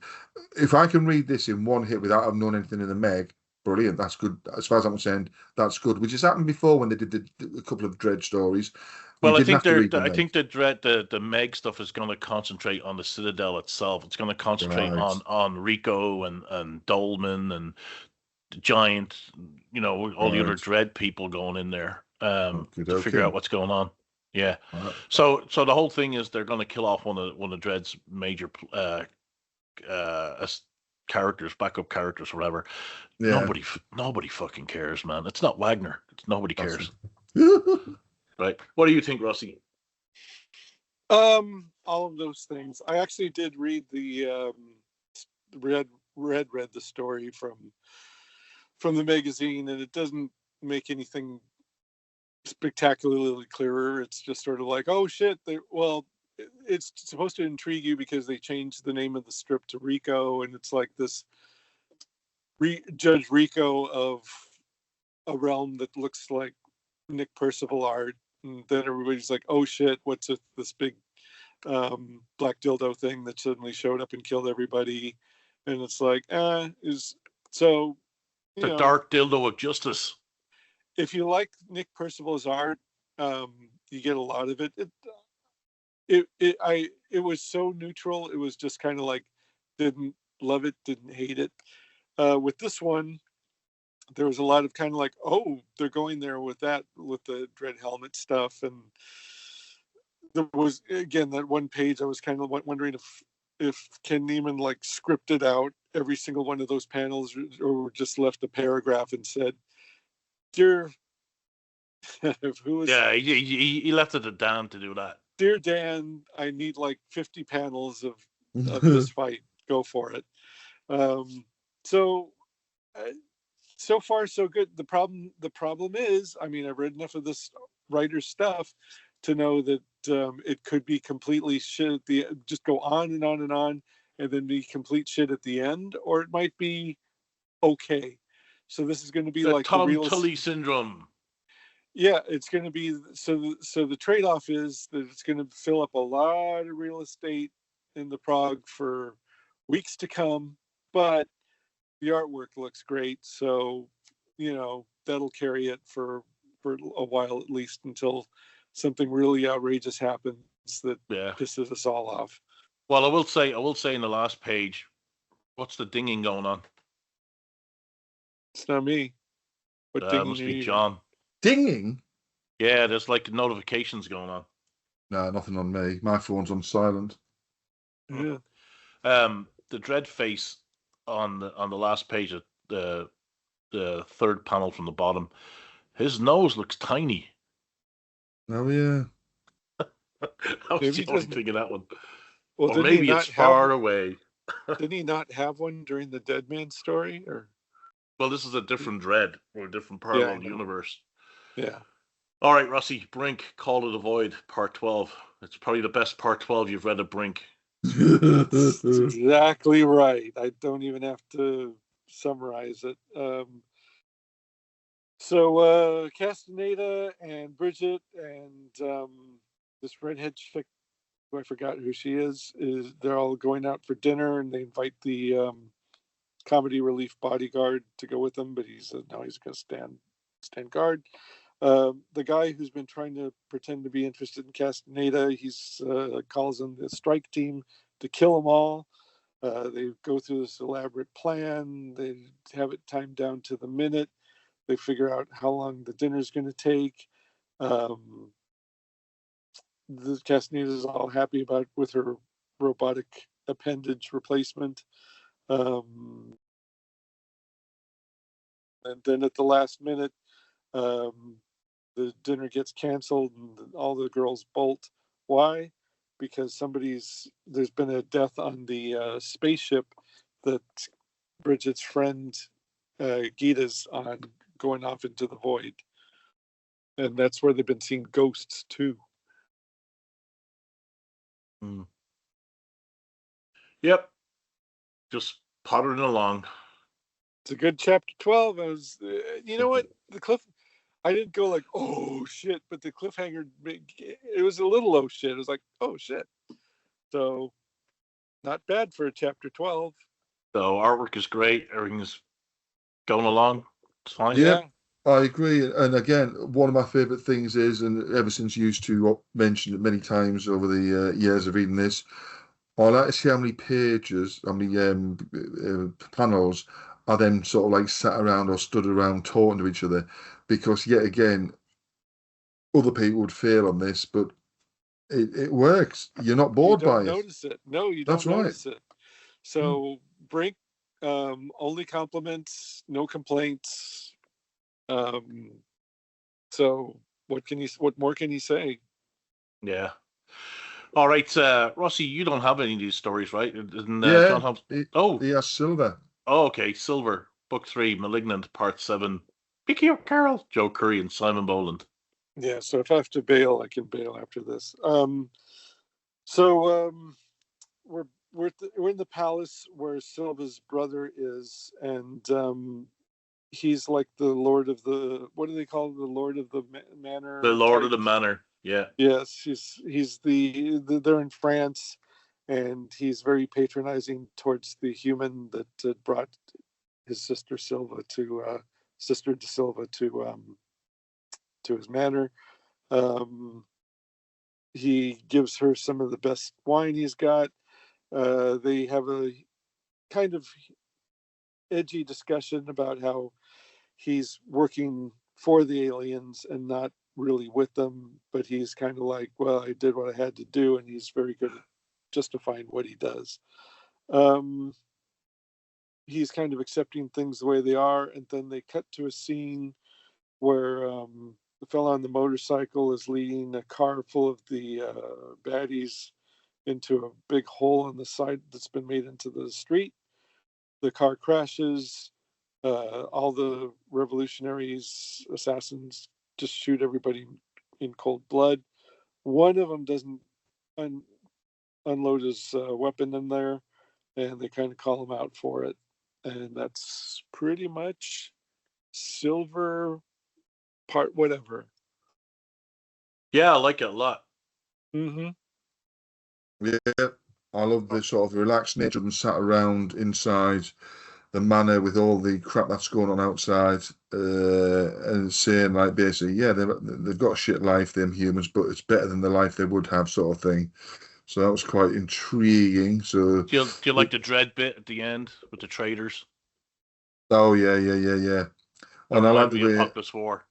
if I can read this in one hit without having known anything in the Meg, brilliant. That's good. As far as I'm concerned, that's good. Which has happened before when they did a couple of Dredd stories. You Well, didn't have to read the I Meg. think the Meg stuff is going to concentrate on the Citadel itself. It's going to concentrate Right. on Rico and Dolman and the Giant, all the other Right. Dread people going in there Okay. to figure out what's going on. Yeah. So the whole thing is they're going to kill off one of Dread's major characters, backup characters, whatever. Yeah. Nobody fucking cares, man. It's not Wagner. Nobody cares, That's right? What do you think, Rossy? All of those things. I actually did read the read the story from the magazine, and it doesn't make anything spectacularly clearer. It's just sort of like, oh shit, it's supposed to intrigue you because they changed the name of the strip to Rico, and it's like this Judge Rico of a realm that looks like Nick Percival art, and then everybody's like, oh shit, what's this big black dildo thing that suddenly showed up and killed everybody? And it's like, so The dark dildo of justice. if you like Nick Percival's art, you get a lot of it. It was so neutral. It was just kind of like, didn't love it, didn't hate it. With this one, there was a lot of kind of like, oh, they're going there with the Dredd helmet stuff, and there was, again, that one page. I was kind of wondering if Ken Niemand like scripted out every single one of those panels, or just left a paragraph and said, "Dear," who was? Yeah, he left it to Dan to do that. "Dear Dan, I need like 50 panels of this fight. Go for it." So so far so good. The problem is, I mean, I've read enough of this writer's stuff to know that it could be completely shit at the, just go on and on and on, and then be complete shit at the end, or it might be okay. So this is going to be The like Tom the real Tully syndrome. Yeah, it's going to be, so the trade-off is that it's going to fill up a lot of real estate in the Prog for weeks to come, but the artwork looks great, so that'll carry it for a while, at least until something really outrageous happens that pisses us all off. Well, I will say in the last page, what's the dinging going on? It's not me. What dinging must are be you? John. Dinging? Yeah, there's like notifications going on. No, nothing on me. My phone's on silent. Yeah. The Dredd face on the last page of the third panel from the bottom, his nose looks tiny. Oh yeah. I was the only thing in that one. Well, or maybe it's far away. Didn't he not have one during the Dead Man story? Or well, this is a different Dredd or a different parallel universe. Yeah. All right, Rossy, Brink, Call of the Void, Part 12. It's probably the best Part 12 you've read of Brink. That's exactly right. I don't even have to summarize it. So Castaneda and Bridget and this redhead chick, who I forgot who she is they're all going out for dinner, and they invite the comedy relief bodyguard to go with them, but he's going to stand guard. The guy who's been trying to pretend to be interested in Castaneda, he's calls in the strike team to kill them all. They go through this elaborate plan. They have it timed down to the minute. They figure out how long the dinner's going to take. The Castaneda is all happy with her robotic appendage replacement. And then at the last minute, the dinner gets canceled and all the girls bolt. Why? Because there's been a death on the spaceship that Bridget's friend Gita's on, going off into the void. And that's where they've been seeing ghosts too. Yep. Just pottering along. It's a good chapter 12. You know what? I didn't go like, oh shit, but the cliffhanger, it was a little oh shit. It was like, oh shit. So, not bad for a chapter 12. So, artwork is great. Everything's going along. It's fine. Yeah, I agree. And again, one of my favourite things is, and ever since you used to mention it many times over the years of reading this, I like to see how many pages, how many panels are then sort of like sat around or stood around talking to each other, because yet again, other people would fail on this, but it works. You're not bored by it. You don't notice it. No, you don't notice it. So Brink, only compliments, no complaints. So what more can you say? Yeah. All right, Rossy, you don't have any of these stories, right? Yeah. John he has Silver. Oh, okay. Silver, Book 3, Malignant, Part 7. Picky or Carol? Joe Curry and Simon Boland. Yeah, so if I have to bail, I can bail after this. We're in the palace where Silva's brother is, and he's like the lord of the, what do they call it? The lord of the manor? The lord of the manor, yeah. Yes, he's they're in France, and he's very patronizing towards the human that brought his sister Silva to Sister De Silva to his manor. He gives her some of the best wine he's got. They have a kind of edgy discussion about how he's working for the aliens and not really with them, but he's kind of like, well, I did what I had to do, and he's very good at justifying what he does. He's kind of accepting things the way they are, and then they cut to a scene where the fellow on the motorcycle is leading a car full of the baddies into a big hole in the side that's been made into the street. The car crashes. All the revolutionaries, assassins, just shoot everybody in cold blood. One of them doesn't unload his weapon in there, and they kind of call him out for it. And that's pretty much Silver part whatever. Yeah, I like it a lot. Mm-hmm. Yeah, I love the sort of relaxed nature of them sat around inside the manor with all the crap that's going on outside, and saying like basically, yeah, they've got a shit life, them humans, but it's better than the life they would have, sort of thing. So that was quite intriguing. So Do you like the Dredd bit at the end with the traders? oh yeah. And I like the way, Apocalypse War.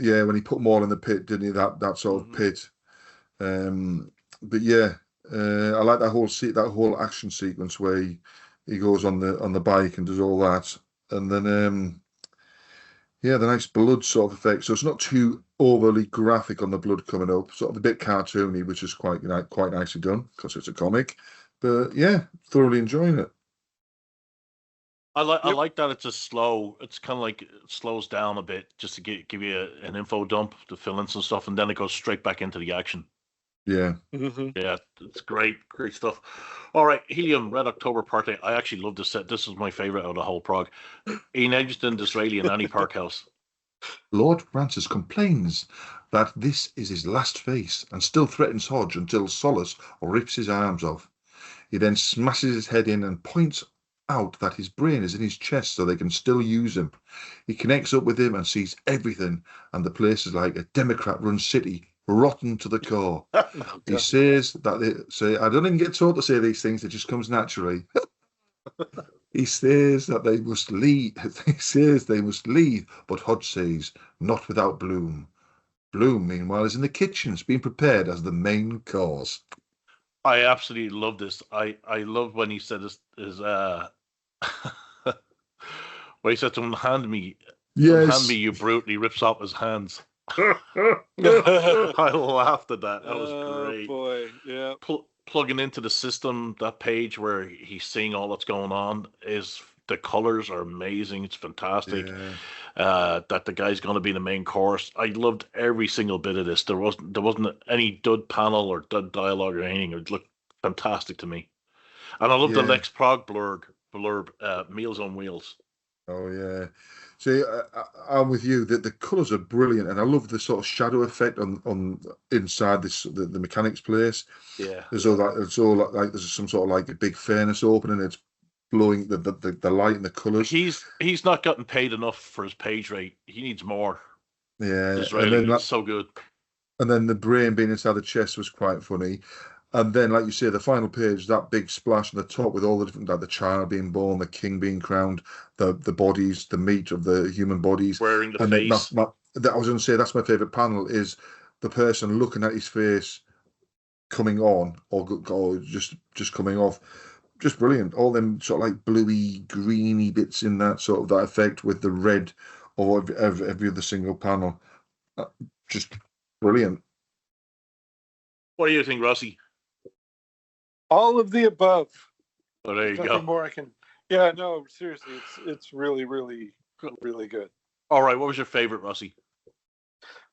yeah, when he put them all in the pit, didn't he? That sort of pit. But yeah, I like that whole action sequence where he goes on the bike and does all that, and then yeah, the nice blood sort of effect. So it's not too overly graphic on the blood coming up, sort of a bit cartoony, which is quite nicely done because it's a comic. But yeah, thoroughly enjoying it. I like that it's a slow. It's kind of like it slows down a bit just to give you an info dump, to fill in some stuff, and then it goes straight back into the action. Yeah. Mm-hmm. Yeah, it's great stuff. All right, Helium, Red October Part 8. I actually love this set. This is my favorite out of the whole prog. Ian Edgerton, Disraeli, and Annie Parkhouse. Lord Francis complains that this is his last face and still threatens Hodge until Solace rips his arms off. He then smashes his head in and points out that his brain is in his chest so they can still use him. He connects up with him and sees everything, and the place is like a Democrat-run city, rotten to the core. He says that I don't even get taught to say these things, it just comes naturally. He says that they must leave. He says they must leave, but Hodge says, not without Bloom. Bloom, meanwhile, is in the kitchens being prepared as the main course. I absolutely love this. I love when he said when he said to him, hand me, you brute, and he rips off his hands. I laughed at that. That was great. Oh boy, yeah. Plugging into the system, that page where he's seeing all that's going on, is the colors are amazing. It's fantastic. Yeah. That the guy's going to be the main course. I loved every single bit of this. There wasn't any dud panel or dud dialogue or anything. It looked fantastic to me. And I love the Lex Prog blurb, Meals on Wheels. Oh yeah. See, I'm with you. The colours are brilliant, and I love the sort of shadow effect on inside the mechanics place. Yeah. There's all like there's some sort of like a big furnace opening. It's blowing the light and the colours. He's not gotten paid enough for his page rate. He needs more. Yeah, it's so good. And then the brain being inside the chest was quite funny. And then, like you say, the final page, that big splash on the top with all the different, like the child being born, the king being crowned, the bodies, the meat of the human bodies. Wearing the and face. I was going to say, that's my favourite panel, is the person looking at his face coming on or just coming off. Just brilliant. All them sort of like bluey, greeny bits in that sort of that effect with the red or every other single panel. Just brilliant. What do you think, Rossy? All of the above. Oh, there you Nothing go. more I can. Yeah, no, seriously, it's really, really, really good. All right, what was your favorite, Rossy?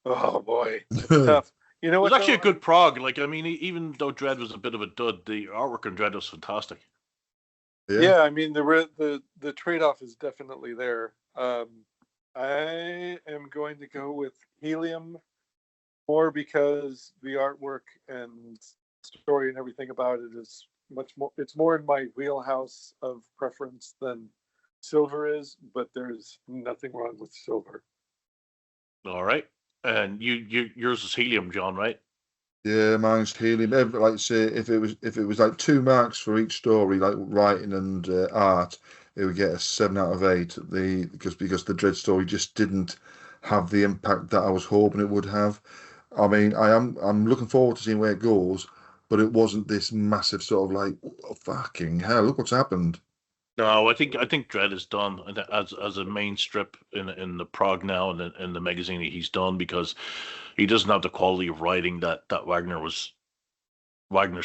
Oh boy, it's tough. You know It what? was actually a good prog. Like, I mean, even though Dredd was a bit of a dud, the artwork on Dredd was fantastic. Yeah, I mean the trade-off is definitely there. I am going to go with Helium more because the artwork and story and everything about it is much more. It's more in my wheelhouse of preference than Silver is, but there's nothing wrong with Silver. All right, and yours is Helium, John, right? Yeah, mine's Helium. Like I say, if it was like 2 marks for each story, like writing and art, it would get a 7 out of 8. Because the Dredd story just didn't have the impact that I was hoping it would have. I mean, I'm looking forward to seeing where it goes, but it wasn't this massive sort of like, oh, fucking hell, look what's happened. No, I think Dredd is done as a main strip in the Prog now and in the magazine. He's done because he doesn't have the quality of writing that Wagner's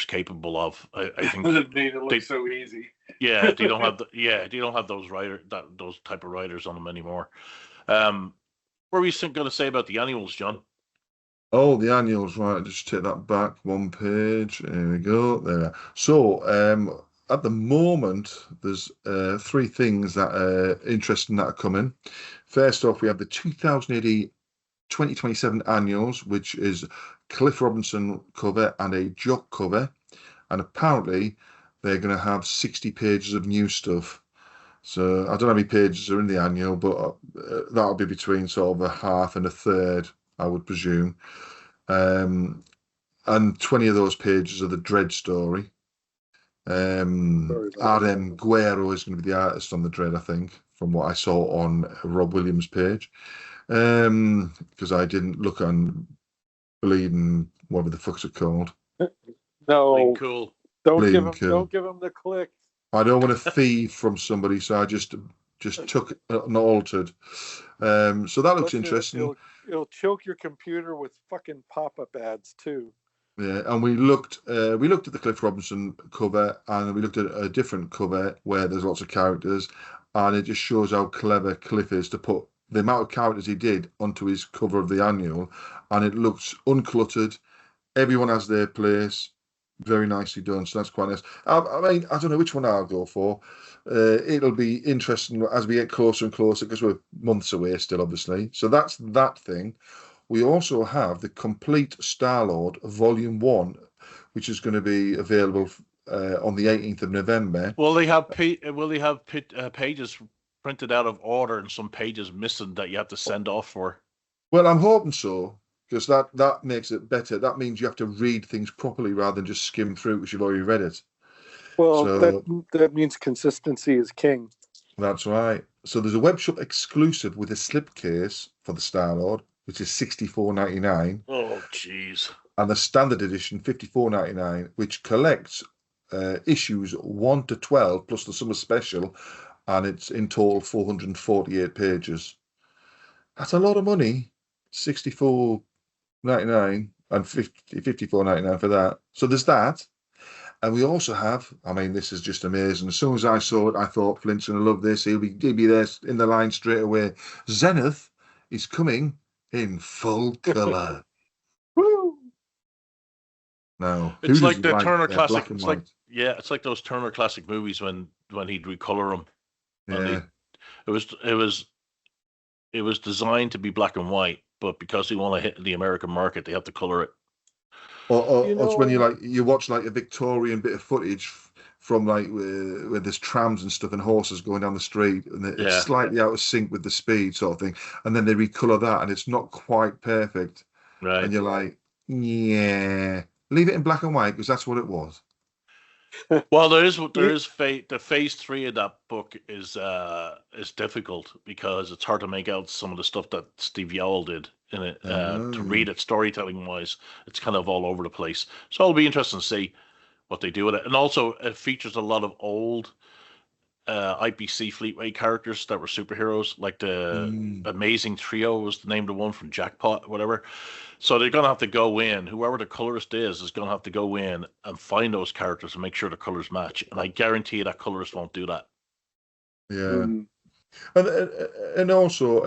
capable of. I think It made it look they, so easy. yeah, they don't have those type of writers on them anymore. What were you going to say about the annuals, John? Oh, the annuals, right? Just take that back one page. There we go. There. So, at the moment, there's three things that are interesting that are coming. First off, we have the 2080 2027 annuals, which is Cliff Robinson cover and a Jock cover, and apparently they're going to have 60 pages of new stuff. So I don't know how many pages are in the annual, but that'll be between sort of a half and a third, I would presume. And 20 of those pages are the Dredd story. R.M. Guerrero is going to be the artist on the Dredd, I think, from what I saw on Rob Williams' page. Because I didn't look on Bleeding, whatever the fuck's it called. No, Cool. don't give him the click. I don't want to thieve from somebody, so I just took it and altered. So that looks interesting. It'll choke your computer with fucking pop-up ads too. Yeah, and we looked at the Cliff Robinson cover, and we looked at a different cover where there's lots of characters, and it just shows how clever Cliff is to put the amount of characters he did onto his cover of the annual, and it looks uncluttered. Everyone has their place. Very nicely done. So that's quite nice. I mean, I don't know which one I'll go for. It'll be interesting as we get closer and closer because we're months away still, obviously. So that's that thing. We also have the complete Star-Lord Volume 1, which is going to be available on the 18th of November. Will they have pages printed out of order and some pages missing that you have to send off for? Well, I'm hoping so, because that makes it better. That means you have to read things properly rather than just skim through because you've already read it. Well, so, that means consistency is king. That's right. So there's a web shop exclusive with a slipcase for the Star-Lord, which is $64.99. Oh, jeez. And the standard edition, $54.99, which collects issues 1 to 12 plus the summer special, and it's in total 448 pages. That's a lot of money. $64.99 and $54.99 for that. So there's that. And we also have, I mean, this is just amazing. As soon as I saw it, I thought Flint's going to love this. He'll be there in the line straight away. Zenith is coming in full colour. Woo! Now, it's like the Turner Classic. It's like those Turner Classic movies when he'd recolor them. Yeah. It was designed to be black and white, but because they want to hit the American market, they have to color it. Or it's when you watch like a Victorian bit of footage from like where there's trams and stuff and horses going down the street, and it's slightly out of sync with the speed sort of thing, and then they recolor that, and it's not quite perfect. Right. And you're like, yeah, leave it in black and white because that's what it was. Well, there is the phase 3 of that book is difficult because it's hard to make out some of the stuff that Steve Yowell did in it to read it storytelling wise. It's kind of all over the place. So it'll be interesting to see what they do with it. And also it features a lot of old IPC Fleetway characters that were superheroes, like the Amazing Trio was the name of the one from Jackpot, whatever. So they're gonna have to go in. Whoever the colorist is gonna have to go in and find those characters and make sure the colors match. And I guarantee you that colorist won't do that. Yeah, and also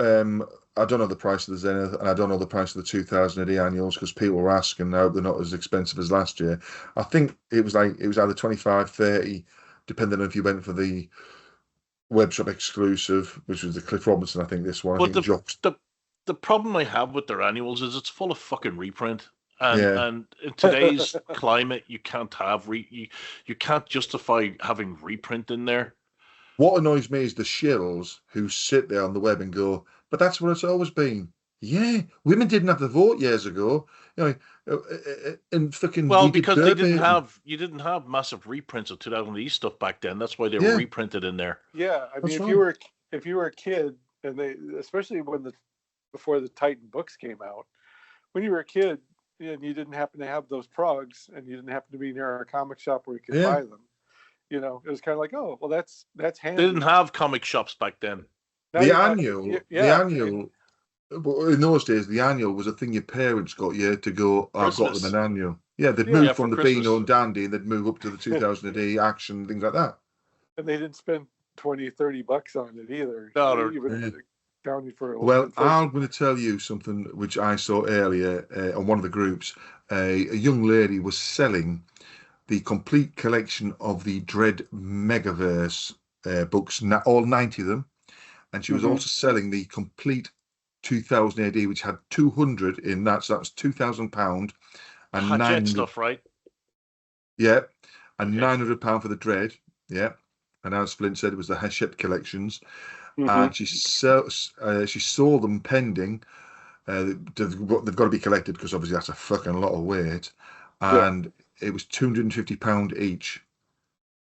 I don't know the price of the Zenith, and I don't know the price of the 2000AD annuals because people were asking. Now they're not as expensive as last year. I think it was either 25, 30, depending on if you went for the web shop exclusive, which was the Cliff Robinson. I think this one. But the problem I have with their annuals is it's full of fucking reprint. And in today's climate, you can't have you can't justify having reprint in there. What annoys me is the shills who sit there on the web and go, but that's what it's always been. Yeah, women didn't have the vote years ago. You know, and fucking because you didn't have massive reprints of 2000 stuff back then. That's why they were reprinted in there. Yeah, I mean, if you were a kid, and especially when the before the Titan books came out. When you were a kid and you didn't happen to have those Progs and you didn't happen to be near a comic shop where you could buy them, you know, it was kind of like, oh, well, that's handy. They didn't have comic shops back then. The annual. But in those days, the annual was a thing your parents got you to go, I've got them an annual. Yeah, they'd move from the Beano and Dandy and they'd move up to the 2000AD action, things like that. And they didn't spend $20-$30 on it either. No, Counting for well, I'm going to tell you something which I saw earlier on one of the groups. A young lady was selling the complete collection of the Dredd Megaverse books, all 90 of them. And she was also selling the complete 2000 AD, which had 200 in that, so that was £2,000 and Jet stuff, right? Yeah, and £900 for the Dredd. Yeah, and as Flint said, it was the Hachette collections, and she saw them pending. They've got to be collected because obviously that's a fucking lot of weight, and it was £250 each.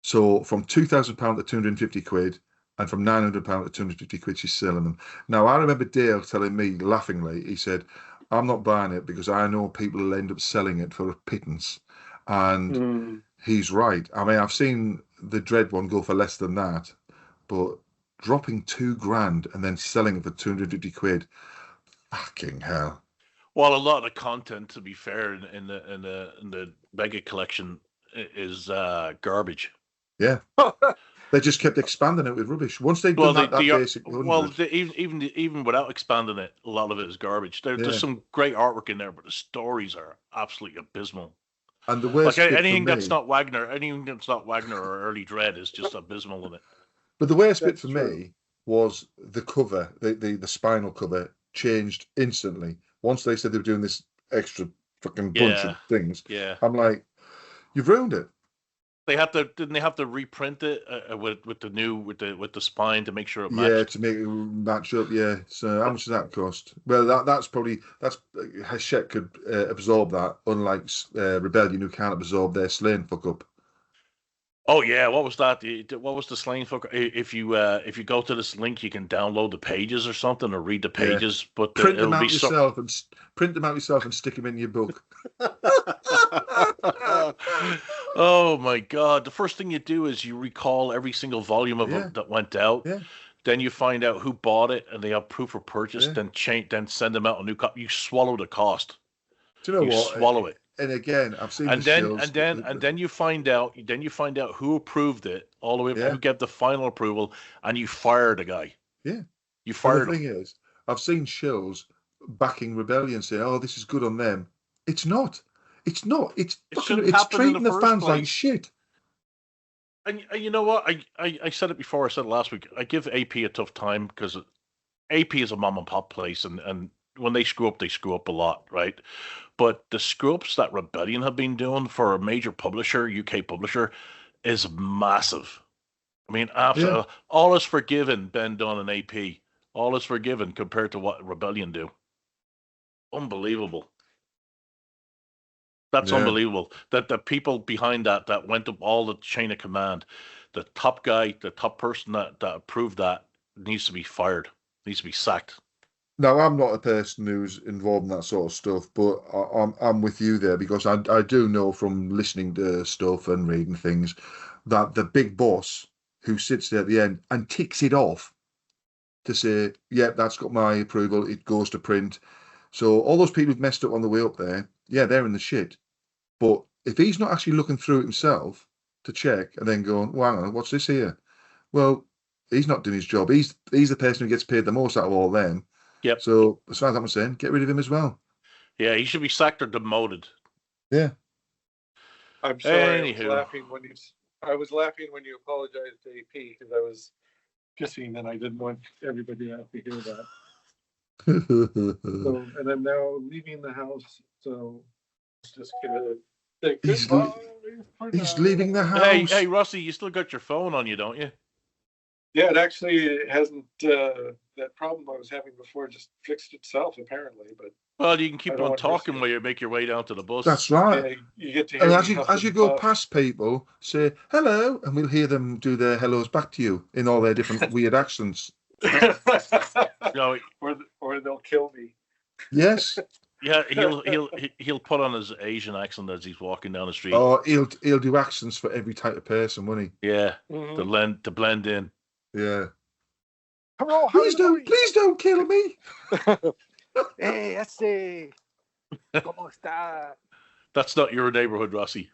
So from £2,000 to £250. And from £900 to £250, she's selling them. Now, I remember Dale telling me laughingly, he said, I'm not buying it because I know people will end up selling it for a pittance. And he's right. I mean, I've seen the Dredd one go for less than that, but dropping £2,000 and then selling it for £250, fucking hell. Well, a lot of the content, to be fair, in the Mega collection is garbage. Yeah. They just kept expanding it with rubbish. Once they've done that basic 100. Even without expanding it, a lot of it is garbage. There's some great artwork in there, but the stories are absolutely abysmal. And the worst anything that's not Wagner or early Dredd is just abysmal in it. But the worst bit for me was the cover, the spinal cover changed instantly. Once they said they were doing this extra fucking bunch of things, I'm like, you've ruined it. Didn't they have to reprint it with the spine to make sure it matched? Yeah, to make it match up. Yeah. So how much does that cost? Well, that's Hachette could absorb that, unlike Rebellion, who can't absorb their Slain fuck up. Oh yeah, what was that? What was the Slain fuck up? If you go to this link, you can download the pages or something or read the pages, but print them out yourself and stick them in your book. Oh my God! The first thing you do is you recall every single volume of it that went out. Yeah. Then you find out who bought it, and they have proof of purchase. Yeah. Then send them out a new copy. You swallow the cost. Do you know what? Swallow it. And again, I've seen. And then you find out. Then you find out who approved it, all the way up, who gave the final approval, and you fire the guy. Yeah. You fired him. The thing is, I've seen shows backing Rebellion saying, "Oh, this is good on them." It's not. It's not. It's treating the fans like shit. And you know what? I said it before. I said it last week. I give AP a tough time because AP is a mom and pop place, and when they screw up a lot, right? But the screw ups that Rebellion have been doing for a major publisher, UK publisher, is massive. I mean, absolutely. Yeah. All is forgiven, Ben Dunn and AP. All is forgiven compared to what Rebellion do. Unbelievable. That's unbelievable. That the people behind that went up all the chain of command, the top guy, the top person that approved that needs to be fired, needs to be sacked. Now, I'm not a person who's involved in that sort of stuff, but I'm with you there because I do know from listening to stuff and reading things that the big boss who sits there at the end and ticks it off to say, yeah, that's got my approval, it goes to print. So all those people who've messed up on the way up there, they're in the shit. But if he's not actually looking through it himself to check and then going, well, hang on, what's this here? Well, he's not doing his job. He's the person who gets paid the most out of all them. Yep. So as far as I'm concerned, get rid of him as well. Yeah, he should be sacked or demoted. Yeah. I'm sorry. I was laughing when you apologized to AP because I was pissing and I didn't want everybody to have to hear that. And I'm now leaving the house, so it's just gonna say goodbye. He's leaving the house. Hey, Rossy, you still got your phone on you, don't you? Yeah, it hasn't. That problem I was having before just fixed itself, apparently. But well, you can keep on talking while you make your way down to the bus. That's right. Yeah, you get to hear. And as you go past people, say hello, and we'll hear them do their hellos back to you in all their different weird accents. No, or or they'll kill me. Yes. Yeah, he'll put on his Asian accent as he's walking down the street. Oh, he'll do accents for every type of person, won't he? Yeah, Mhm. to blend in. Yeah. Hello, Please don't kill me. Hey, ese. ¿Cómo está? That's not your neighborhood, Rossy.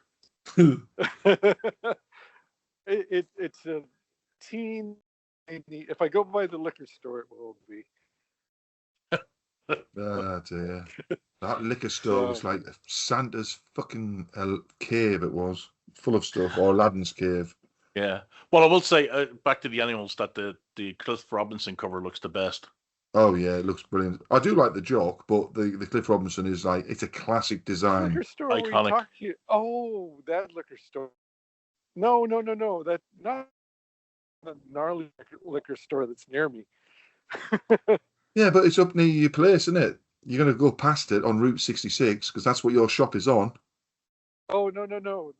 It's a teen. If I go by the liquor store, it will be. Ah, dear. That liquor store was like Santa's fucking cave. It was full of stuff, or Aladdin's cave. Yeah. Well, I will say back to the animals that the Cliff Robinson cover looks the best. Oh yeah, it looks brilliant. I do like the jock, but the Cliff Robinson is like, it's a classic design. Liquor store. Iconic. Oh, that liquor store. No. That's not the gnarly liquor store that's near me. Yeah, but it's up near your place, isn't it? You're going to go past it on Route 66 because that's what your shop is on. Oh, no.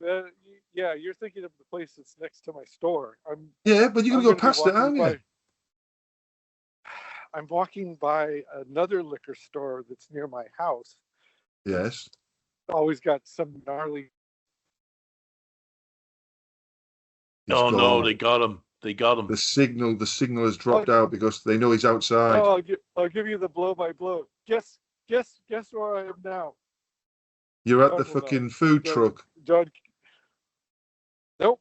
Yeah, you're thinking of the place that's next to my store. Yeah, but you're going to go past it, aren't you? I'm walking by another liquor store that's near my house. Yes. Always got some gnarly. Oh no, they got him. The signal has dropped out because they know he's outside. Oh, I'll give you the blow by blow. Guess where I am now. You're at the fucking food truck. John. Nope.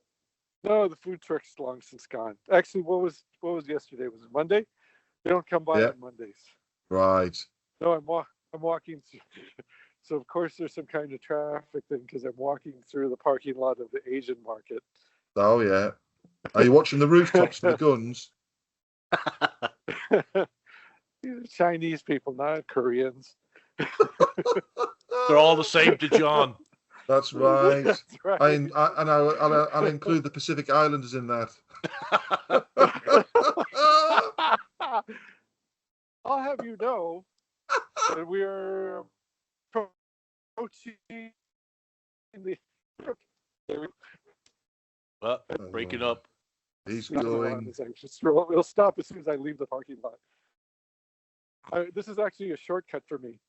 No, the food truck's long since gone. Actually, what was yesterday? Was it Monday? They don't come by on Mondays. Right. No, I'm walking through. So of course there's some kind of traffic thing because I'm walking through the parking lot of the Asian market. Oh yeah. Are you watching the rooftops of the guns? Chinese people, not Koreans. They're all the same to John. That's right. That's right. I'll include the Pacific Islanders in that. I'll have you know that we are approaching the. Well, breaking up. He's going. We'll stop as soon as I leave the parking lot. This is actually a shortcut for me.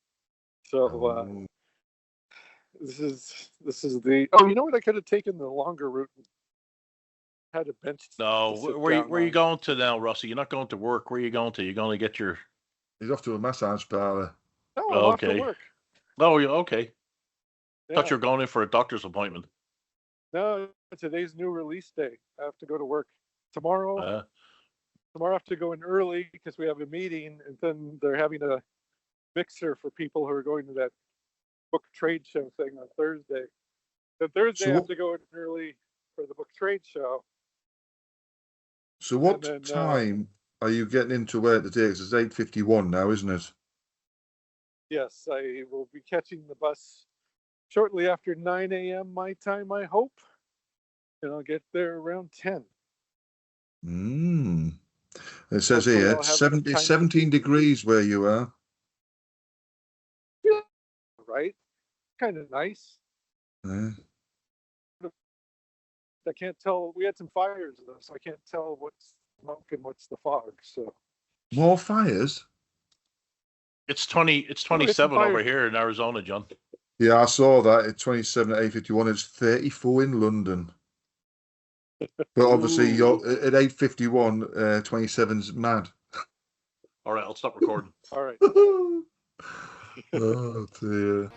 So this is the. Oh, you know what? I could have taken the longer route. Had a bench. No, where are you going to now, Rossy? You're not going to work. Where are you going to? You're going to get your. He's off to a massage parlor. No, I'm off to work. Oh, yeah, okay. Yeah. Thought you were going in for a doctor's appointment. No, today's new release day. I have to go to work tomorrow. Tomorrow I have to go in early because we have a meeting, and then they're having a mixer for people who are going to that book trade show thing on Thursday. Then Thursday I have to go in early for the book trade show. So what time are you getting into work today? Because it's 8:51 now, isn't it? Yes, I will be catching the bus shortly after 9 a.m. my time, I hope. And I'll get there around 10. It says here, 17 degrees where you are. Yeah, right? Kind of nice. Yeah. I can't tell. We had some fires though, so I can't tell what's smoke and what's the fog. So more fires? It's 27 over here in Arizona, John. Yeah, I saw that. It's 27 at 8:51. It's 34 in London. But obviously, you're at 8:51. 27's mad. All right, I'll stop recording. all right. Oh dear.